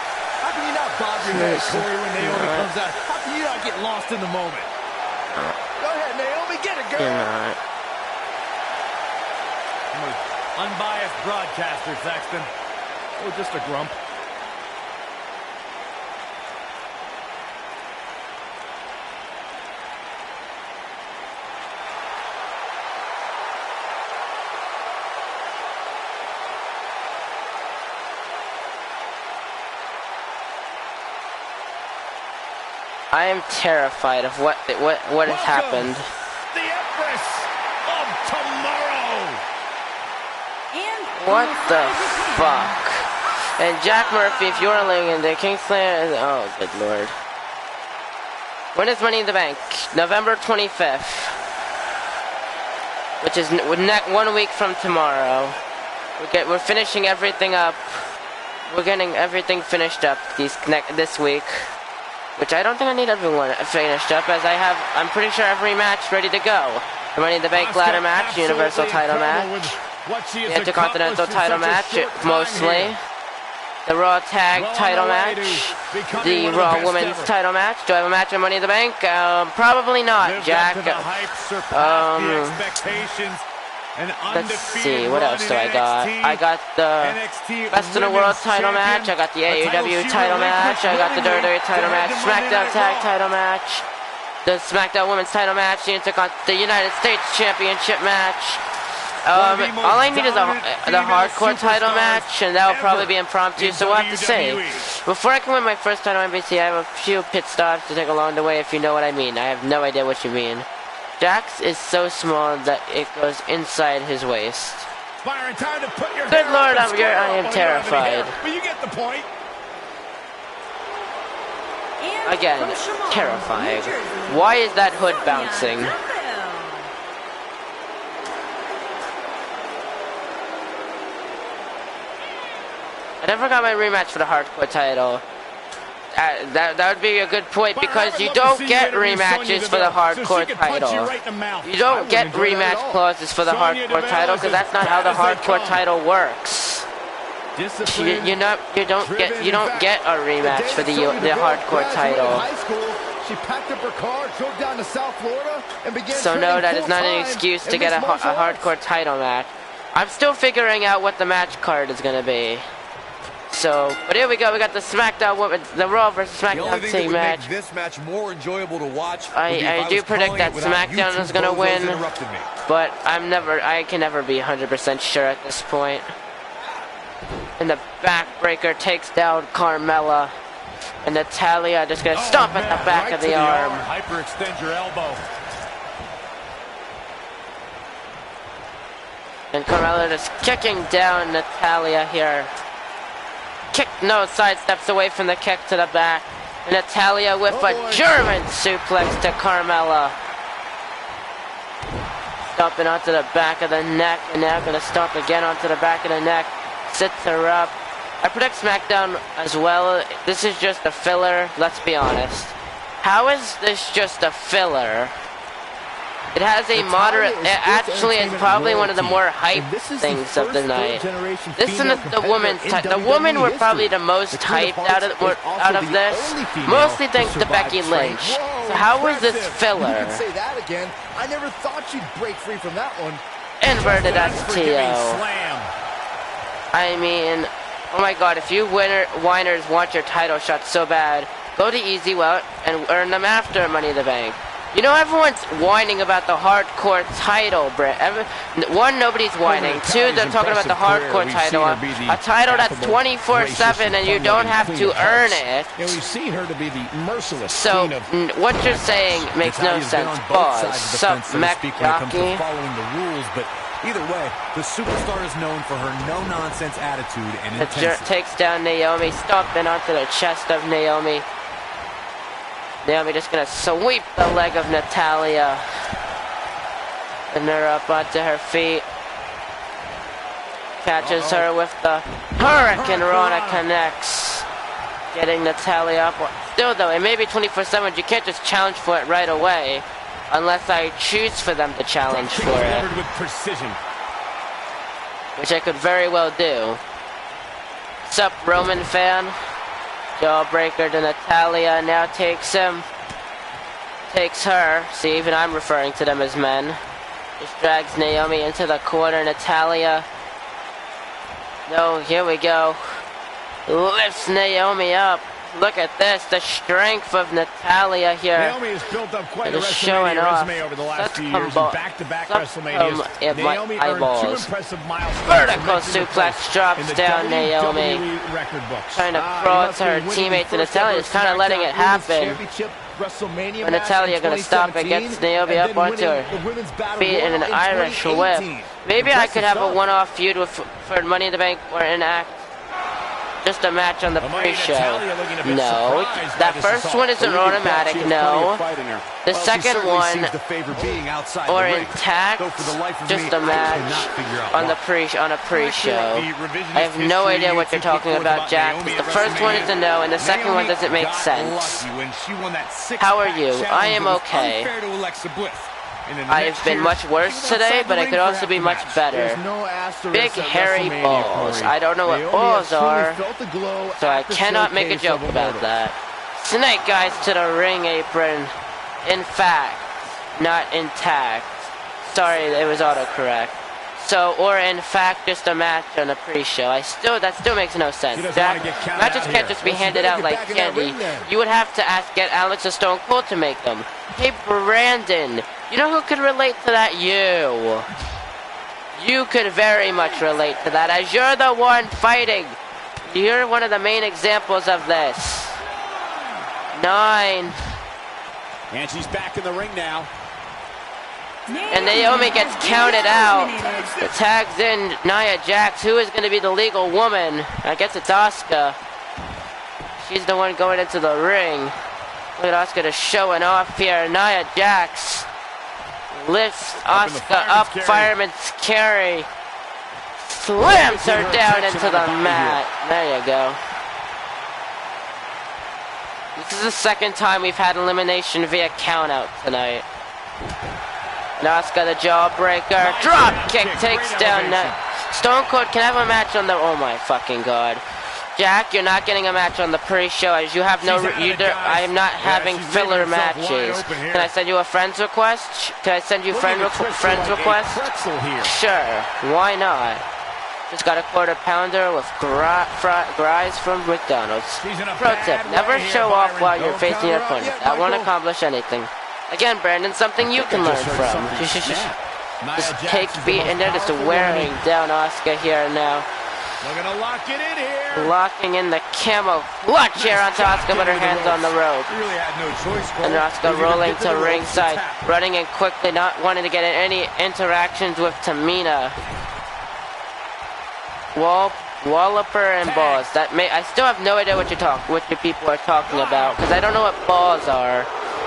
How can you not bob your head, Corey, when Naomi comes out? How can you not get lost in the moment?
Go ahead, Naomi, get it, girl.
You're not.
Unbiased broadcaster, Saxton.
Oh, just a grump.
I am terrified of what has happened.
The Empress of Tomorrow.
And
What
from
the
Osaka, Japan,
fuck? And Jack Murphy, if you're living in the Kingslayer, oh good Lord. When is Money in the Bank? November 25th. Which is 1 week from tomorrow. We're finishing everything up. We're getting everything finished up this week. Which I don't think I need everyone finished up, as I'm pretty sure every match ready to go. The Money in the Bank ladder match, Universal title match, the Intercontinental title match, mostly. The Raw Tag title match, the Raw Women's title match. Do I have a match on Money in the Bank? Probably not, Jack. Let's see, what else do I got? I got the Best in the World title match, I got the AEW title match, I got the WWE title match, SmackDown Tag title match, the SmackDown Women's title match, the United States Championship match. All I need is the Hardcore title match, and that'll probably be impromptu, so we'll have to see. Before I can win my first title on NBC, I have a few pit stops to take along the way, if you know what I mean. I have no idea what you mean. Jax is so small that it goes inside his waist.
Byron, time to put your
Good Lord,
hair
I am terrified.
But you get the point.
and
Again,
from Shimon,
terrifying.
New Jersey,
Why is that hood
Sonya
bouncing?
Deville.
I never got my rematch for the Hardcore title. That would be a good point, because you don't get rematches for the Hardcore title. You don't get rematch clauses for the Hardcore title, because that's not how the Hardcore title works. You don't get a rematch for the Hardcore title.
She packed up her car, drove down to South Florida, and began
So no,
training
that is not an
full-time
excuse to
in
get a
mixed martial arts.
Hardcore title match. I'm still figuring out what the match card is going to be. So, but here we go. We got the SmackDown Women, the Raw versus
The only
SmackDown
thing that
Team
would
match.
make this match more enjoyable to watch.
I do predict that SmackDown is going to win, but I can never be 100% sure at this point. And the backbreaker takes down Carmella, and Natalya just going to stomp at the back of the arm.
Hyperextend your elbow.
And Carmella just kicking down Natalya here. Sidesteps away from the kick to the back. And Natalya with a German suplex to Carmella. Stomping onto the back of the neck, and now gonna stomp again onto the back of the neck. Sits her up. I predict SmackDown as well. This is just a filler, let's be honest. How is this just a filler? It has a moderate, it actually is probably one of the more hyped things of the night. This and the women's, the women were probably the most hyped out of this, mostly thanks to Becky Lynch. So how is this filler?
You can say that again. I never thought you'd break free from that one.
Inverted STO. I mean, oh my god, if you whiners want your title shot so bad, go the easy route and earn them after Money in the Bank. You know, everyone's whining about the hardcore title, Brett. One, nobody's whining. Two, they're talking about the hardcore title. A title that's 24/7 and you don't have to earn it.
And we've seen her to be the merciless.
So, what you're saying makes no sense. Pause. Sup, Mech Jockey?
Following the rules, but either way, the superstar is known for her no-nonsense attitude and intensity.
Takes down Naomi, stomping onto the chest of Naomi. Naomi just gonna sweep the leg of Natalya. And her up onto her feet. Catches her with the Hurricane Rana, connects. Getting Natalya up. Still though, it may be 24/7, you can't just challenge for it right away. Unless I choose for them to challenge for it.
With precision.
Which I could very well do. Sup, Roman fan? Jawbreaker to Natalya, now takes him. Takes her. See, even I'm referring to them as men. Just drags Naomi into the corner. Natalya. No, here we go. Lifts Naomi up. Look at this, the strength of Natalya here.
Naomi has built up quite a
showing off.
resume over the last few years. Back-to-back WrestleManias.
Naomi earned two impressive milestones. Vertical suplex drops down Naomi. Trying to crawl to her teammates, and Natalya is kind of letting it happen. But Natalya gonna stop it, gets Naomi up onto her feet in an Irish whip. Maybe I could have a one-off feud for Money in the Bank or an act. Just a match on the pre-show. No, that first one isn't automatic. No, the second one, or intact, just a match on the pre-show. I have no idea what you're talking about, Jack. The first one is a no, and the second one doesn't make sense. How are you? I am okay. I've been much worse today, but I could also be much better. Big hairy balls. I don't know what balls are, so I cannot make a joke about that. Snake Eyes to the ring apron. In fact, not intact. Sorry, it was autocorrect. So, or in fact, just a match on a pre-show. That still makes no sense. Jack, matches can't just be handed out like candy. You would have to get Alex or Stone Cold to make them. Hey, Brandon. You know who could relate to that? You. You could very much relate to that, as you're the one fighting. You're one of the main examples of this. 9.
And she's back in the ring now.
And Naomi gets counted out. It tags in Nia Jax. Who is going to be the legal woman? I guess it's Asuka. She's the one going into the ring. Look at Asuka just showing off here. Nia Jax lifts Asuka up, fireman's carry, slams her down into the mat. There you go. This is the second time we've had elimination via countout tonight. And Asuka, the jawbreaker, drop kick takes down Stone Cold. Can have a match on the, oh my fucking god. Jack, you're not getting a match on the pre-show, as you have no, I am not having filler matches. Can I send you a friend's request? Can I send you friend's request? Sure, why not? Just got a quarter pounder with fries from McDonald's. Pro tip, never show off while you're facing your opponent. That won't accomplish anything. Again, Brandon, something you can learn from. Just take beat, and they're just wearing down Asuka here now.
We're gonna lock it in here.
Locking in the camo clutch here onto Asuka, but her hands on the rope. And Asuka rolling to ringside, running in quickly, not wanting to get in any interactions with Tamina. Walloper and balls. I still have no idea what you people are talking about, because I don't know what balls are.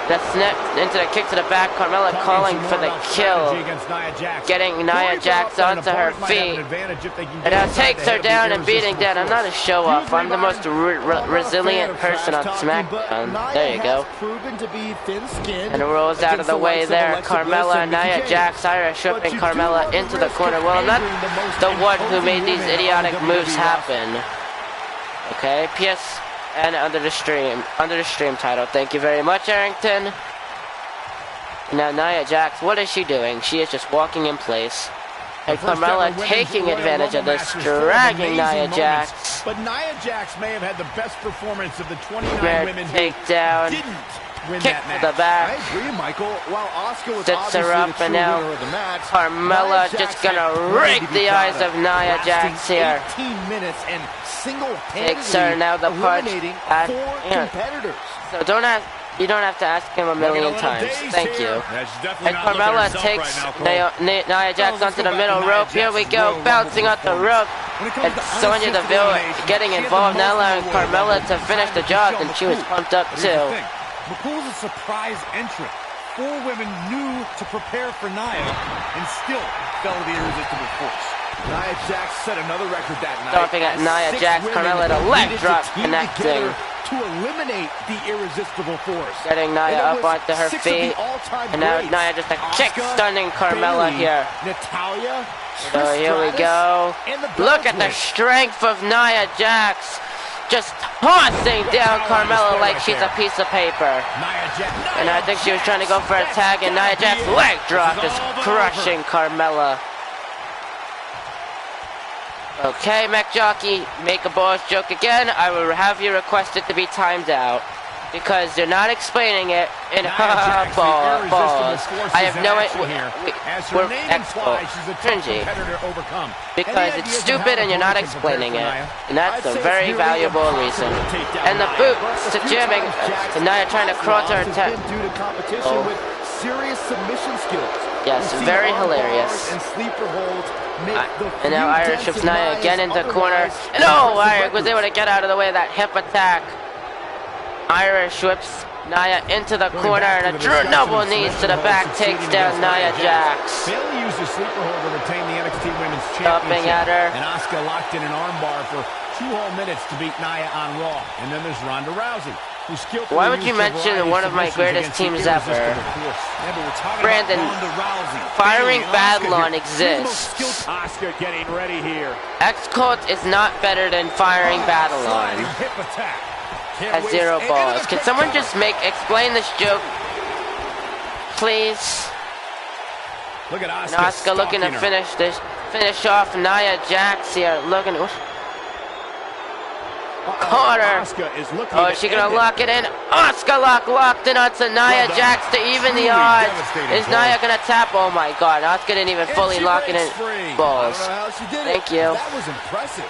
The snip into the kick to the back. Carmella calling for the kill. Getting Nia Jax onto her feet. And now takes her down and beating down. I'm not a show off. I'm the most resilient person on SmackDown. There you go. And rolls out of the way there. Carmella and Nia Jax. Irish whipping Carmella into the corner. Well, I'm not the one who made these idiotic moves happen. Okay, PS. And under the stream title. Thank you very much, Arrington. Now Nia Jax, what is she doing? She is just walking in place. And Carmella taking advantage of this, dragging Nia Jax.
But Nia Jax may have had the best performance of the 29 women
takedown. Kick to the back.
I agree, Michael. While Asuka was
sits her up, and now Carmella just gonna rake the eyes of Nia Jax here.
18 minutes and
takes her now the punch at
competitors.
So you don't have to ask him a million times. Thank you. And Carmella takes Nia Jax onto the middle rope. Here we go, bouncing off the rope. And Sonya Deville getting involved now, allowing Carmella to finish the job, and she was pumped up too.
McCool's a surprise entrant. 4 women knew to prepare for Nia and still fell to the irresistible force.
Nia Jax set another record that night.
Stomping at Nia Jax, Carmella the leg drop connecting.
To eliminate the irresistible force.
Getting Nia up onto her feet. And now Nia just a kick stunning Carmella here.
Natalia.
So here we go. Look at the strength of Nia Jax. Just tossing down Carmella like she's a piece of paper. And I think she was trying to go for a tag, and Nia Jax's leg drop is crushing Carmella. Okay, Mech Jockey, make a balls joke again. I will have you request it to be timed out. Because they're not explaining it in balls. I have no idea. We're expo. Cringy. Because it's stupid and you're not explaining it. And that's a very valuable reason. And the boots to jamming. And now you're trying to crawl to her attack. Oh.
Serious submission skills.
Yes, very hilarious. And now Irish whips Nia again into the corner. And oh, Irish was able to get out of the way of that hip attack. Irish whips Nia into the corner, and a double knees to the back takes down Nia Jax.
Bayley used a sleeper hold to retain the NXT Women's
Championship. At her.
And Asuka locked in an armbar for 2 whole minutes to beat Nia on Raw. And then there's Ronda Rousey.
Why would you mention one of my greatest teams ever? Brandon, Firing Babylon exists.
Asuka getting ready here.
X-Cult is not better than Firing Babylon. At 0 balls. Can someone just explain this joke, please?
Look at Asuka.
And Asuka looking to finish off Nia Jax here. Looking. Corner. Oh, is she gonna lock it in? Asuka locked in onto Nia Jax to even the odds. Is Nia gonna tap? Oh my God! Asuka didn't even fully lock it in. Balls. Thank you.
That was impressive.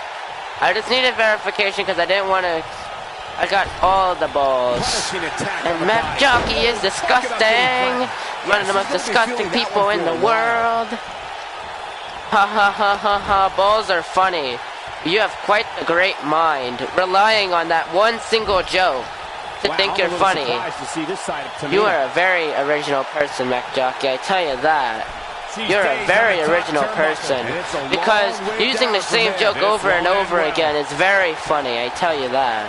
I just needed verification because I didn't want to. I got all the balls. And Mech Jockey is disgusting. One of the most disgusting people in the world. Ha ha ha ha ha. Balls are funny. You have quite a great mind, relying on that one single joke to think you're funny. You are a very original person, Mech Jockey, I tell you that. You're a very original person, because using the same joke over and over again is very funny, I tell you that.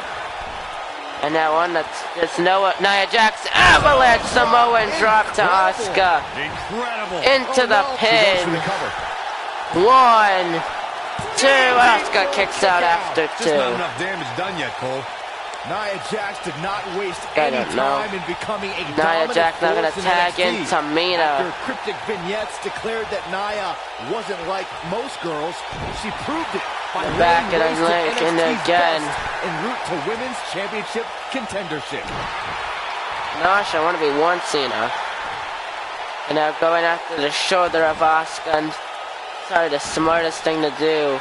And now on this Nia Jax avalanche Samoan drop to Asuka. Into the pin. 1, 2, Asuka kicks out after 2.
Not enough damage done yet, Cole. Nia Jax did not waste any time in becoming a
Nia Jax not gonna tag in Tamina.
After cryptic vignettes declared that Nia wasn't like most girls, she proved it by
back and again
en route to women's championship contendership.
Gosh, I want to be one Cena. And now going after the shoulder of Asuka. And sorry, the smartest thing to do.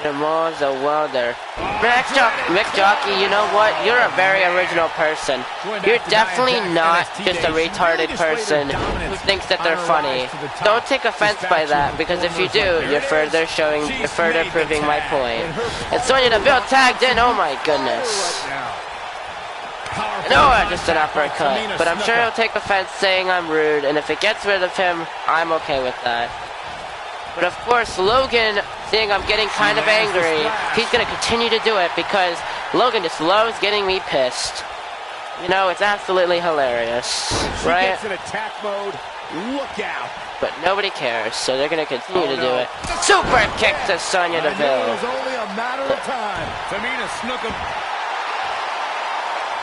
Jamal's a welder. Mick Jockey, you know what? You're a very original person. You're definitely not just a retarded person who thinks that they're funny. Don't take offense by that, because if you do, you're further proving my point. And Sonya Deville tagged in, oh my goodness. And No, just an uppercut. But I'm sure he'll take offense saying I'm rude, and if it gets rid of him, I'm okay with that. But of course, Logan, seeing I'm getting kind of angry, he's going to continue to do it because Logan just loves getting me pissed. You know, it's absolutely hilarious, right?
She gets in attack mode. Look out.
But nobody cares, so they're going to continue to do it. Super kick to Sonya Deville.
It was only a matter of time. Tamina snook him.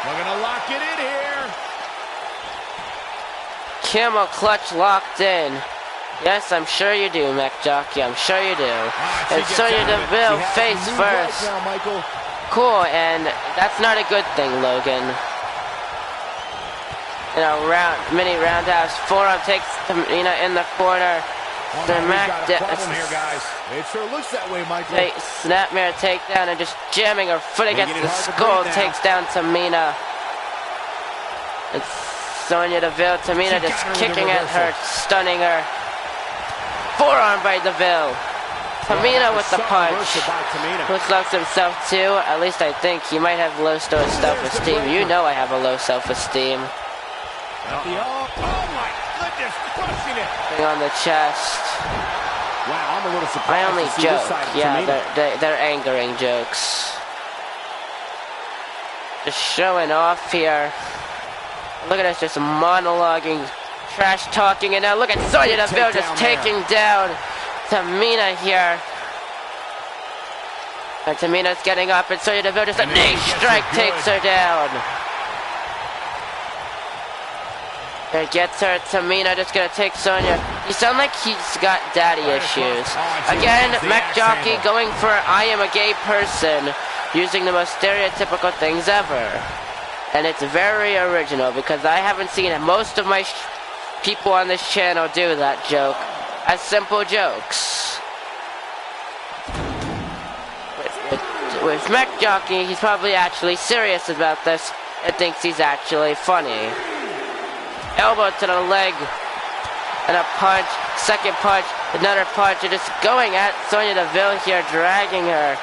We're going to lock it in here.
Camel clutch locked in. Yes, I'm sure you do, Mac Jockey. I'm sure you do. And Sonya Deville face first. Cool, and that's not a good thing, Logan. You know, mini roundhouse forearm takes Tamina in the corner.
It sure looks that way, Michael.
Snapmare takedown and just jamming her foot against the skull takes down Tamina. And Sonya Deville, Tamina just kicking at her, stunning her. Forearm by Deville. Tamina with the punch. Who loves himself too. At least I think he might have low self-esteem. You know I have a low self-esteem.
Oh my goodness, crushing it.
Thing on the chest.
Wow, I'm a little surprised.
I only
to see
joke.
This side of
Yeah, they're angering jokes. Just showing off here. Look at us just monologuing, trash talking, and now look at Sonya Deville just taking down Tamina here. And Tamina's getting up, and Sonya Deville just a knee strike takes her down. It gets her. Tamina just gonna take Sonya. You sound like he's got daddy issues. Again, Mac Jockey going for I am a gay person, using the most stereotypical things ever. And it's very original because I haven't seen most of my people on this channel do that joke as simple jokes. With Mac Jockey, he's probably actually serious about this and thinks he's actually funny. Elbow to the leg, and a punch, second punch, another punch, and just going at Sonya Deville here, dragging her.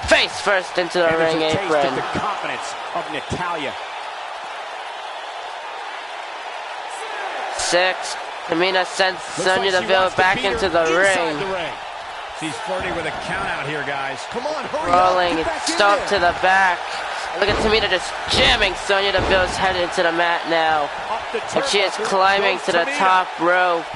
Face first into the ring apron.
The confidence of Natalya.
6. Tamina sends Sonya Deville back into the ring.
She's flirting with a count out here, guys. Come on, hurry
Rolling,
up.
stomp to the back. Look at Tamina just jamming Sonya Deville's head into the mat now. And she is climbing to the top rope.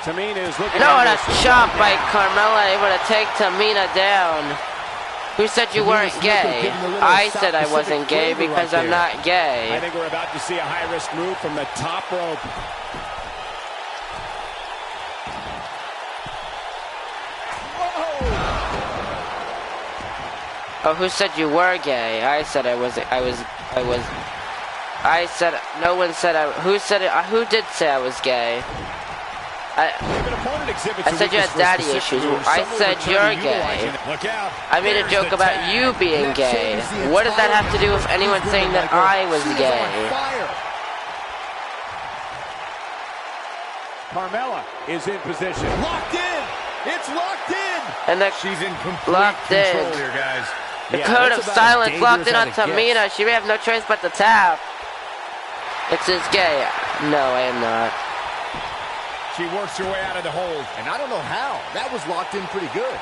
Tamina is looking.
No, and a chop by Carmella, able to take Tamina down. Who said you weren't gay? I said I wasn't gay because I'm not gay.
I think we're about to see a high-risk move from the top rope.
Oh, who said you were gay? I said I wasn't. I said, no one said who said it? Who did say I was gay? I said you had daddy issues. I said you're gay. I made a joke about you being gay. What does that have to do with anyone saying that I was gay?
Carmella is in position.
Locked in. It's locked in.
And
She's in complete
locked
control
in.
here, guys.
The code of silence locked in on Tamina. She may have no choice but to tap. It says gay. No, I am not.
She works her way out of the hold.
And I don't know how. That was locked in pretty good.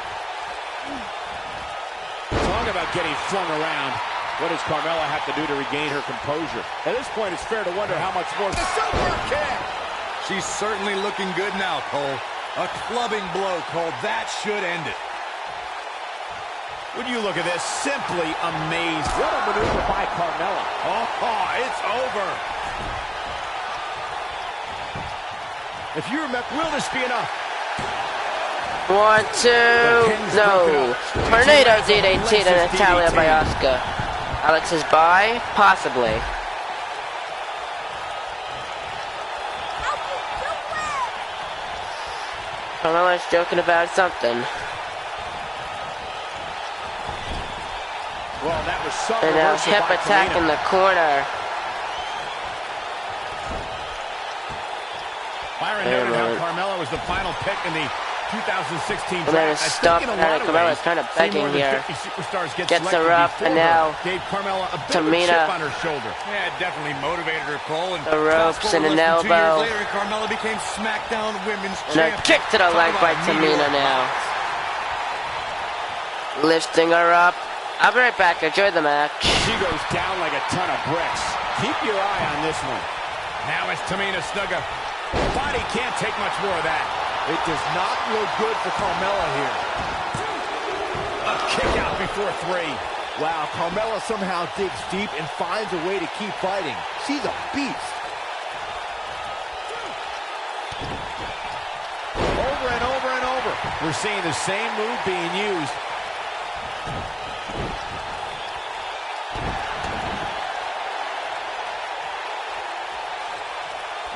Talk about getting flung around. What does Carmella have to do to regain her composure? At this point, it's fair to wonder how much more.
The super kick. She's certainly looking good now, Cole. A clubbing blow, Cole. That should end it.
When you look at this, simply amazed. What a maneuver by Carmella.
Oh, it's over. If you remember, will this be enough?
1, 2, no. Tornado DDT to Natalya by Asuka. Alex is by? Possibly. Carmella's joking about something.
Well, that was some
And now
reversal
hip
by
attack
Tamina.
in the corner.
Byron noted how Carmella was the final pick in the 2016
And then stuff out of Carmella's kind of begging here. Gets her up, and now Tamina.
On her shoulder. Yeah, it definitely motivated her, Cole. And
the ropes and an elbow.
Later, Carmella became SmackDown Women's
And a kick to the leg by Tamina now. Lifting her up. I'll be right back. Enjoy the match.
She goes down like a ton of bricks. Keep your eye on this one. Now it's Tamina Snuka. Body can't take much more of that.
It does not look good for Carmella here.
A kick out before 3.
Wow, Carmella somehow digs deep and finds a way to keep fighting. She's a beast.
Over and over and over. We're seeing the same move being used.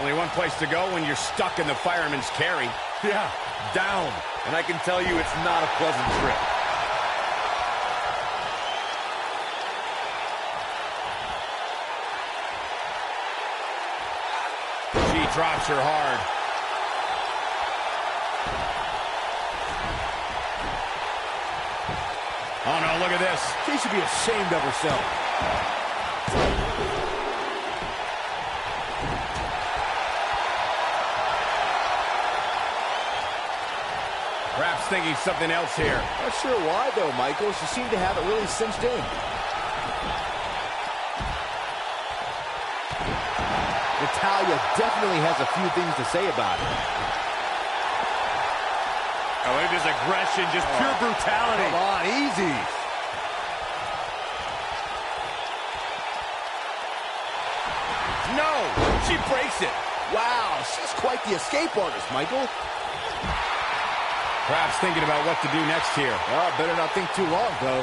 Only one place to go when you're stuck in the fireman's carry.
Yeah, down. And I can tell you it's not a pleasant trip.
She drops her hard. Oh no, look at this.
She should be ashamed of herself.
Perhaps thinking something else here.
Not sure why, though, Michael. She seemed to have it really cinched in. Natalya definitely has a few things to say about it.
Oh, look at this aggression, just pure brutality.
Come on, easy.
No, she breaks it.
Wow, she's quite the escape artist, Michael.
Perhaps thinking about what to do next here.
Oh, better not think too long, though.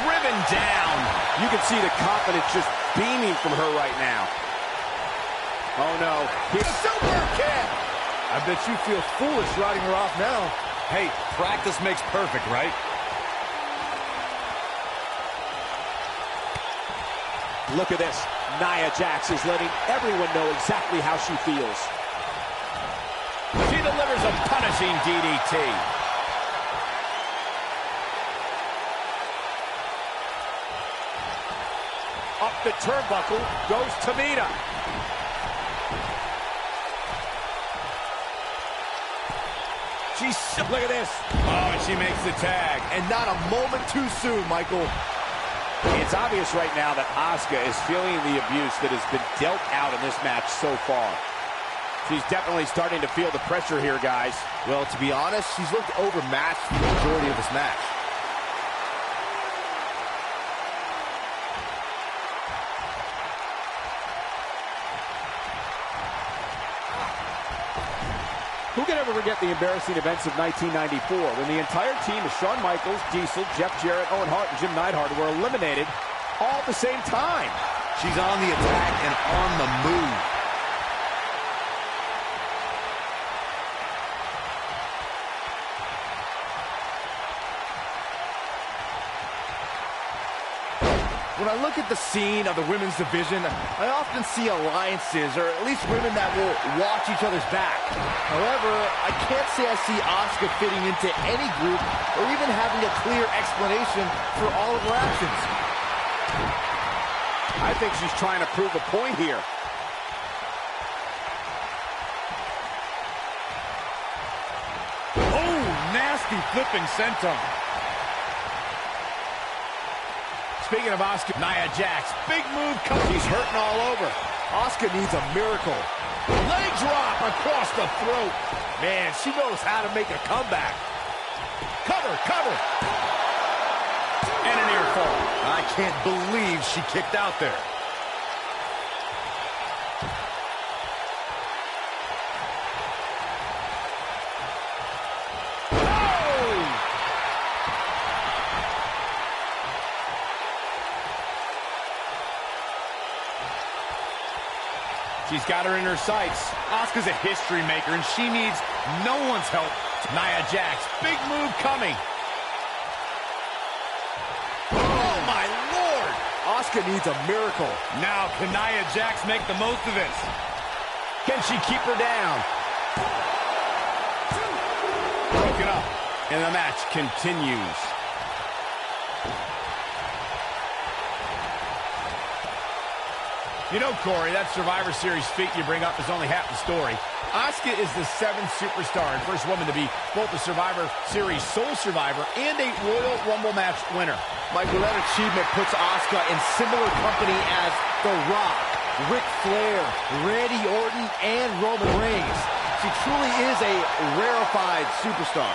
Driven down. You can see the confidence just beaming from her right now. Oh, no.
He's a super kick. I bet you feel foolish riding her off now.
Hey, practice makes perfect, right?
Look at this. Nia Jax is letting everyone know exactly how she feels.
She delivers a punishing DDT.
Up the turnbuckle goes Tamina.
Look at this.
Oh, and she makes the tag.
And not a moment too soon, Michael.
It's obvious right now that Asuka is feeling the abuse that has been dealt out in this match so far.
She's definitely starting to feel the pressure here, guys.
Well, to be honest, she's looked overmatched for the majority of this match.
Who can ever forget the embarrassing events of 1994 when the entire team of Shawn Michaels, Diesel, Jeff Jarrett, Owen Hart, and Jim Neidhart were eliminated all at the same time?
She's on the attack and on the move.
When I look at the scene of the women's division, I often see alliances, or at least women that will watch each other's back. However, I can't say I see Asuka fitting into any group or even having a clear explanation for all of her actions.
I think she's trying to prove a point here.
Oh, nasty flipping senton.
Speaking of Asuka, Nia Jax, big move coming. She's hurting all over.
Asuka needs a miracle.
Leg drop across the throat.
Man, she knows how to make a comeback.
Cover, cover. And an ear fall.
I can't believe she kicked out there.
She's got her in her sights. Asuka's a history maker, and she needs no one's help. Nia Jax, big move coming. Oh, my Lord!
Asuka needs a miracle.
Now, can Nia Jax make the most of this?
Can she keep her down? And the match continues. You know, Corey, that Survivor Series feat you bring up is only half the story. Asuka is the 7th superstar and first woman to be both the Survivor Series sole survivor and a Royal Rumble match winner.
Michael, that achievement puts Asuka in similar company as The Rock, Ric Flair, Randy Orton, and Roman Reigns. She truly is a rarefied superstar.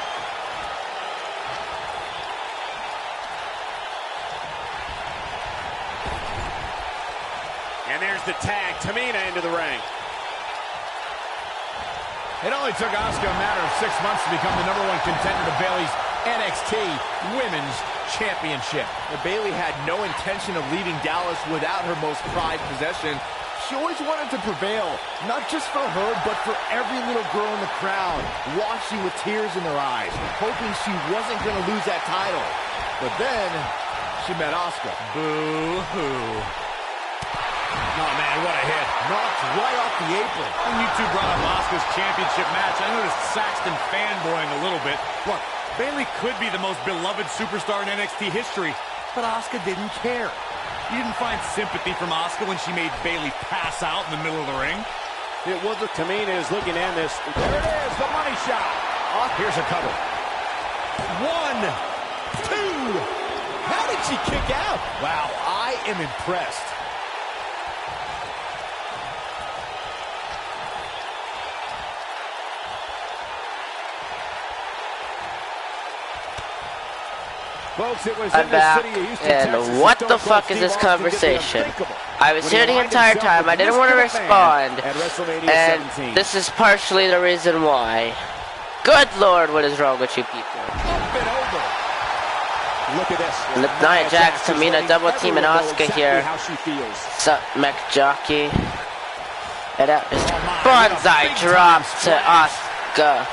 And there's the tag. Tamina into the ring. It only took Asuka a matter of 6 months to become the #1 contender to Bayley's NXT Women's Championship.
Bayley had no intention of leaving Dallas without her most prized possession. She always wanted to prevail, not just for her, but for every little girl in the crowd, watching with tears in their eyes, hoping she wasn't going to lose that title. But then, she met Asuka.
Boo-hoo. Oh, man, what a hit.
Knocked right off the apron.
When you two brought up Asuka's championship match, I noticed Saxton fanboying a little bit. Look, Bayley could be the most beloved superstar in NXT history, but Asuka didn't care. You didn't find sympathy from Asuka when she made Bayley pass out in the middle of the ring?
It was a Tamina is looking to end this. There it is, the money shot.
Oh, here's a cover.
1, 2. How did she kick out?
Wow, I am impressed.
Folks, it was
I'm back, and what the fuck is this conversation? I was here the entire time, I didn't want to respond, and this is partially the reason why. Good lord, what is wrong with you people?
Look at this.
Nia Jax, Tamina, double teaming Asuka here. Sup, mech jockey. And that is bonsai drop to Asuka.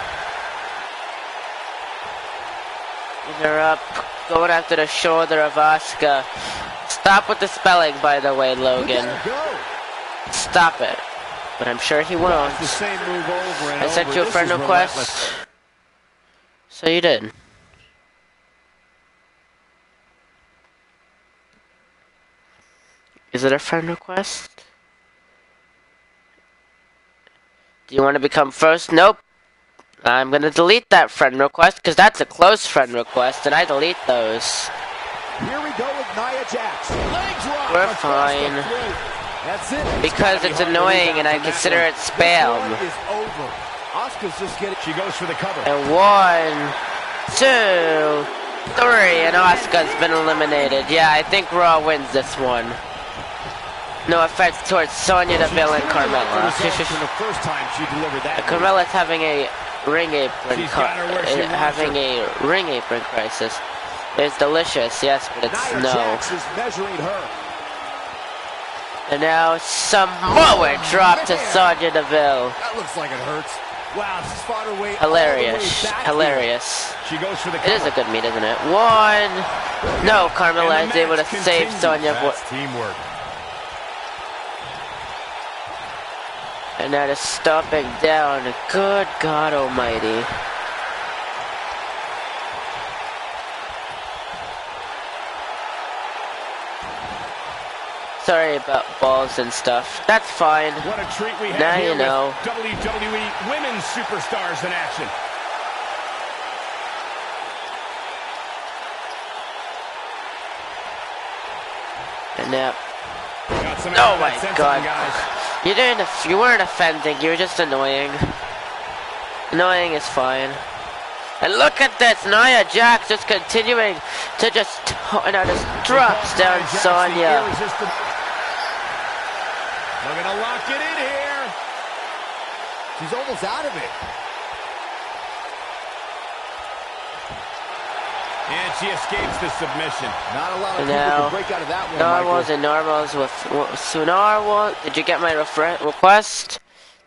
They're up, going after the shoulder of Asuka. Stop with the spelling, by the way, Logan. Stop it. But I'm sure he won't. I sent you a friend request. So you did. Is it a friend request? Do you want to become first? Nope. I'm gonna delete that friend request because that's a close friend request, and I delete those.
Here we go with Nia Jax. Leg drop.
We're fine.
That's it.
Because it's annoying and I consider it spam.
Is over. Asuka's just getting.
She goes for the cover.
And 1, 2, 3, and Asuka's been eliminated. Yeah, I think Raw wins this one. No offense towards Sonya Deville and Carmella.
The first time she delivered that.
Carmella's having a ring apron crisis. It's delicious, yes, but it's
Nia
no.
Jax is measuring her.
And now Samoa drop to Sonya Deville.
That looks like it hurts. Wow, she's fought her way.
Hilarious,
all the way back
hilarious.
She goes for the
It
cover.
is a good meet, isn't it? 1. No, Carmella is able to save Sonya.
That's teamwork.
And that is stomping down. Good God Almighty. Sorry about balls and stuff. That's fine.
What a treat we have
Now
here
you know.
with WWE Women's Superstars in action.
And now,
Got some
oh my
sense
God.
on, guys.
You weren't offending, you were just annoying. Annoying is fine. And look at this, Nia Jax just continuing to just drops down
Nia Jax,
Sonya.
the irresistible. They're gonna lock it in here.
She's almost out of it.
And she escapes the submission.
Not a lot of people
Now,
can break out of that one.
normals and normals with Sunar. Did you get my request?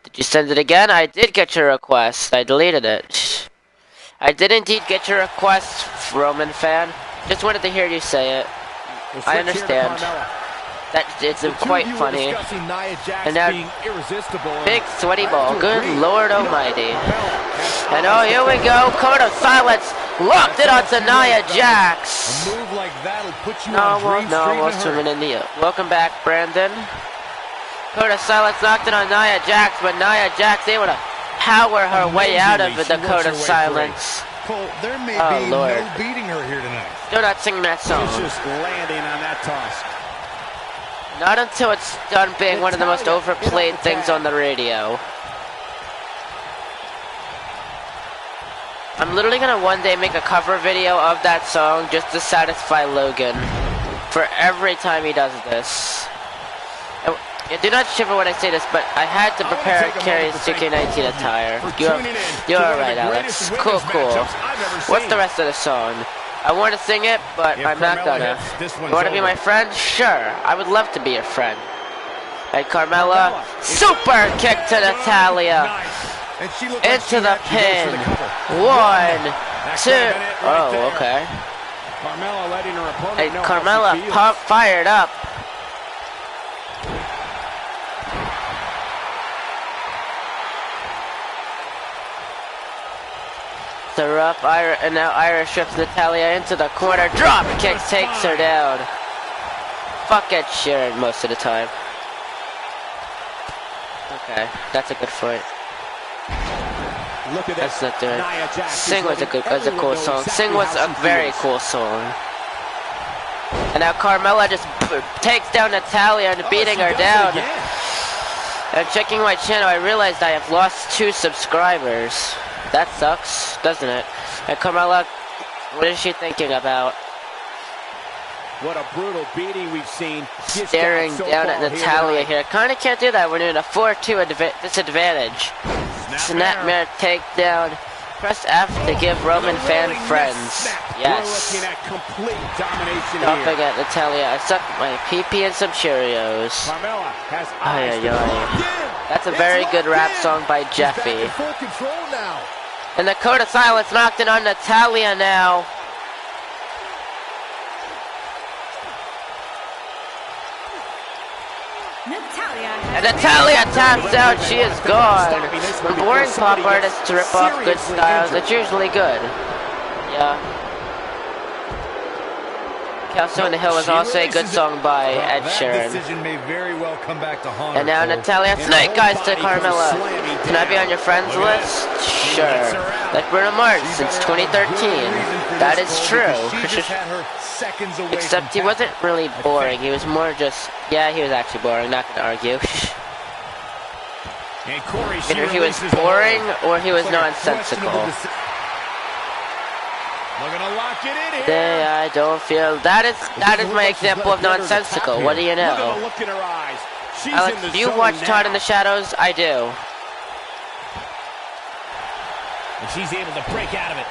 Did you send it again? I did get your request. I deleted it. I did indeed get your request, Roman fan. Just wanted to hear you say it. I understand. That it's quite funny. And now, big sweaty ball. Good Lord Almighty. And oh, here we go. Code of silence. Locked it onto Nia Jax.
A move like that'll put you
No,
on Dream Street in a
swimming
hurry.
in the. Welcome back, Brandon. Dakota Silence knocked it on Nia Jax, but Nia Jax able to power her way out of the Dakota Silence.
Cole, there may
Oh,
be
Lord.
no beating her here tonight.
Do not sing that song.
Vicious landing on that toss.
Not until it's done being one of the most overplayed things on the radio. I'm literally gonna one day make a cover video of that song just to satisfy Logan for every time he does this. Do not shiver when I say this, but I had to prepare Carrie's 2K19 attire. You're alright, Alex. Cool. What's the rest of the song? I want to sing it, but I'm not gonna. You want to be my friend? Sure. I would love to be your friend. And Carmella, super kick to Natalya. Into the pin. 1, 2. Oh, okay.
Carmella letting her opponent
And
know
Carmella
how she feels.
fired up. Her up, and now Irish strips Natalya into the corner. Drop kick takes her down. Fuck Ed Sheeran most of the time. Okay, that's a good fight.
Look at
That's
this.
not doing.
Nia Jax is
Sing was a
letting
good, was a
everyone
cool
know
song.
exactly
Sing was
how
a
she
very
feels.
cool song. And now Carmella just takes down Natalya and beating her down. And checking my channel, I realized I have lost 2 subscribers. That sucks, doesn't it? And Carmella, what is she thinking about?
What a brutal beating we've seen.
Staring down at Natalya here. Kinda can't do that when you're in a 4-2 disadvantage. Snapmare takedown. Press F to give Roman fan friends. Yes.
We're looking at complete domination
Don't
here.
forget Natalya, I suck my PP and some Cheerios.
Carmella has
Ay,
eyes
ay, ay. That's a very good rap song by Jeffy.
full control now.
And Dakota Silence knocked it on Natalya now. And Natalya taps out, she is gone. When boring pop artists rip off good styles, it's usually good. Yeah. Castle on the Hill was also a good song by Ed
That
Sheeran.
decision may very well come back to haunt her,
And now
Cole.
Natalya Snake Eyes to Carmella. Can I be on your friends list? Sure. Like Bruno Mars since 2013. That is true.
She just had her seconds away
Except he
from
wasn't really boring. He was more just, yeah, he was actually boring. Not gonna argue.
And Corey,
Either he was boring or he was nonsensical.
Looking to lock it in here.
I don't feel that is my example of nonsensical. What do you
Look at
know?
the look in her eyes. She's
Alex,
in the
do you
zone
watch
now.
Todd in the Shadows? I do.
And she's able to break out of it.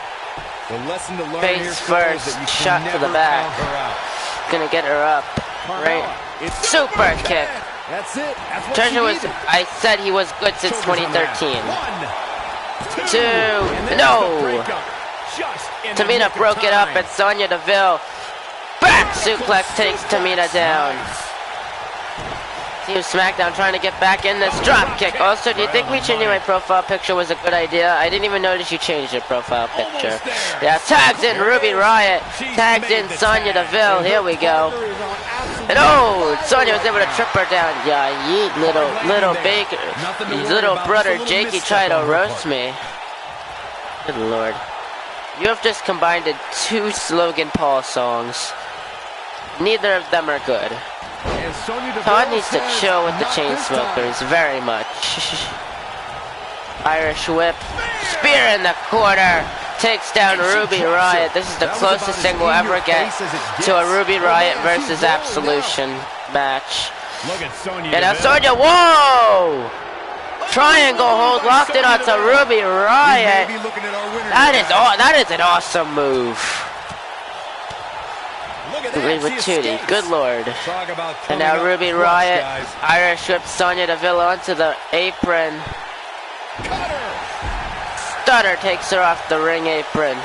The lesson to learn
Face
here, Cole, is
first,
that you
shot
can
to the
never
back.
count her out.
Gonna get her up. Right.
It's
Super kick.
That's it. That's what
Treasure
she
was,
needed.
I said he was good since
Shoulders on that.
2013.
1,
2,
And there's
no.
the breakup. Just in the
Tamina
nick of
broke it up
time.
and Sonya Deville. Back suplex takes Tamina down. Team SmackDown trying to get back in this drop kick. Also, do you think me changing my profile picture was a good idea? I didn't even notice you changed your profile picture. Yeah, tags in Ruby Riott. Tags in Sonya Deville. Here we go. And oh, Sonya was able to trip her down. Yeah, yeet, little baker. Little brother Jakey tried to roast me. Good lord. You have just combined 2 Logan Paul songs. Neither of them are good.
And Sonya Deville
Todd needs to
says,
chill with the
"Not this time."
Chainsmokers very much. Irish whip. Spear in the corner. Takes down Ruby Riott. This is the closest thing we'll ever get to a Ruby Riott versus Absolution match.
Look at Sonya
And now
Deville.
Sonya, whoa! Triangle hold locked in onto Ruby Riott.
Maybe looking at our winner
That
here.
is an awesome move.
Look at
Leave
that.
with
She
Tootie.
escapes.
Good lord.
Talk about
And
coming
now
up
Ruby
clutch,
Riott,
guys.
Irish whip Sonya Deville onto the apron. Stutter takes her off the ring apron.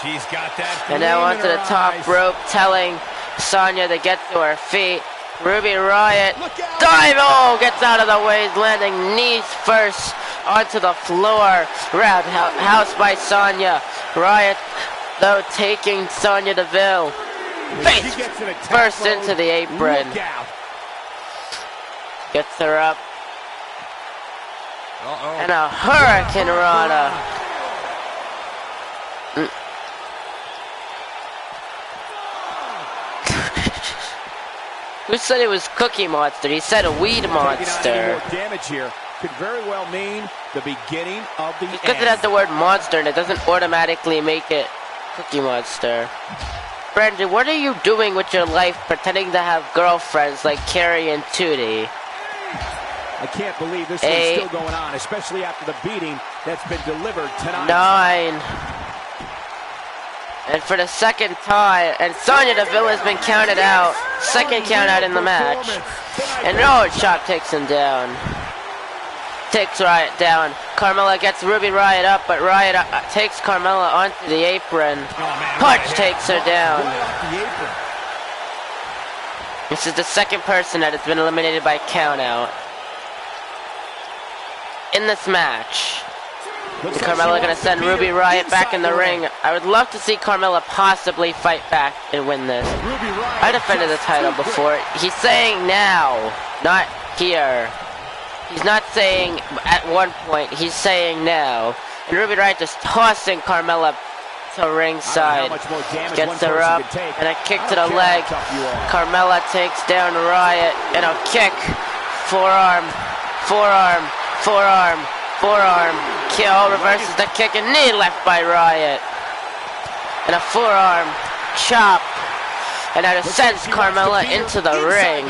She's got that.
And now
gleam
onto
in
the
her
top
eyes.
rope, telling Sonya to get to her feet. Ruby Riott,
Look out.
dive, oh, gets out of the way, landing knees first onto the floor. Roundhouse by Sonya. Riott though, taking Sonya Deville. Face first into the apron. Gets her up. And a Hurricane Rana. Who said it was Cookie Monster? He said a Weed Monster.
Damage here could very well mean the beginning of the end.
Because it has the word monster and it doesn't automatically make it Cookie Monster. Brandon, what are you doing with your life pretending to have girlfriends like Carrie and Tootie?
I can't believe this one's still going on, especially after the beating that's been delivered tonight.
9. And for the second time, and Sonya Deville has been counted out. Second count out in the match. And Chop takes him down. Takes Riot down. Carmella gets Ruby Riot up, but Riot takes Carmella onto the apron. Punch takes her down. This is the second person that has been eliminated by countout in this match. Is Carmella gonna send Ruby Riot back in the ring? I would love to see Carmella possibly fight back and win this. I defended the title before. He's saying now, not here. He's not saying at one point, he's saying now. And Ruby Riot just tossing Carmella to ringside. Gets her up, and a kick to the leg. Carmella takes down Riot, and a kick. Forearm, forearm, forearm, forearm. Kill reverses the kick, and knee left by Riot. And a forearm chop. And that sends Carmella into the ring.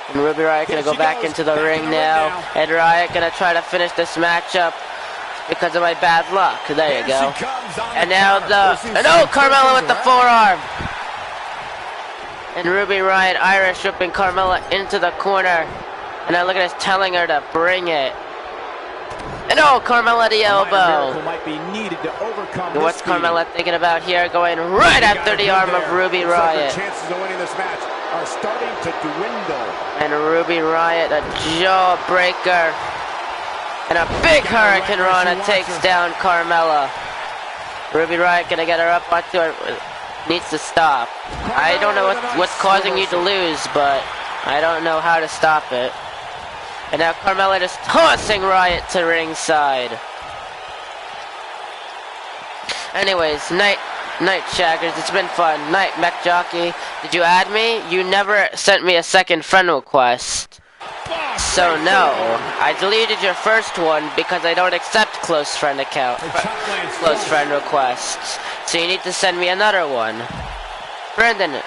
And Ruby Riot gonna go back into the ring now. And Riot gonna try to finish this matchup because of my bad luck. There you go. And now Carmella with the forearm. And Ruby Riot Irish whipping Carmella into the corner. And now look at us telling her to bring it. And Carmella the elbow. What's Carmella thinking about here? Going right after the arm of Ruby Riot.
Chances of winning this match are starting to dwindle.
And Ruby Riot, a jawbreaker. And a big Hurricane Rana takes down Carmella. Ruby Riot gonna get her up onto her. Needs to stop. I don't know what's causing you to lose, but I don't know how to stop it. And now Carmella just tossing Riot to ringside. Anyways, Night Shaggers, it's been fun. Night Mech Jockey, did you add me? You never sent me a second friend request. So no, I deleted your first one because I don't accept close friend requests. So you need to send me another one. Brandon,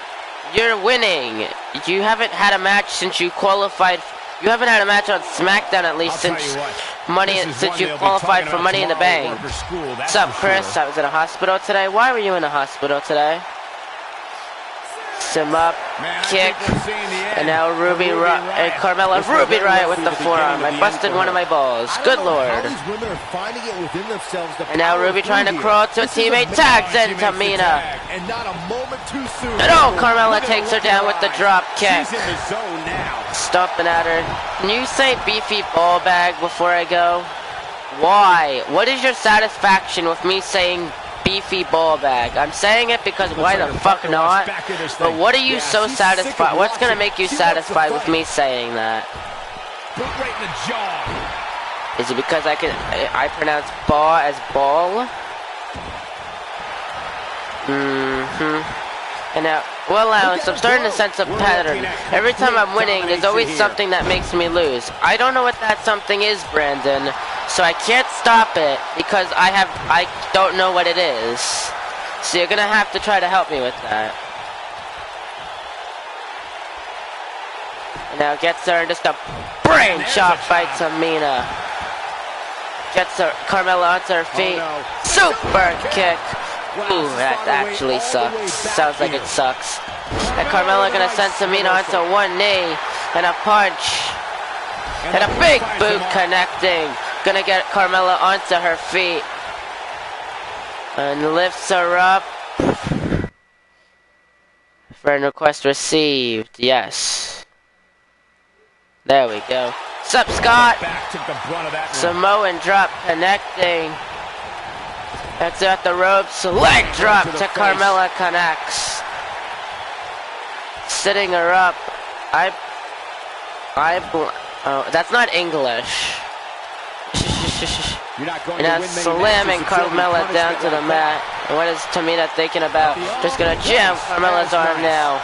you're winning. You haven't had a match since you qualified. You haven't had a match on SmackDown at least since you qualified for Money in the Bank. What's up, Chris? I was in a hospital today. Why were you in a hospital today? Sim up, kick, and now Carmella, Ruby Riot with the forearm. I busted one of my balls. Good lord. And now Ruby trying to crawl to a teammate, tags in Tamina. And Carmella takes her down with the drop kick. Stomping at her. Can you say beefy ball bag before I go? Why? What is your satisfaction with me saying beefy ball bag? I'm saying it because why the fuck not? But what are you so satisfied? What's gonna make you satisfied with me saying that? Is it because I pronounce ball as ball? And now, well, Alex, I'm starting to sense a pattern. Every time I'm winning, there's always something that makes me lose. I don't know what that something is, Brandon. So I can't stop it because I don't know what it is. So you're gonna have to try to help me with that. And now gets her just a brain chop by Tamina. Gets her Carmella onto her feet. Super kick. Ooh, that actually sucks. Sounds like it sucks. And Carmella gonna send Tamina onto one knee and a punch. And a big boot connecting. Gonna get Carmella onto her feet. And lifts her up. Friend request received. Yes. There we go. Sup, Scott? Samoan drop connecting. That's at the ropes. Leg drop to Carmella, connects. Sitting her up. Oh, that's not English.
You're not going
And now slamming Carmella down to the mat. And what is Tamina thinking about? Just gonna jam Carmella's arm now.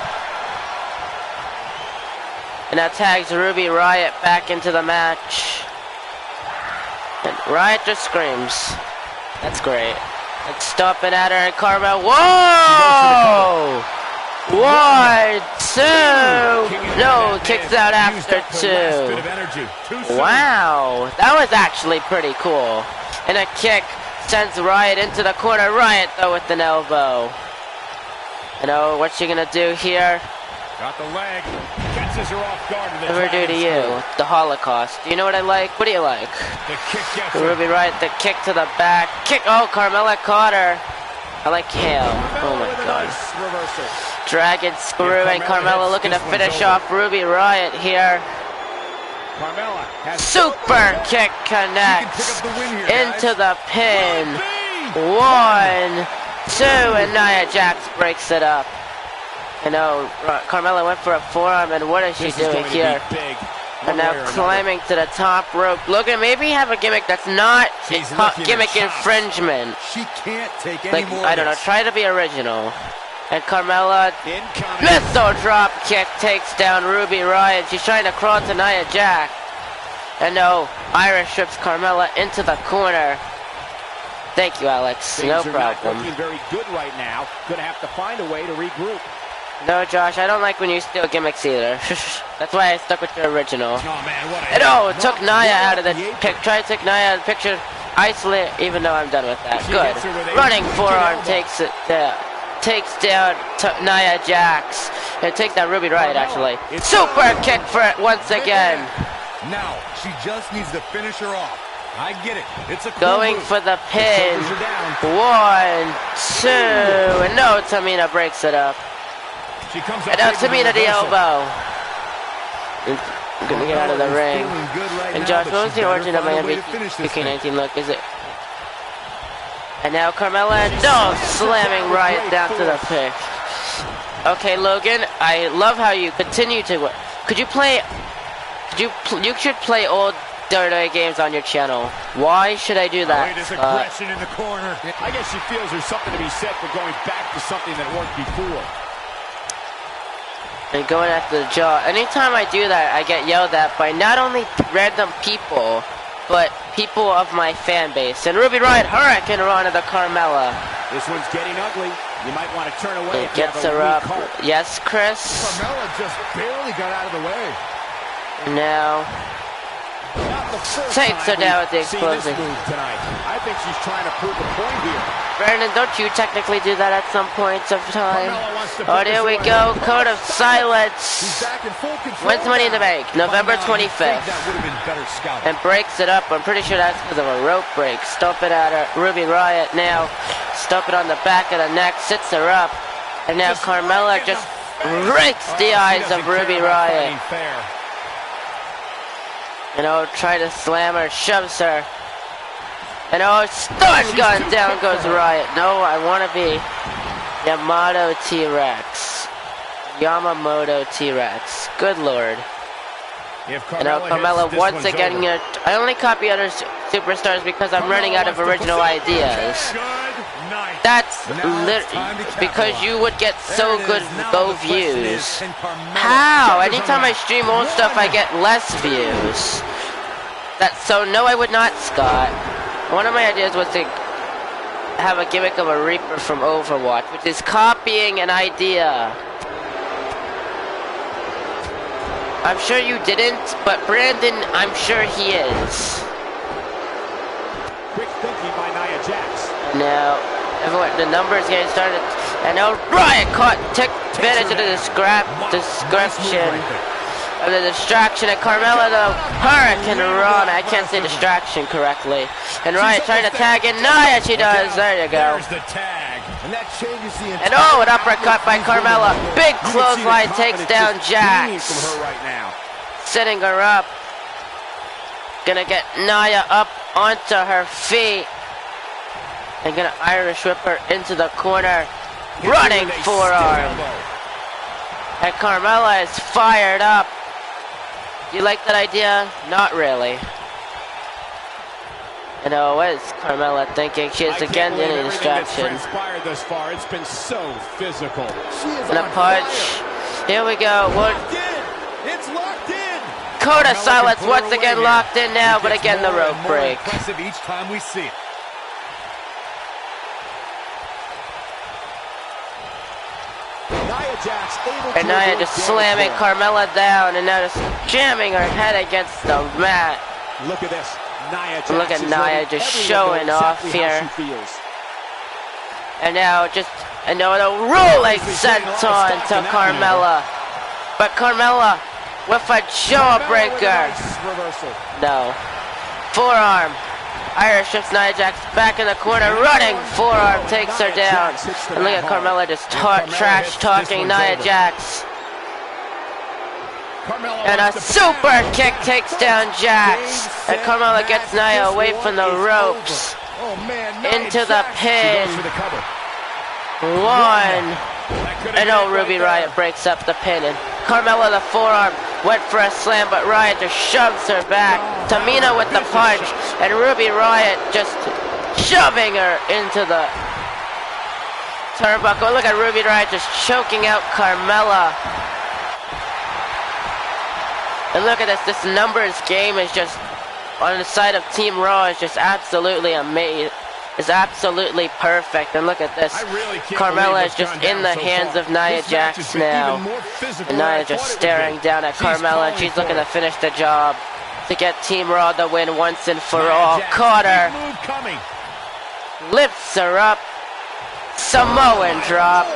And now tags Ruby Riott back into the match. And Riott just screams. That's great. And stomping at her, and Carmella. Whoa! 1, 2. No, kicks out after 2. Wow, that was actually pretty cool. And a kick sends Riott into the corner. Riott though with an elbow. You know what's she gonna do here?
Got the leg. Catches her off guard.
Never do to you. The Holocaust. Do you know what I like? What do you like?
The kick gets
Ruby Riott, the kick to the back. Kick. Oh, Carmella caught her. I like hail. Oh my god. Dragon screwing. Carmella looking to finish off Ruby Riott here. Super kick connects into the pin. 1, 2, and Nia Jax breaks it up. You know, Carmella went for a forearm, and what is she doing here? And now climbing to the top rope. Looking, maybe have a gimmick that's not gimmick infringement.
She can't take any more.
I don't know, try to be original. And Carmella, missile drop kick takes down Ruby Riott. She's trying to crawl to Nia Jax. And no, Irish strips Carmella into the corner. Thank you, Alex. No problem.
Looking very good right now. Gonna have to find a way to regroup.
No, Josh, I don't like when you steal gimmicks either. That's why I stuck with your original.
Oh, man, what
And oh, it took Nia out of the pic. Tried to take Nia out of the picture. Isolate, even though I'm done with that. Good. Running forearm takes it down. Takes down Nia Jax. And take down Ruby Riott, actually. Super kick for it once again.
Now, she just needs to finish her off. I get it. It's a
going for the pin. 1, 2, and no, Tamina breaks it up. And now Tamina the elbow. I'm gonna get out of the ring. And Josh, what was the origin of my MVP 19 look? Is it? And now Carmella, no, slamming Riott down to the pit. Okay, Logan, I love how you continue to. Could you play? You should play old WWE games on your channel. Why should I do that?
Aggression in the corner.
I guess she feels there's something to be said for going back to something that worked before.
And going after the jaw. Anytime I do that, I get yelled at by not only random people, but people of my fan base. And Ruby Riott, Hurricane Run to the Carmella.
This one's getting ugly. You might want to turn away.
It gets her up. Yes, Chris?
Carmella just barely got out of the way.
Now takes her down with the explosion.
I think she's trying to prove a point here.
Brandon, don't you technically do that at some points of time? Oh, there we go. Code of Silence. When's Money in the Bank? November 25th. And breaks it up. I'm pretty sure that's because of a rope break. Stomp it at her. Ruby Riott now. Stomp it on the back of the neck. Sits her up. And now Carmella just rakes the eyes of Ruby Riott. You know, try to slam her, shoves her. And oh, stun gun, down goes Riott. No, I want to be Yamamoto T-Rex. Yamamoto T-Rex. Good lord. And now Carmella once again, I only copy other superstars because I'm running out of original ideas. That's because you would get so good low views. How? Anytime I stream old stuff, I get less views. So no, I would not, Scott. One of my ideas was to have a gimmick of a Reaper from Overwatch, which is copying an idea. I'm sure you didn't, but Brandon, I'm sure he is.
Quick thinking by Nia Jax.
Now, everyone, the numbers getting started, and now Riott took advantage of the description of the distraction, and Carmella the Hurricane Run. I can't say distraction correctly. And Riott trying to tag in Nia, she does. There you go. And oh, an uppercut by Carmella. Big clothesline takes down Jax. Sitting her up. Gonna get Nia up onto her feet. And gonna Irish whip her into the corner. Running forearm. And Carmella is fired up. Do you like that idea? Not really. You know, what is Carmella thinking? She is again in a distraction.
Transpired thus far. It's been so physical.
And a punch. Here we go.
It's locked in.
Coda silence once again locked in now, but again the rope break.
Impressive each time we see it.
And Nia just slamming Carmella down, and now just jamming her head against the mat.
Look at this.
Look at Nia just showing off here. And now just another rolling senton to Carmella. But Carmella with a jawbreaker. No. Forearm. Irish whips Nia Jax back in the corner, running forearm takes her down. And look at Carmella just trash talking Nia Jax. And a super kick takes down Jax. And Carmella gets Nia away from the ropes. Into the pin. One. And Ruby Riott breaks up the pin. And Carmella the forearm went for a slam, but Riott just shoves her back. Tamina with the punch. And Ruby Riott just shoving her into the turnbuckle. Look at Ruby Riott just choking out Carmella. And look at this. This numbers game is just on the side of Team Raw is just absolutely amazing. Is absolutely perfect. And look at this. Carmella is just in the hands of Nia Jax now. And Nia just staring down at Carmella. And she's looking to finish the job to get Team Raw the win once and for all. Caught her. Lifts her up. Samoan drop.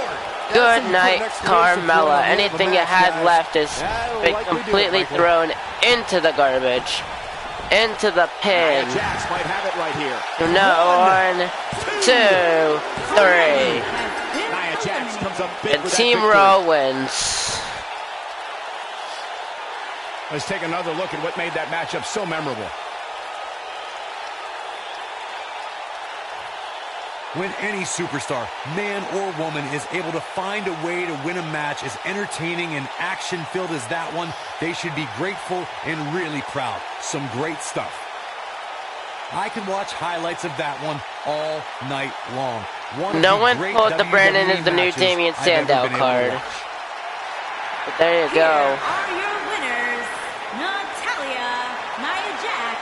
Good night, Carmella. Anything you had left is been completely thrown into the garbage. Into the pin. No, 1, 2, 3. And Team Raw wins.
Let's take another look at what made that matchup so memorable.
When any superstar, man or woman, is able to find a way to win a match as entertaining and action-filled as that one, they should be grateful and really proud. Some great stuff. I can watch highlights of that one all night long.
No one pulled the Brandon as the new Damian Sandow card. But there you go.
Here are your winners, Natalya, Nia Jax,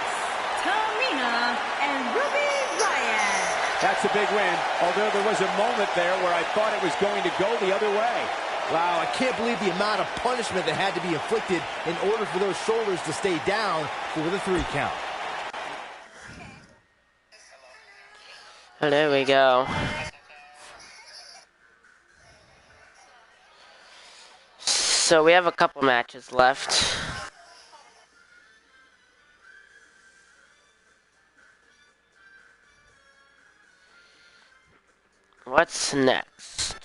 Tamina, and Ruby Riott.
That's a big win, although there was a moment there where I thought it was going to go the other way.
Wow, I can't believe the amount of punishment that had to be inflicted in order for those shoulders to stay down for the 3 count.
Oh, there we go. So we have a couple matches left. What's next?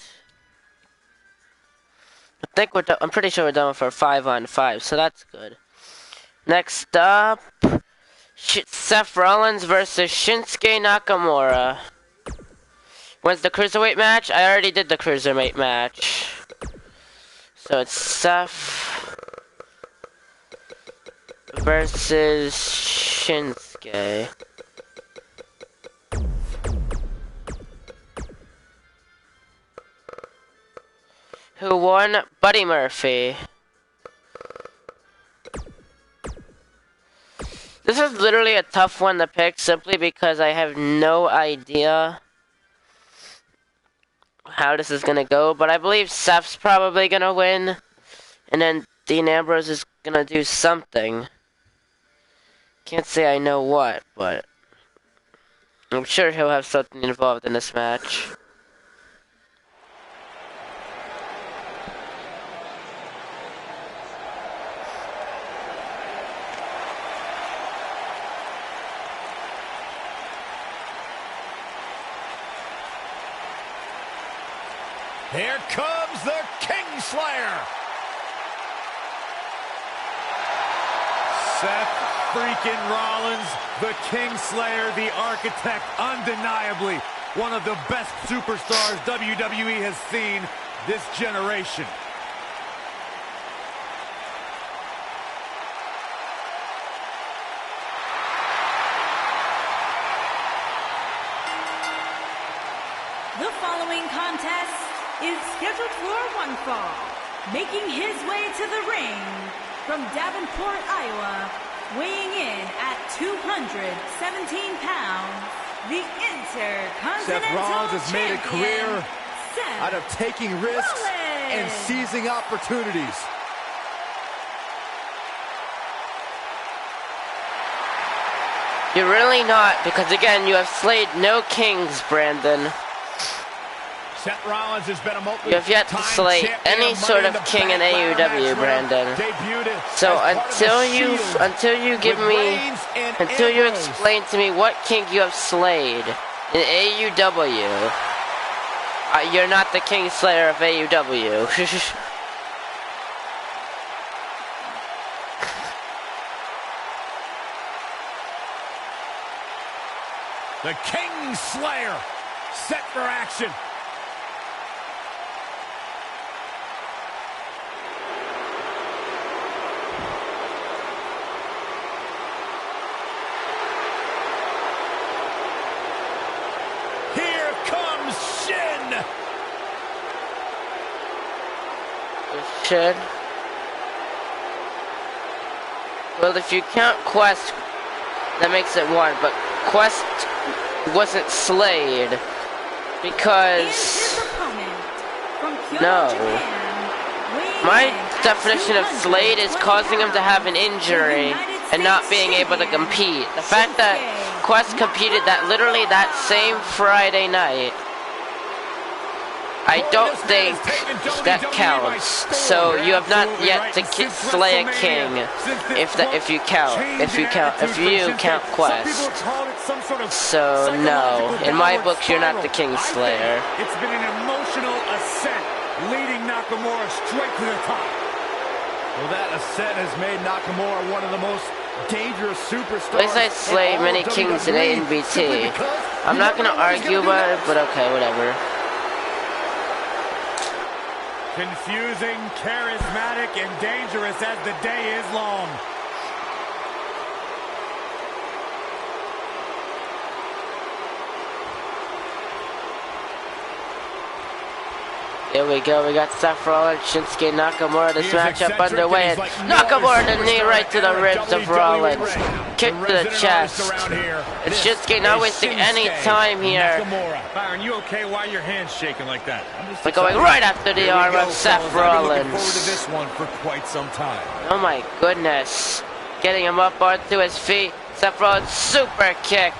I'm pretty sure we're done for 5-on-5, so that's good. Next up, Seth Rollins versus Shinsuke Nakamura. When's the Cruiserweight match? I already did the Cruiserweight match. So it's Seth versus Shinsuke. Who won? Buddy Murphy. This is literally a tough one to pick simply because I have no idea how this is going to go. But I believe Seth's probably going to win. And then Dean Ambrose is going to do something. Can't say I know what, but I'm sure he'll have something involved in this match.
Here comes the Kingslayer. Seth freaking Rollins, the Kingslayer, the architect, undeniably one of the best superstars WWE has seen this generation.
The following contest is scheduled for one fall. Making his way to the ring from Davenport, Iowa, weighing in at 217 pounds, the Intercontinental
Seth Rollins has made a career out of taking risks and seizing opportunities.
You're really not, because again, you have slayed no kings, Brandon.
Seth Rollins has been a
You have yet to slay any sort of king in AEW, Brandon. So until you explain to me what king you have slayed in AEW, you're not the king slayer of AEW.
The King Slayer set for action. Here comes Shin.
Shin? Well, if you count Quest, that makes it one, but Quest wasn't slayed because no. My definition of slayed is causing him to have an injury and not being able to compete. The fact that Quest competed literally that same Friday night, I don't think that counts. So you have not yet to slay a king if you count Quest. So no, in my books you're not the King Slayer.
It's been an emotional ascent, leading Nakamura straight to the top.
Well, that ascent has made Nakamura one of the most dangerous superstars.
At least I slay many kings in A and BT. I'm not gonna argue about it, but okay, whatever.
Confusing, charismatic, and dangerous as the day is long.
Here we go, we got Seth Rollins, Shinsuke Nakamura, this matchup underway, and Nakamura the knee right to the ribs of Rollins, kick to the chest, and Shinsuke not wasting any time here.
Byron, you okay? Why are your hands shaking like that?
But going right after the arm of Seth Rollins.
Looking forward to this one for quite some time.
Oh my goodness, getting him up onto his feet, Seth Rollins super kick,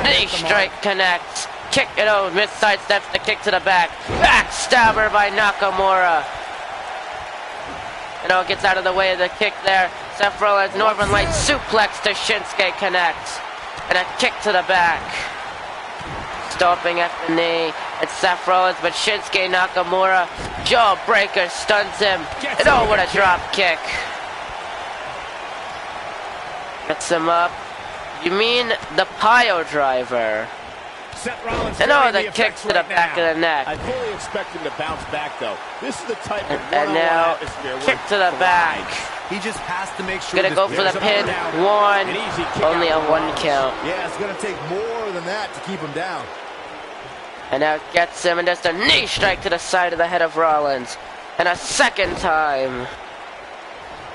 knee strike connects. Kick it over, mid sidesteps the kick to the back. Backstabber by Nakamura. It all gets out of the way of the kick there. Seth Rollins, Northern Light suplex to Shinsuke connects. And a kick to the back. Stomping at the knee. It's Seth Rollins, but Shinsuke Nakamura, jawbreaker, stuns him. And oh, what a drop kick. Gets him up. You mean the pile driver? And oh, the kick to the back of the neck.
I fully expect him to bounce back, though. This is the type of
and now kick to the back.
He just has to make sure.
Gonna go for the pin. One. Only a one count.
Yeah, it's gonna take more than that to keep him down.
And now gets him, and just a knee strike to the side of the head of Rollins. And a second time.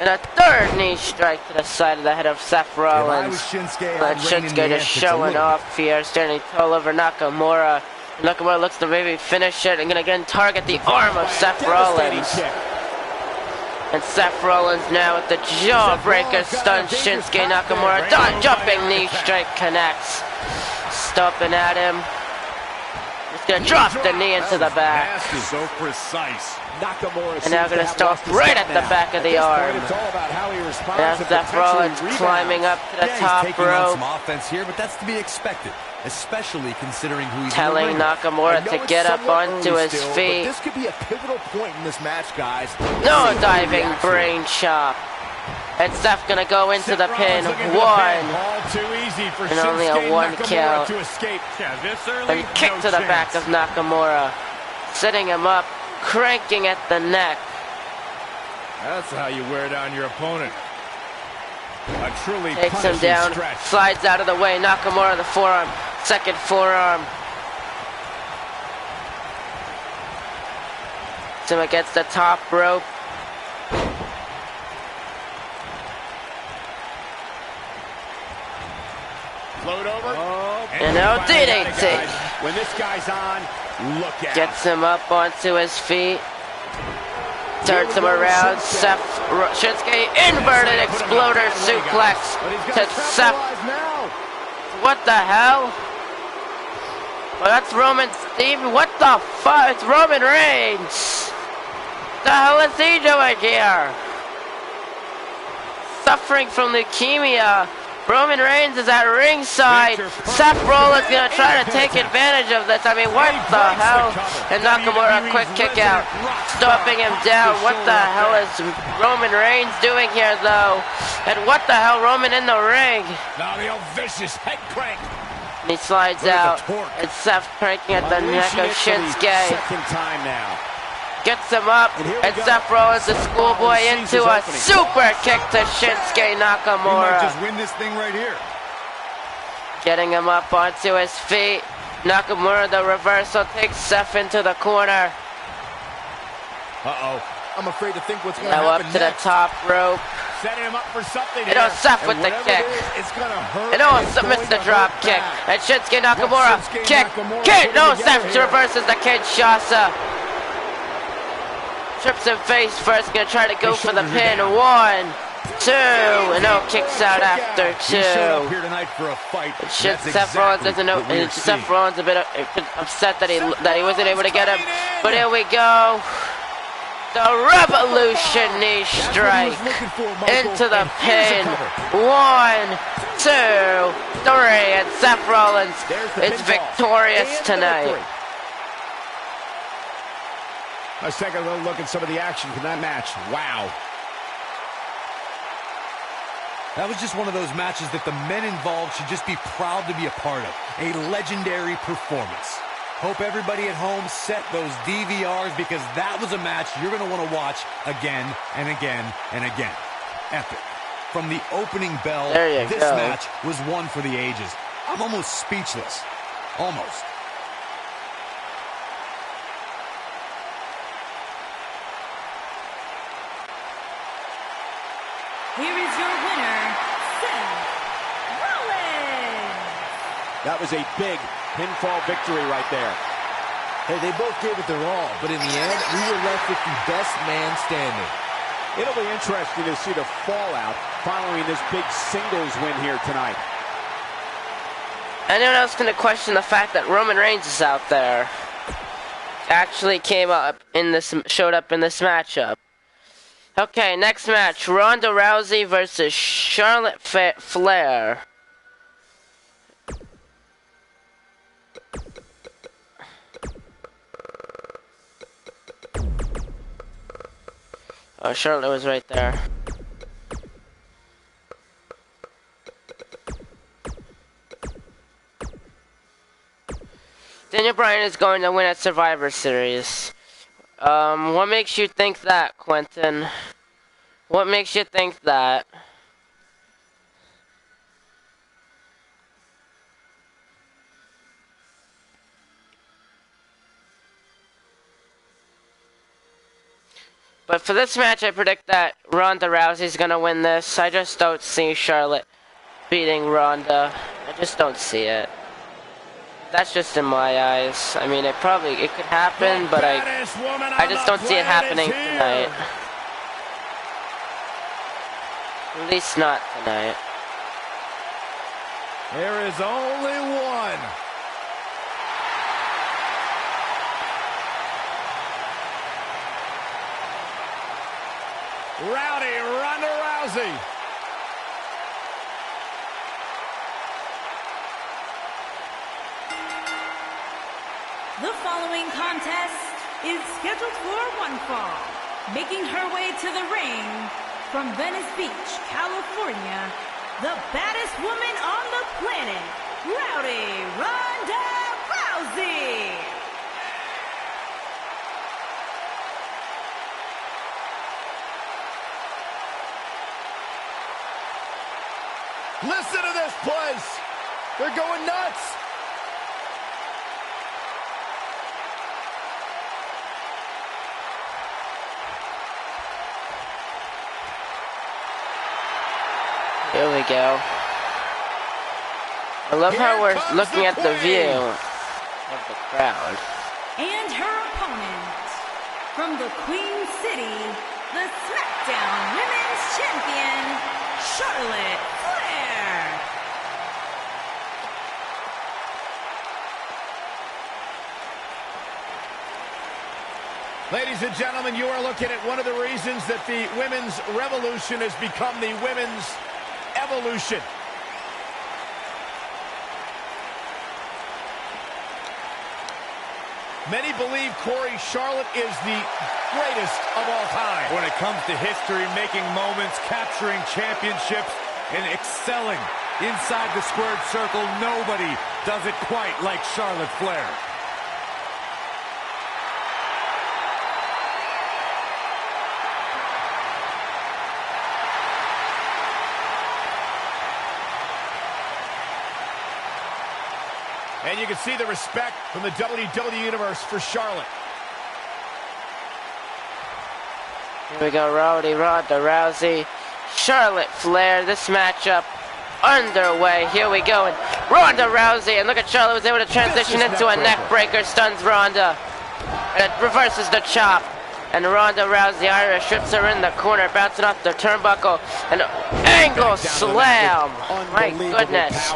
And a third knee strike to the side of the head of Seth Rollins. But Shinsuke just showing off here, standing tall over Nakamura. Nakamura looks to maybe finish it and gonna again target the arm of Seth Rollins. And Seth Rollins now with the jawbreaker stuns Shinsuke Nakamura. Jumping knee strike connects. Stomping at him. He's gonna drop the knee into the back.
So precise.
And now gonna stomp right at the back of the arm. Now Seth Rollins climbing up to the top rope.
Some offense here, but that's to be expected, especially considering who he's
telling Nakamura to get up onto his feet.
This could be a pivotal point in this match, guys.
No diving brain chop. And Seth gonna go into the pin. One.
All too easy for
And only a one count.
to escape.
Yeah, this early,
And kick to the back of Nakamura. Setting him up. Cranking at the neck.
That's how you wear down your opponent.
A truly
Takes him
punishing
down.
stretch.
Slides out of the way. Nakamura the forearm. Second forearm. So against the top rope.
Float over.
And now DDT.
When this guy's on, look out.
Gets him up onto his feet. Turns him around. Seth Shinsuke inverted exploder suplex to Seth. What the hell? Well, that's Roman Steve. What the fuck? It's Roman Reigns. The hell is he doing here? Suffering from leukemia. Roman Reigns is at ringside. Seth Rollins gonna try to take advantage of this. I mean, what the hell? And Nakamura, quick kick out, stomping him down. What the hell is Roman Reigns doing here, though? And what the hell, Roman in the ring?
Now the old vicious head crank.
And he slides out. And Seth cranking at the neck of Shinsuke.
Second time now.
Gets him up, and Seth Rollins, the schoolboy, into a super kick to Shinsuke Nakamura.
He might just win this thing right here.
Getting him up onto his feet. Nakamura, the reversal, takes Seth into the corner.
Uh-oh. I'm afraid to think what's going to
Now up
happen
to the
next.
top rope.
Setting him up for something
And
here.
Seth with the kick.
It's going to hurt.
And missed the drop kick. And Shinsuke Nakamura, kick. No, Seth reverses the Kinshasa. Trips him face first, gonna try to go for the pin. 1, 2, and no, kicks out after 2.
Here tonight for a fight.
Seth Rollins doesn't know. Seth Rollins a bit upset that he wasn't able to get him. But here we go. The Revolution knee strike into the pin. 1, 2, 3, and Seth Rollins is victorious tonight.
Let's take a little look at some of the action from that match. Wow.
That was just one of those matches that the men involved should just be proud to be a part of. A legendary performance. Hope everybody at home set those DVRs because that was a match you're going to want to watch again and again and again. Epic. From the opening bell, this match was one for the ages. I'm almost speechless. Almost.
Here is your winner, Seth Rollins.
That was a big pinfall victory right there.
Hey, they both gave it their all, but in the end, we were left with the best man standing.
It'll be interesting to see the fallout following this big singles win here tonight.
Anyone else going to question the fact that Roman Reigns is out there? Actually showed up in this matchup. Okay, next match, Ronda Rousey versus Charlotte Flair. Oh, Charlotte was right there. Daniel Bryan is going to win at Survivor Series. What makes you think that, Quentin? What makes you think that? But for this match, I predict that Ronda Rousey's gonna win this. I just don't see Charlotte beating Ronda. I just don't see it. That's just in my eyes. I mean, it could happen, but I just don't see it happening tonight. At least not tonight.
There is only one. Rowdy Ronda Rousey.
The following contest is scheduled for one fall. Making her way to the ring from Venice Beach, California, the baddest woman on the planet, Rowdy Ronda Rousey.
Listen to this place. They're going nuts.
Here we go. I love how we're looking at the view of the crowd.
And her opponent, from the Queen City, the SmackDown Women's Champion, Charlotte Flair.
Ladies and gentlemen, you are looking at one of the reasons that the women's revolution has become the women's evolution. Many believe, Corey, Charlotte is the greatest of all time.
When it comes to history, making moments, capturing championships, and excelling inside the squared circle, nobody does it quite like Charlotte Flair.
And you can see the respect from the WWE Universe for Charlotte.
Here we go, Rowdy Ronda Rousey, Charlotte Flair. This matchup underway. Here we go, and Ronda Rousey, and look at Charlotte was able to transition into a neck breaker, stuns Ronda, and it reverses the chop. And Ronda Rousey Irish trips her in the corner, bouncing off the turnbuckle, and angle slam. My goodness.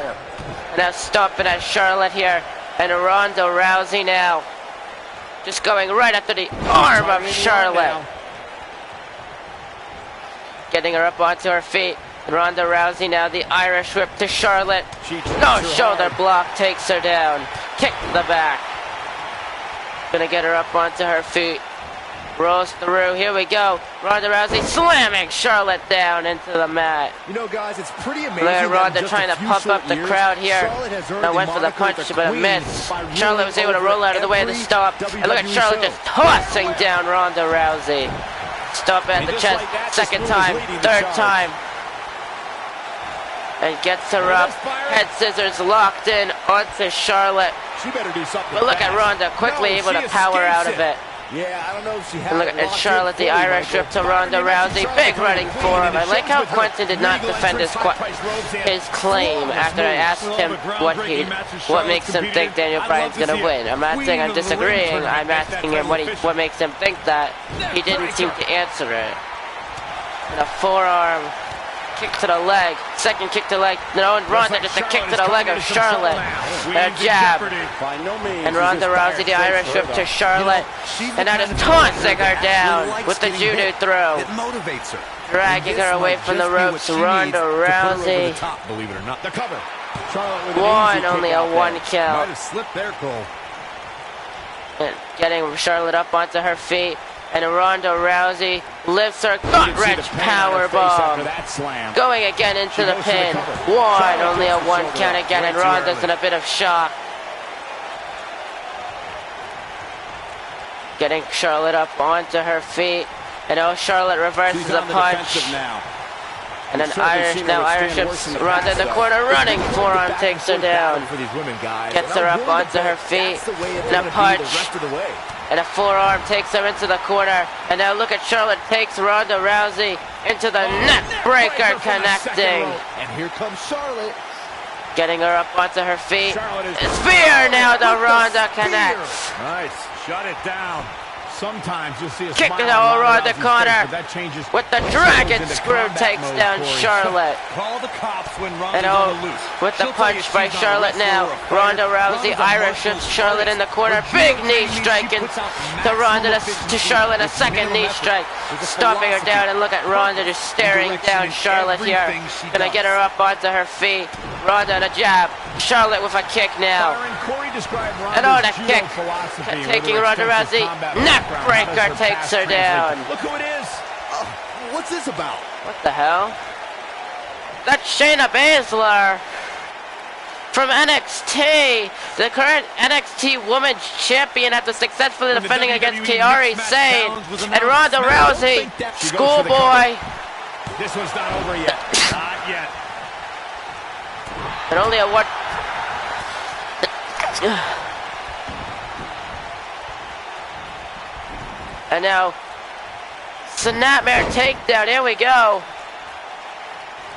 And now stopping at Charlotte here, and Ronda Rousey now just going right after the arm of Charlotte. Getting her up onto her feet. Ronda Rousey now the Irish whip to Charlotte. No shoulder block, takes her down. Kick to the back. Gonna get her up onto her feet. Rolls through, here we go. Ronda Rousey slamming Charlotte down into the mat.
You know, guys, it's pretty amazing.
Ronda trying to pump up the crowd here. Now went for the punch, but a miss. Charlotte was able to roll out of the way of the stop. And look at Charlotte just tossing down Ronda Rousey. Stop at the chest, second time, third time. And gets her up. Head scissors locked in onto Charlotte.
She better do something.
But look at Ronda quickly able to power out of it.
Yeah, I don't know if she has.
And look at Charlotte, the Irish whip to Ronda Rousey. Big running forearm. I like how Quentin did not defend his claim after I asked him what makes him think Daniel Bryan's gonna win. I'm not saying I'm disagreeing. I'm asking him what makes him think that. He didn't seem to answer it. And a forearm kick to the leg. Second kick to the leg. No, and Ronda just a kick to the leg of Charlotte. And a jab. And Ronda Rousey, the Irish whip to Charlotte. And now just tossing her down with the judo throw.
It motivates her.
Dragging her away from the ropes. Ronda Rousey.
Believe it or not, the cover.
Only a one count.
Might have slipped there, Cole.
And getting Charlotte up onto her feet. And Ronda Rousey lifts her gut-wrench powerbomb. Going again into the pin. Only a one count again, and Ronda's in a bit of shock. Getting Charlotte up onto her feet. And Charlotte reverses the punch. And then Irish hips Ronda in the corner, running forearm takes her down. Gets her up onto her feet. And a punch. And a forearm takes her into the corner. And now look at Charlotte takes Ronda Rousey into the neck breaker, connecting.
And here comes Charlotte.
Getting her up onto her feet. Spear now to Ronda connects.
Nice. Shut it down. Sometimes you'll see a
kick to Ronda corner with the dragon screw takes down Charlotte.
Call the cops when Ronda's
and
on the loose.
With the punch by Charlotte now. Ronda Rousey Irish whips Charlotte in the corner. Big knee strike to Ronda to Charlotte. A second knee strike. Stomping her down, and look at Ronda just staring down Charlotte here. Gonna get her up onto her feet. Ronda and a jab. Charlotte with a kick now. And the kick. Taking Ronda Rousey. Neck breaker takes her down.
Look who it is. What's this about?
What the hell? That's Shayna Baszler from NXT, the current NXT Women's Champion after successfully defending against Kairi Sane and Ronda Rousey. Schoolboy.
This one's not over yet. Not yet.
And only a one. And now, Snapmare takedown. Here we go.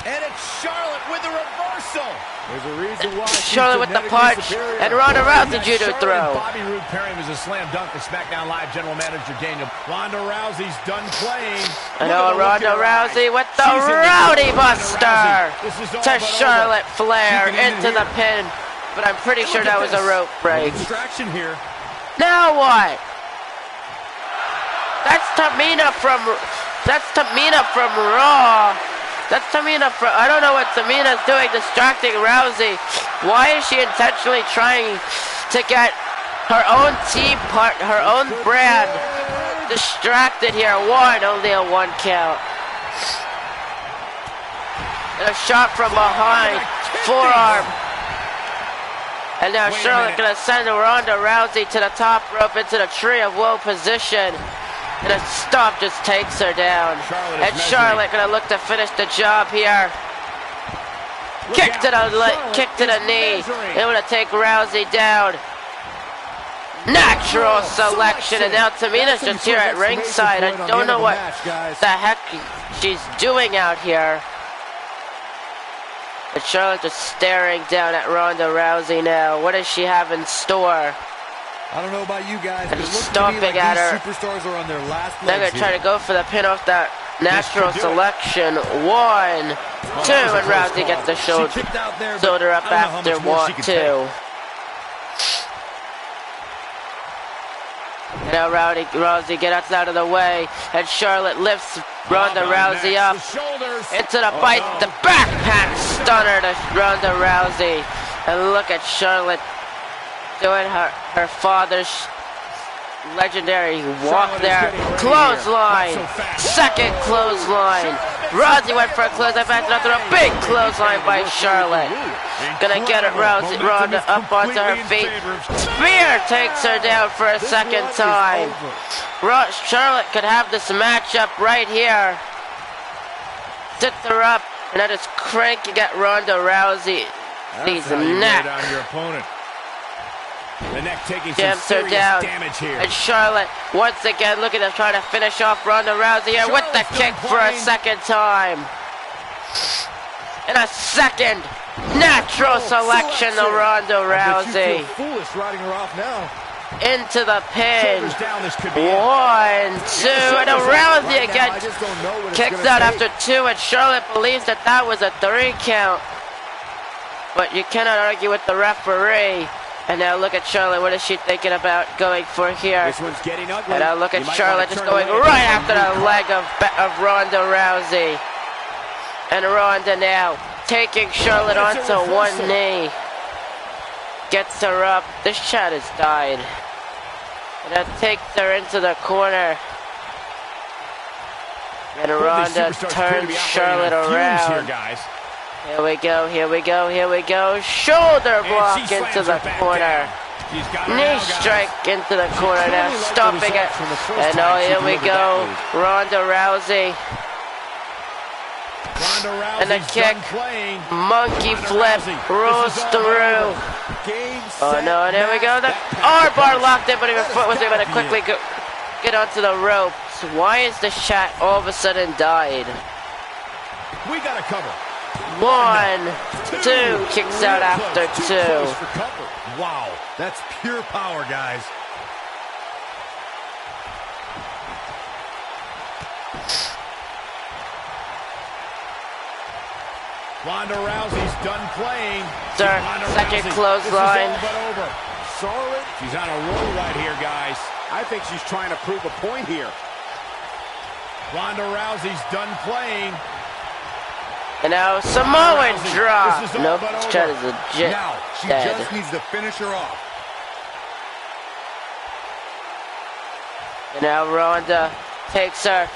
And it's Charlotte with the reversal.
There's a reason why.
Charlotte with the punch and Ronda Rousey judo throw.
Bobby Roode pairing was a slam dunk for SmackDown Live General Manager Daniel. Ronda Rousey's done playing.
I know Ronda Rousey with the Rowdy Buster to Charlotte Flair into the pin. But I'm pretty sure that was a rope break.
Distraction here.
Now what? That's Tamina from Raw. That's Tamina from, I don't know what Tamina's doing distracting Rousey. Why is she intentionally trying to get her own team part, her own brand distracted here? Only a one count. And a shot from behind, forearm. And now Charlotte gonna send Ronda Rousey to the top rope into the Tree of Woe position. And a stomp just takes her down. And Charlotte gonna look to finish the job here. Kick to the knee. Able to take Rousey down. Natural selection. And now Tamina's just here at ringside. I don't know what the heck she's doing out here. And Charlotte just staring down at Ronda Rousey now. What does she have in store?
I don't know about you guys, but it looks
stomping
to me like
at
these
her.
Superstars are on their last legs.
They're going to try to go for the pin off that natural selection. 1, 2, and Rousey gets the shoulder up after 1, 2. And now Rousey gets out of the way, and Charlotte lifts Ronda Rousey up into the bite, the backpack stunner to Ronda Rousey. And look at Charlotte doing her father's legendary walk there. Clothesline. Second clothesline. Rousey went for a clothesline, back after a big clothesline by Charlotte. Gonna get it, Ronda up onto her feet. Spear takes her down for a second time. Charlotte could have this matchup right here. Sits her up, and that is cranking at Ronda Rousey. These neck.
The neck taking some
Jams her
serious
down.
damage here.
And Charlotte, once again, looking to try to finish off Ronda Rousey here with the kick for a second time. And a second natural selection to Ronda Rousey.
Foolish riding her off now.
Into the pin. 1, 2, and Rousey again kicks out after 2, and Charlotte believes that that was a 3 count. But you cannot argue with the referee. And now look at Charlotte. What is she thinking about going for here?
This one's getting ugly.
And now look at Charlotte just going right after the leg of Ronda Rousey. And Ronda now taking Charlotte onto one knee. Gets her up. This chat has died. And that takes her into the corner. And Ronda turns Charlotte around. Here we go, here we go, here we go. Shoulder block into the corner. Knee strike into the corner now, stopping it. And oh, here we go. Ronda Rousey. And the kick. Monkey flip. Rolls through. Oh no, and here we go. The armbar locked in, but her foot was able to quickly get onto the ropes. Why is the chat all of a sudden died?
We got to cover.
1, 2, kicks out after 2.
Wow, that's pure power, guys. Ronda Rousey's done playing.
Second clothesline.
Charlotte, she's on a roll right here, guys.
I think she's trying to prove a point here.
Ronda Rousey's done playing.
And now Samoan drop. Nope, this chat is legit
now, she
dead.
just needs to finish her off.
And now Ronda takes her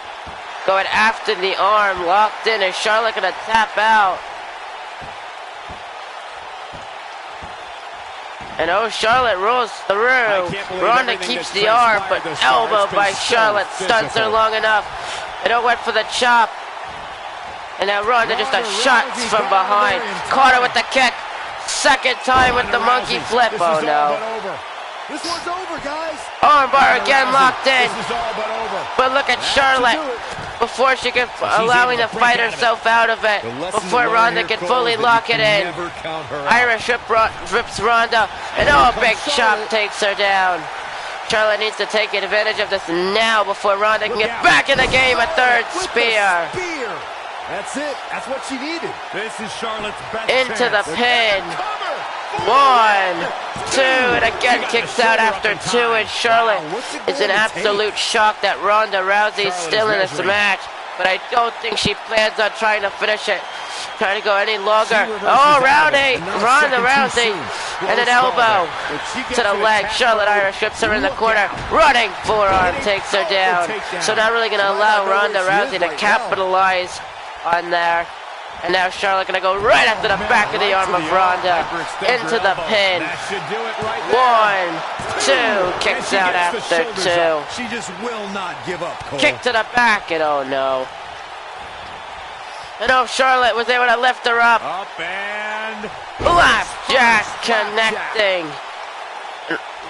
Going after the arm, locked in, and Charlotte gonna tap out. And oh, Charlotte rolls through. Ronda keeps the arm, but elbow by Charlotte stuns her long enough. And it went for the chop. And now Ronda just a shots from behind. Caught her with the kick. Second time with the monkey flip. Oh no.
This one's over, guys.
Armbar again locked in.
This is all but over.
But look at Charlotte. Before she can allowing to fight herself out of it. Before Ronda can fully lock it in. Irish rips Ronda. And oh, a big chop takes her down. Charlotte needs to take advantage of this now before Ronda can get back in the game. A third spear.
That's it. That's what she needed.
This is Charlotte's best
Into the
chance.
pin. 1, 2, and again kicks out after 2, and Charlotte is in absolute shock that Ronda Rousey is still in this match. But I don't think she plans on trying to finish it. Trying to go any longer. Oh, Ronda Rousey, and an elbow to the leg. Charlotte Irish rips her in the corner. Running forearm takes her down. So not really going to allow Ronda Rousey to capitalize on there. And now Charlotte gonna go right after the back of the arm of Ronda. Into the pin. 1, 2, kicks out after 2.
She just will not give up, Cole.
Kick to the back, and oh no. And oh, Charlotte was able to lift her up.
Up and
Blackjack connecting.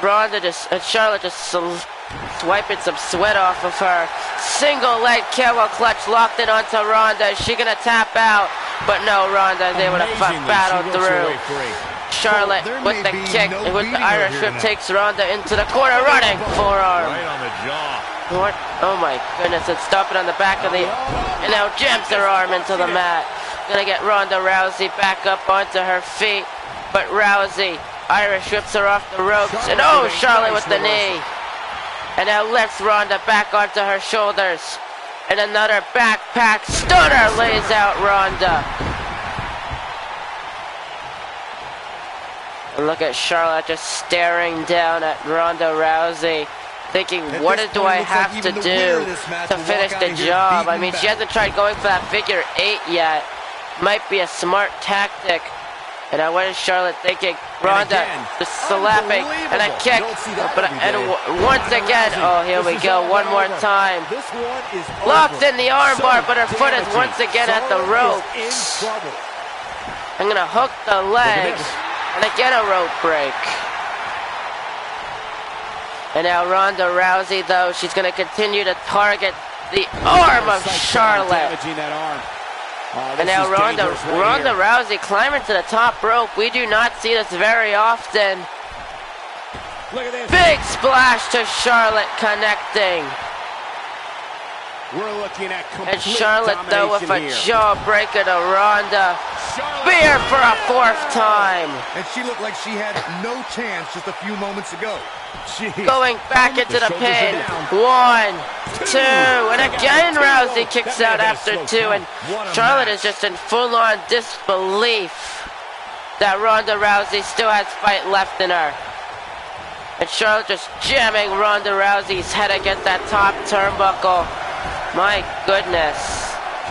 Charlotte just wiping some sweat off of her. Single leg camel clutch locked in onto Ronda. Is she gonna tap out? But no, Ronda is able to battle through. Charlotte with the kick and with the Irish whip takes Ronda into the corner, running forearm.
right on the jaw.
What? Oh my goodness, it's stopping on the back of the, and now jams her arm into the mat. Gonna get Ronda Rousey back up onto her feet, but Rousey, Irish whips her off the ropes, and oh, Charlotte with the knee. And now lifts Ronda back onto her shoulders. And another backpack stunner lays out Ronda. And look at Charlotte just staring down at Ronda Rousey, thinking, what do I have to do to finish the job? I mean, she hasn't tried going for that figure 8 yet. Might be a smart tactic. And what is Charlotte thinking? Ronda just slapping and a kick. And once again, oh, here we go, one more time. Locked in the armbar, but her foot is once again at the ropes. I'm going to hook the leg. And again a rope break. And now Ronda Rousey, though, she's going to continue to target the arm of Charlotte. And now Ronda Rousey climbing to the top rope. We do not see this very often.
Look at this.
Big splash to Charlotte connecting.
We're looking at
and Charlotte, though, with a
here.
jawbreaker to Ronda. Spear for a 4th time.
And she looked like she had no chance just a few moments ago.
Jeez.
Going back into the pin. 1, 2, and again Rousey kicks out after 2. And Charlotte is just in full-on disbelief that Ronda Rousey still has fight left in her. And Charlotte just jamming Ronda Rousey's head against that top turnbuckle. My goodness.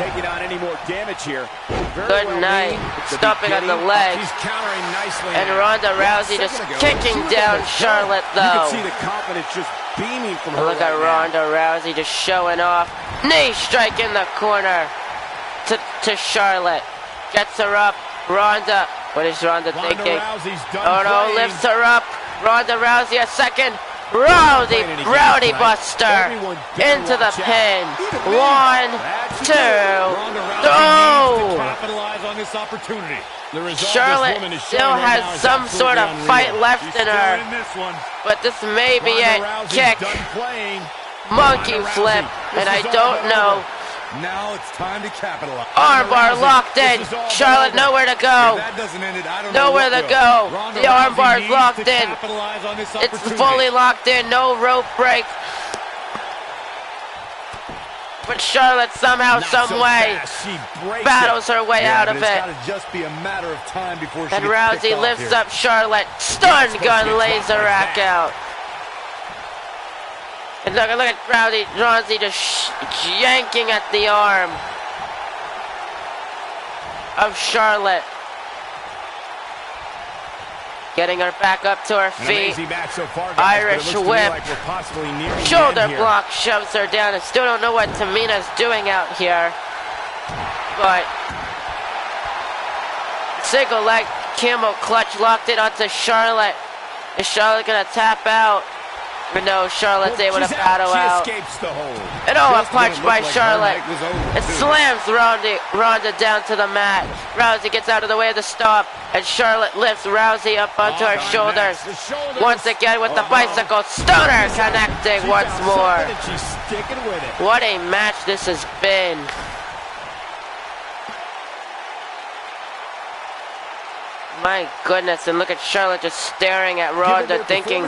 Taking on any more damage here.
Good night. Stomping on the leg.
She's countering nicely.
And Ronda Rousey just kicking down Charlotte, though.
You can see the confidence just beaming from her.
Look at Ronda Rousey just showing off. Knee strike in the corner to Charlotte. Gets her up. Ronda. What is Ronda thinking? Oh no, lifts her up. Ronda Rousey a second. Rowdy Buster into the pin. 1, 2, throw. Charlotte still has some sort of fight left in her, but this may be it. Kick, monkey flip, and I don't know.
Now it's time to capitalize.
Armbar locked in. Charlotte nowhere to go. Nowhere to go. The armbar's locked in. It's fully locked in. No rope break. But Charlotte somehow, some way, battles her way out of it. And Rousey lifts up Charlotte. Stun gun laser rack out. And Look at Rousey just yanking at the arm of Charlotte. Getting her back up to her feet.
So far,
guys, Irish whip.
Like
shoulder block shoves her down. I still don't know what Tamina's doing out here. But single leg camel clutch locked it onto Charlotte. Is Charlotte gonna tap out? But no, Charlotte's able to battle out. And a punch by Charlotte. It slams Ronda down to the mat. Rousey gets out of the way of the stomp. And Charlotte lifts Rousey up onto her shoulders. Once again with the bicycle stunner connecting once more. What a match this has been. My goodness, and look at Charlotte just staring at Ronda thinking,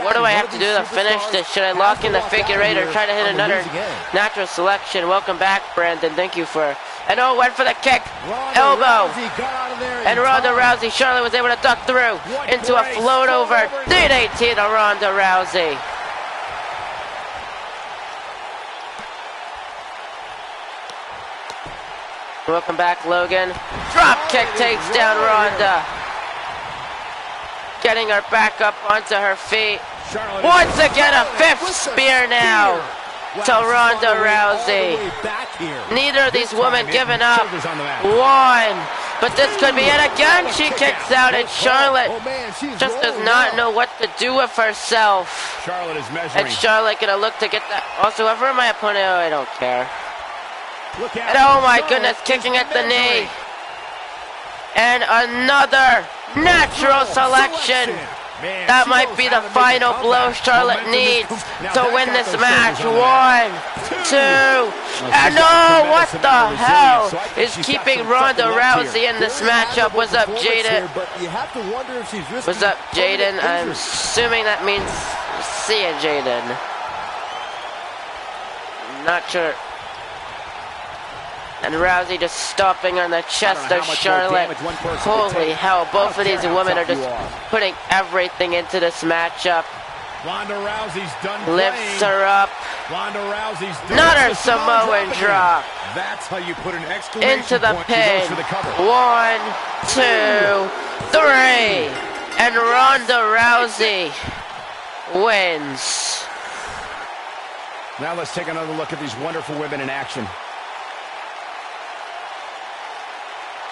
what do I have to do to finish this? Should I lock in the figure eight or try to hit another natural selection? Welcome back, Brandon. Thank you for... And went for the kick. Elbow. And Ronda Rousey. Charlotte was able to duck through into a float over DDT to Ronda Rousey. Welcome back, Logan. Drop kick takes down Ronda. Getting her back up onto her feet. Once again, a fifth spear now to Ronda Rousey. Neither of these women giving up. One. But this could be it again. She kicks out, and Charlotte just does not know what to do with herself. And Charlotte gonna look to get that. Also, whoever my opponent, I don't care. And oh my goodness, kicking at the knee. And another natural selection. That might be the final blow Charlotte needs to win this match. 1, 2, and no, what the hell is keeping Ronda Rousey in this matchup? What's up, Jaden? What's up, Jaden? I'm assuming that means see ya, Jaden. Not sure. And Rousey just stomping on the chest of Charlotte. Holy hell, both of these women are just putting everything into this matchup.
Ronda Rousey's done
lifts her up.
Ronda Rousey's done.
Not her Samoan drop.
That's how you put an exclamation
into the
point
pin.
For the cover.
1, 2, 3. And Ronda Rousey wins.
Now let's take another look at these wonderful women in action.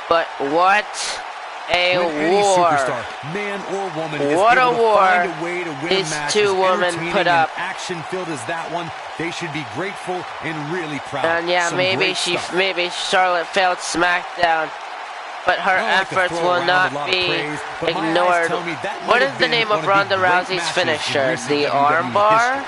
But what a war.
Man or woman
what a war
these
two women put up.
Action-filled as that one. They should be grateful and really proud.
And yeah, maybe Charlotte failed SmackDown, but her efforts will not be ignored. What is the name of Ronda Rousey's finisher? The armbar?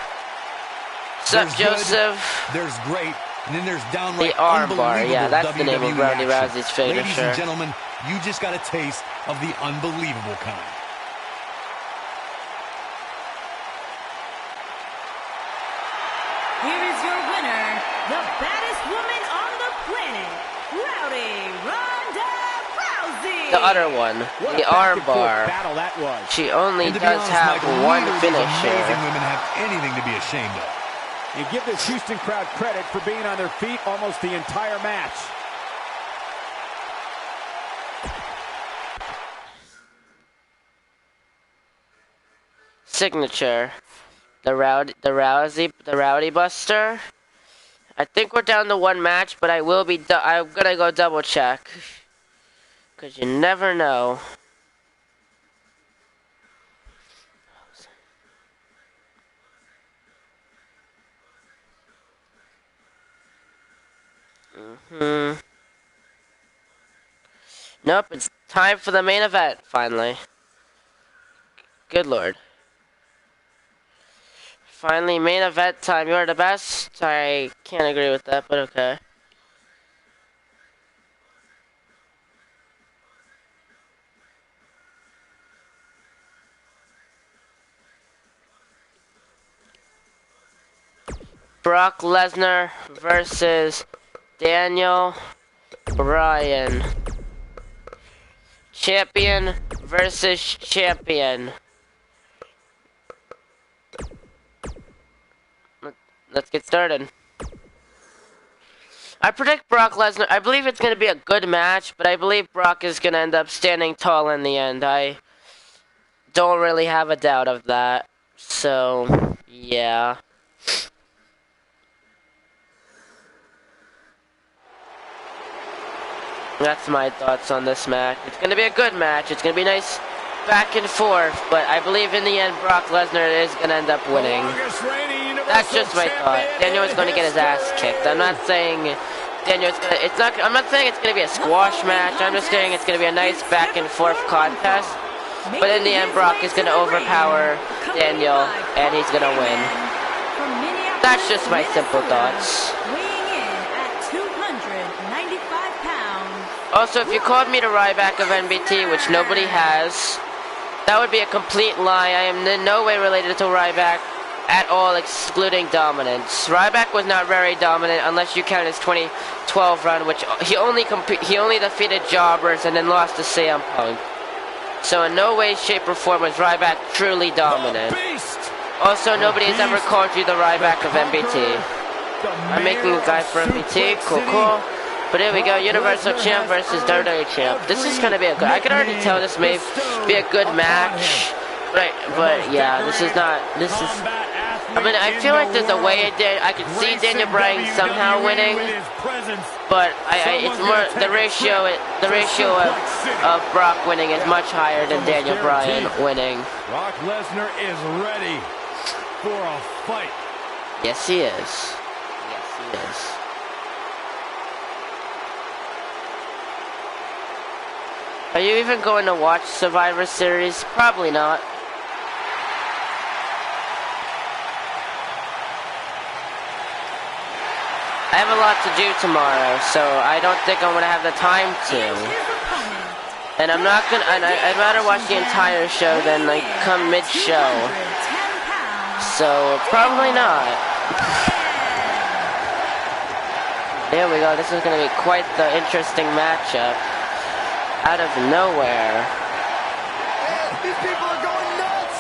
Sup, Joseph?
There's great. And then there's downright
the armbar, yeah, that's
WWE
the name of Ronda Rousey's finisher.
Ladies and gentlemen, you just got a taste of the unbelievable kind.
Here is your winner, the baddest woman on the planet, Rowdy Ronda Rousey.
The other one, the armbar. She only does have one finisher.
Amazing women have anything to be ashamed of.
You give this Houston crowd credit for being on their feet almost the entire match.
Signature. The Rowdy Buster. I think we're down to one match, but I'm gonna go double check. 'Cause you never know. Nope, it's time for the main event, finally. Good lord. Finally, main event time. You're the best? I can't agree with that, but okay. Brock Lesnar versus Daniel Bryan. Champion versus champion. let's get started. I predict Brock Lesnar. I believe it's going to be a good match, but I believe Brock is going to end up standing tall in the end. I don't really have a doubt of that. So, yeah. That's my thoughts on this match. It's going to be a good match. It's going to be nice back and forth, but I believe in the end Brock Lesnar is going to end up winning. That's just my thought. Daniel is going to get his ass kicked. I'm not saying Daniel's going to... I'm not saying it's going to be a squash match. I'm just saying it's going to be a nice back and forth contest. But in the end, Brock is going to overpower Daniel, and he's going to win. That's just my simple thoughts. Also, if you called me the Ryback of NBT, which nobody has, that would be a complete lie. I am in no way related to Ryback at all, excluding dominance. Ryback was not very dominant unless you count his 2012 run, which he only defeated Jobbers and then lost to CM Punk. So in no way, shape, or form was Ryback truly dominant. Also, nobody has ever called you the Ryback of NBT. I'm making a guy for NBT. Cool. But here we go, Universal Champ versus WWE Champ. This is gonna be a good. I can already tell this may be a good match, but yeah, this is not. This is. I mean, I feel like there's a way I could see Daniel Bryan somehow winning, but it's more the ratio. The ratio of Brock winning is much higher than Daniel Bryan winning.
Brock Lesnar is ready for a fight.
Yes, he is. Yes, he is. Are you even going to watch Survivor Series? Probably not. I have a lot to do tomorrow, so I don't think I'm going to have the time to. And I'm not going to... I'd rather watch the entire show than, like, come mid-show. So, probably not. There we go. This is going to be quite the interesting matchup. Out of nowhere.
These people are going nuts!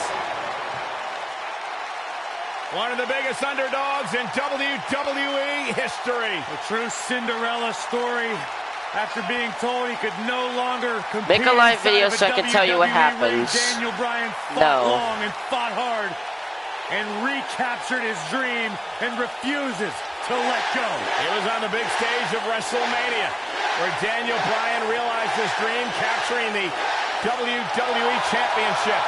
One of the biggest underdogs in WWE history. A true Cinderella story. After being told he could no longer compete.
Make a live video so I can tell you what happens.
Daniel Bryan fought long and fought hard and recaptured his dream and refuses to let go. It was on the big stage of WrestleMania where Daniel Bryan realized his dream, capturing the WWE Championship.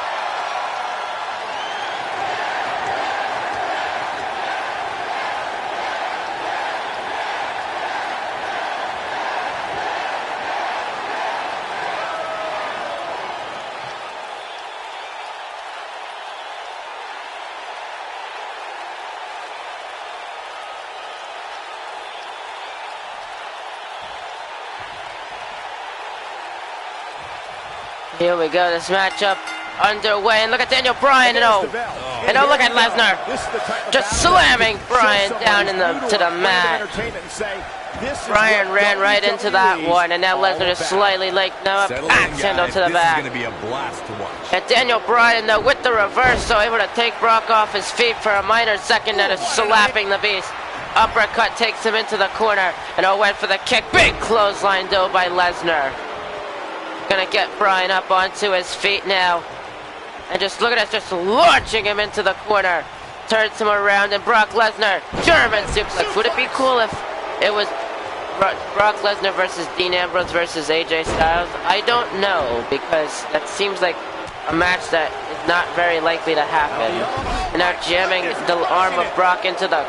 Here we go, this matchup underway, and look at Daniel Bryan, and look at Lesnar, just slamming Bryan down to the mat. Bryan ran right into that one, and now Lesnar just slightly axe handle to the back. And Daniel Bryan, though, with the reversal, able to take Brock off his feet for a minor second, and is slapping the beast. Uppercut takes him into the corner, and went for the kick. Big clothesline, though, by Lesnar. Gonna get Bryan up onto his feet now. And just look at us, just launching him into the corner. Turns him around, and Brock Lesnar, German suplex. Would it be cool if it was Brock Lesnar versus Dean Ambrose versus AJ Styles? I don't know, because that seems like a match that is not very likely to happen. And now jamming the arm of Brock into the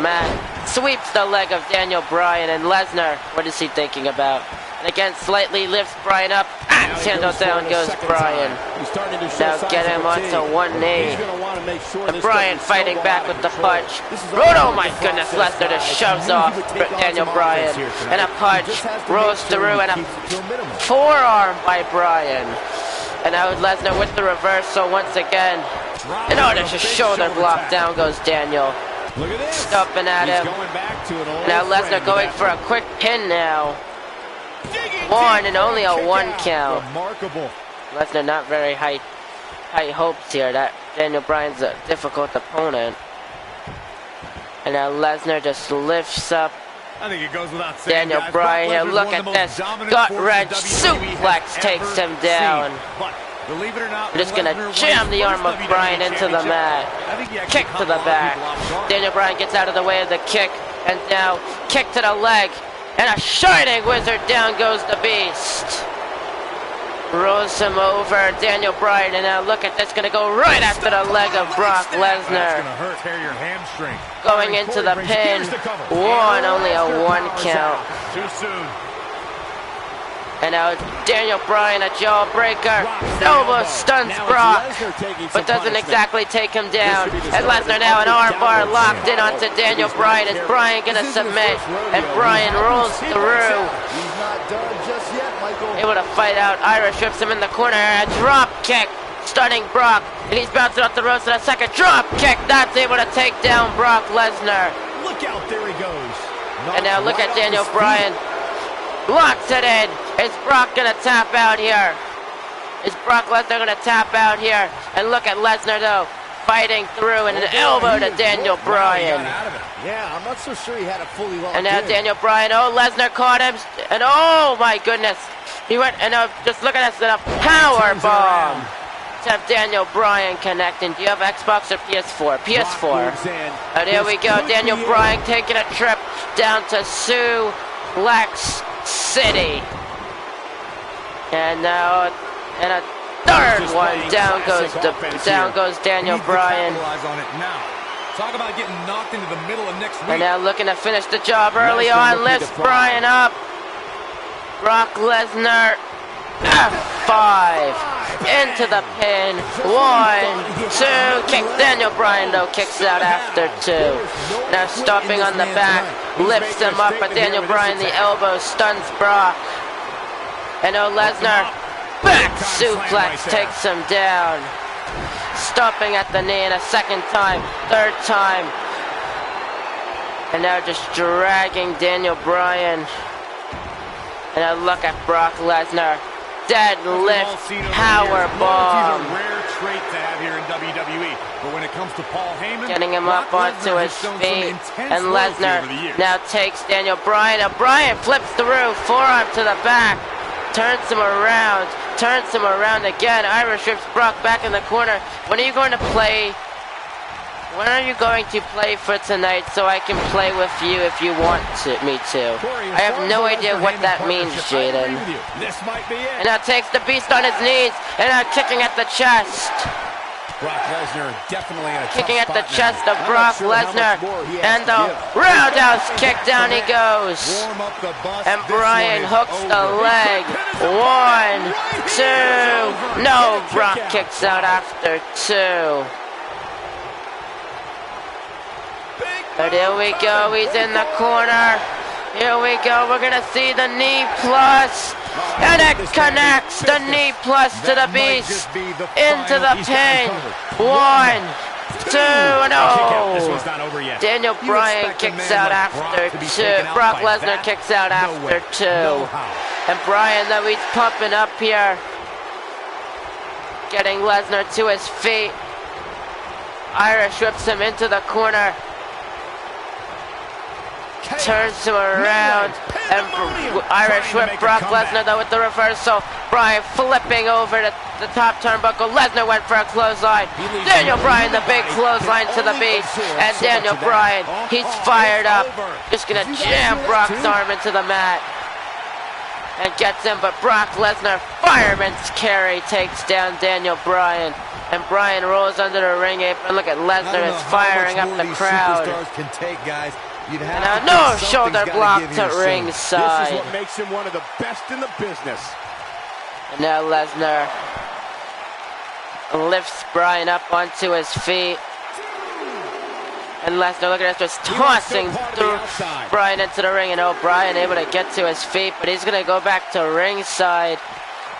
mat. Sweeps the leg of Daniel Bryan, and Lesnar, what is he thinking about? And again, slightly lifts Bryan up. Axe handle down goes Bryan. Now get him onto one knee. And Bryan fighting back with the punch. Oh my goodness, Lesnar just shoves off Daniel Bryan. And a punch rolls through, and a forearm by Bryan. And now Lesnar with the reversal once again. And there's a shoulder block. Down goes Daniel. Stumping at him. Now Lesnar going for a quick pin now. One, and only a 1 count. Lesnar not very high hopes here. That Daniel Bryan's a difficult opponent. And now Lesnar just lifts up
I think it goes without saying,
Daniel Bryan here. Look at this. Gut wrench suplex takes him down.
Believe it or not,
We're just going to jam the arm of Bryan into the mat. Kick to the back. Daniel Bryan gets out of the way of the kick. And now kick to the leg. And a Shining Wizard. Down goes the Beast. Rolls him over, Daniel Bryan, and now look at this, gonna go right after the leg of Brock Lesnar. Going into the pin, only a 1 count.
Too soon.
And now Daniel Bryan, a jawbreaker, elbow stuns Brock, but doesn't exactly take him down. And Lesnar now an armbar locked in onto Daniel Bryan. Is Bryan gonna submit? And Bryan rolls through.
He's not done just yet, Michael.
Able to fight out. Irish rips him in the corner. A drop kick, stunning Brock, and he's bouncing off the ropes in a second. Drop kick, that's able to take down Brock Lesnar.
Look out, there he goes.
And now look at Daniel Bryan. Locks it in. Is Brock gonna tap out here? Is Brock Lesnar gonna tap out here? And look at Lesnar though, fighting through, and an elbow to Daniel Bryan.
Yeah, I'm not so sure he had it fully locked in.
And now Daniel Bryan, oh, Lesnar caught him, and oh my goodness. He went, and just look at this, and a power bomb to have Daniel Bryan connecting. Do you have Xbox or PS4? PS4. And here we go, Daniel Bryan taking a trip down to Suplex City. And now, and a third one, down goes Daniel Bryan.
Talk about getting knocked into the middle of next week.
And now looking to finish the job early on, lifts Bryan up. Brock Lesnar, F5, into the pin, 1, 2, kick. Daniel Bryan though kicks out after 2. Now stopping on the back, lifts him up, but Daniel Bryan, the elbow stuns Brock. And Lesnar, back suplex takes him down. Stopping at the knee, and a second time, third time. And now just dragging Daniel Bryan. And now look at Brock Lesnar. Deadlift power bomb.
A rare trait to have here in WWE. But when it comes to Paul Heyman,
getting him up onto his feet. And Lesnar now takes Daniel Bryan. Now Bryan flips through, forearm to the back. Turns him around again. Irish rips Brock back in the corner. When are you going to play? When are you going to play for tonight so I can play with you if you want me to? I have no idea what that means, Jaden. And now takes the Beast on his knees and now kicking at the chest.
Brock Lesnar definitely in a
kicking at the chest of Brock Lesnar, and the roundhouse kick, down he goes. And Bryan hooks the leg. 1, 2. No, Brock kicks out after 2. But here we go, he's in the corner. Here we go, we're gonna see the knee plus. And it connects the knee plus to the Beast into the pin. 1, 2, no. Daniel Bryan kicks out after 2. Brock Lesnar kicks out after 2. And Bryan, though, he's pumping up here, getting Lesnar to his feet. Irish whips him into the corner. Turns him around, and Irish whip Brock Lesnar though with the reversal. Bryan flipping over the top turnbuckle. Lesnar went for a clothesline. Daniel Bryan, the big clothesline to the Beast, and Daniel Bryan, he's fired up. Just gonna jam Brock's arm into the mat and gets him, but Brock Lesnar, fireman's carry, takes down Daniel Bryan. And Bryan rolls under the ring apron. Look at Lesnar is firing up the crowd. And no shoulder block to ringside.
This is what makes him one of the best in the business.
And now Lesnar lifts Bryan up onto his feet. And Lesnar, look at this, just tossing through Bryan into the ring. And Bryan able to get to his feet, but he's going to go back to ringside.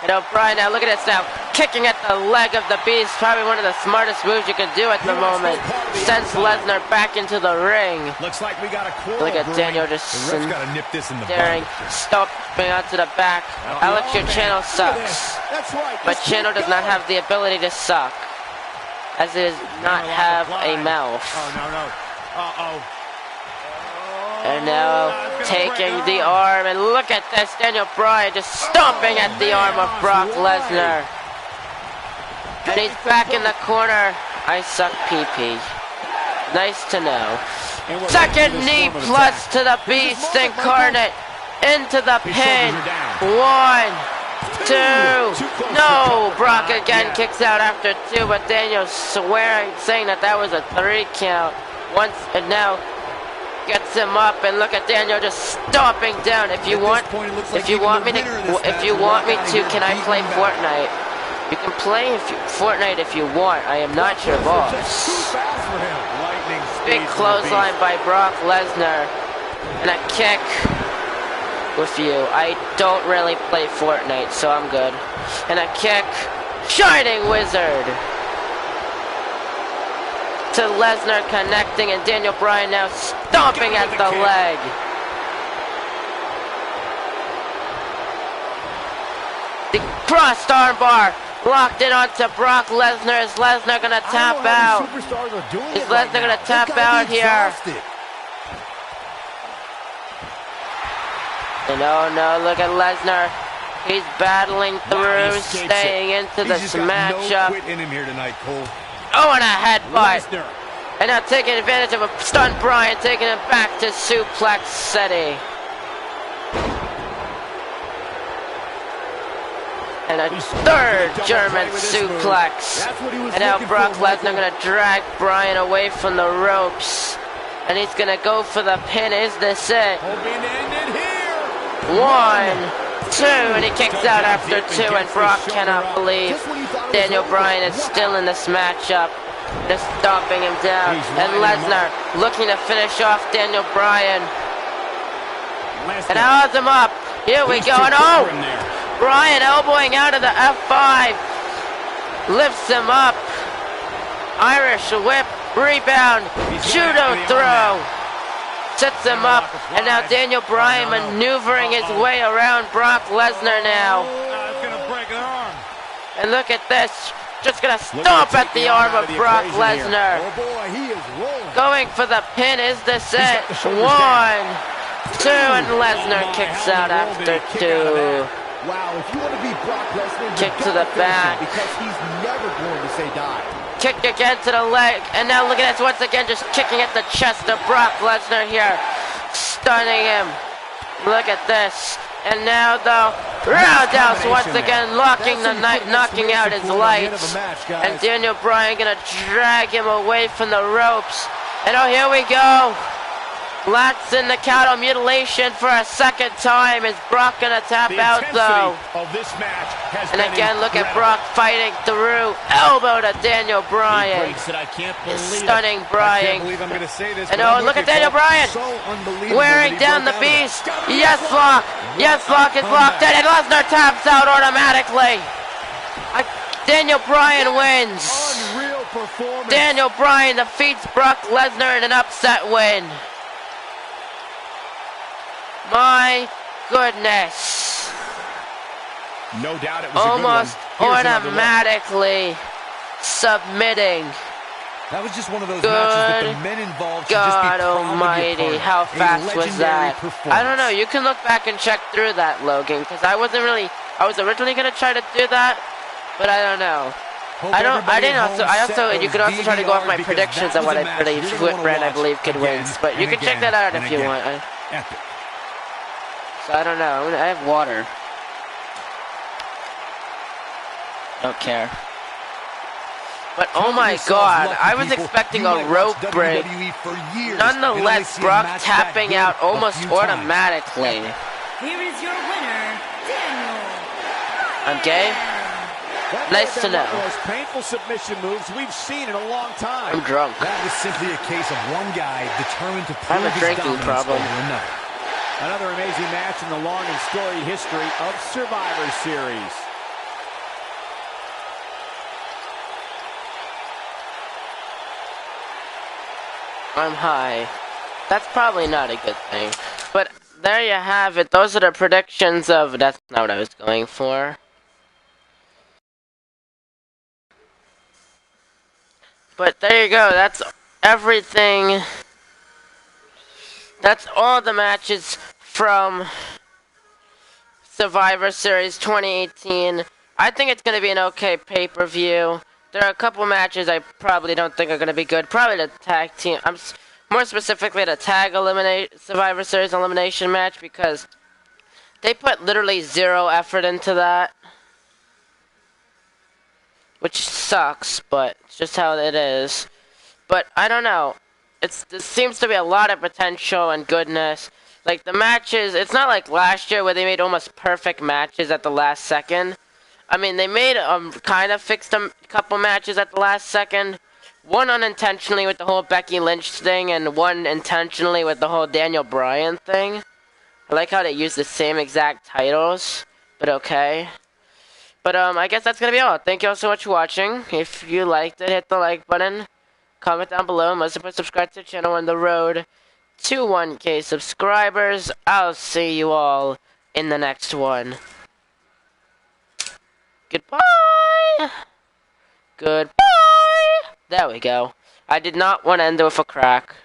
And Bryan, now look at this now, kicking at the leg of the Beast, probably one of the smartest moves you can do at the moment. Sends Lesnar back into the ring.
Looks like we got a quarrel.
Look at Daniel just staring, stomping onto the back. Alex, your channel sucks. But channel does not have the ability to suck, as it does not have a mouth.
Oh, no. Uh-oh.
And now taking the arm, and look at this, Daniel Bryan just stomping at the arm of Brock Lesnar. And he's back in the corner. I suck PP. Nice to know. Second knee plus to the Beast Incarnate. Into the pin. 1, 2. No! Brock again kicks out after 2, but Daniel's saying that was a 3 count. Once, and now gets him up, and look at Daniel just stomping down. If you want me to, can I play Fortnite? You can play Fortnite if you want. I am not your boss. Big clothesline by Brock Lesnar, and a kick with you. I don't really play Fortnite, so I'm good. And a kick, Shining Wizard to Lesnar, connecting, and Daniel Bryan now stomping at the leg. The crossed armbar locked it onto Brock Lesnar. Is Lesnar gonna tap out? Is Lesnar gonna tap out here? And oh no, look at Lesnar. He's battling through, staying into this matchup. Oh, and a headbutt. And now taking advantage of a stunned Bryan, taking him back to Suplex City. And a third German suplex. And now Brock Lesnar gonna drag Bryan away from the ropes. And he's gonna go for the pin. Is this it? 1, 2, and he kicks out after 2, and Brock cannot believe Daniel Bryan is still in this matchup. Just stomping him down. And Lesnar looking to finish off Daniel Bryan. And holds him up. Here we go. And oh! Bryan elbowing out of the F5. Lifts him up. Irish whip. Rebound. Judo throw. Sets him up. And now Daniel Bryan maneuvering his way around Brock Lesnar now. And look at this. Just gonna stomp at the arm of Brock Lesnar. Going for the pin. Is this it? 1, 2, and Lesnar kicks out after 2.
Wow, if you want to beat Brock Lesnar,
kick to the back.
Because he's never going to say die.
Kick again to the leg. And now look at this once again, just kicking at the chest of Brock Lesnar here. Stunning him. Look at this. And now the roundhouse once again, knocking out his lights. And Daniel Bryan gonna drag him away from the ropes. And oh, here we go. Lats in the counter mutilation for a second time. Is Brock gonna tap out though? And again, look at Brock fighting through. Elbow to Daniel Bryan. Stunning Bryan. And oh, look at Daniel Bryan wearing down the Beast. Yes lock. Yes lock is locked in, and Lesnar taps out automatically. Daniel Bryan wins. Daniel Bryan defeats Brock Lesnar in an upset win. My goodness.
No doubt it was
almost automatically submitting.
That was just one of those matches that the men involved should just be proud
almighty, how fast was that? I don't know, you can look back and check through that, Logan, because I was originally going to try to do that, but I don't know. You could also try to go off my predictions on what I believe, what brand I believe could win, but you can check that out if you want. So I don't know, I have water. Don't care. But oh my god, I was expecting a rope break. Nonetheless, Brock tapping out almost automatically.
Here is your winner, Daniel.
I'm gay? Nice to know.
One of the most painful submission moves we've seen in a long time.
I'm drunk.
That was simply a case of one guy determined to prove
his drinking problem.
Another amazing match in the long and storied history of Survivor Series.
I'm high. That's probably not a good thing. But there you have it. Those are the predictions of... That's not what I was going for. But there you go. That's everything that's all the matches from Survivor Series 2018. I think it's going to be an okay pay-per-view. There are a couple matches I probably don't think are going to be good. Probably the tag team. More specifically the tag Survivor Series elimination match, because they put literally zero effort into that, which sucks, but it's just how it is. But I don't know. There seems to be a lot of potential and goodness. Like the matches, it's not like last year where they made almost perfect matches at the last second. I mean, they made kind of fixed a couple matches at the last second. One unintentionally with the whole Becky Lynch thing, and one intentionally with the whole Daniel Bryan thing. I like how they use the same exact titles, but okay. But I guess that's gonna be all. Thank you all so much for watching. If you liked it, hit the like button. Comment down below, and most of all, subscribe to the channel on the road to 1K subscribers. I'll see you all in the next one. Goodbye! Goodbye! There we go. I did not want to end with a crack.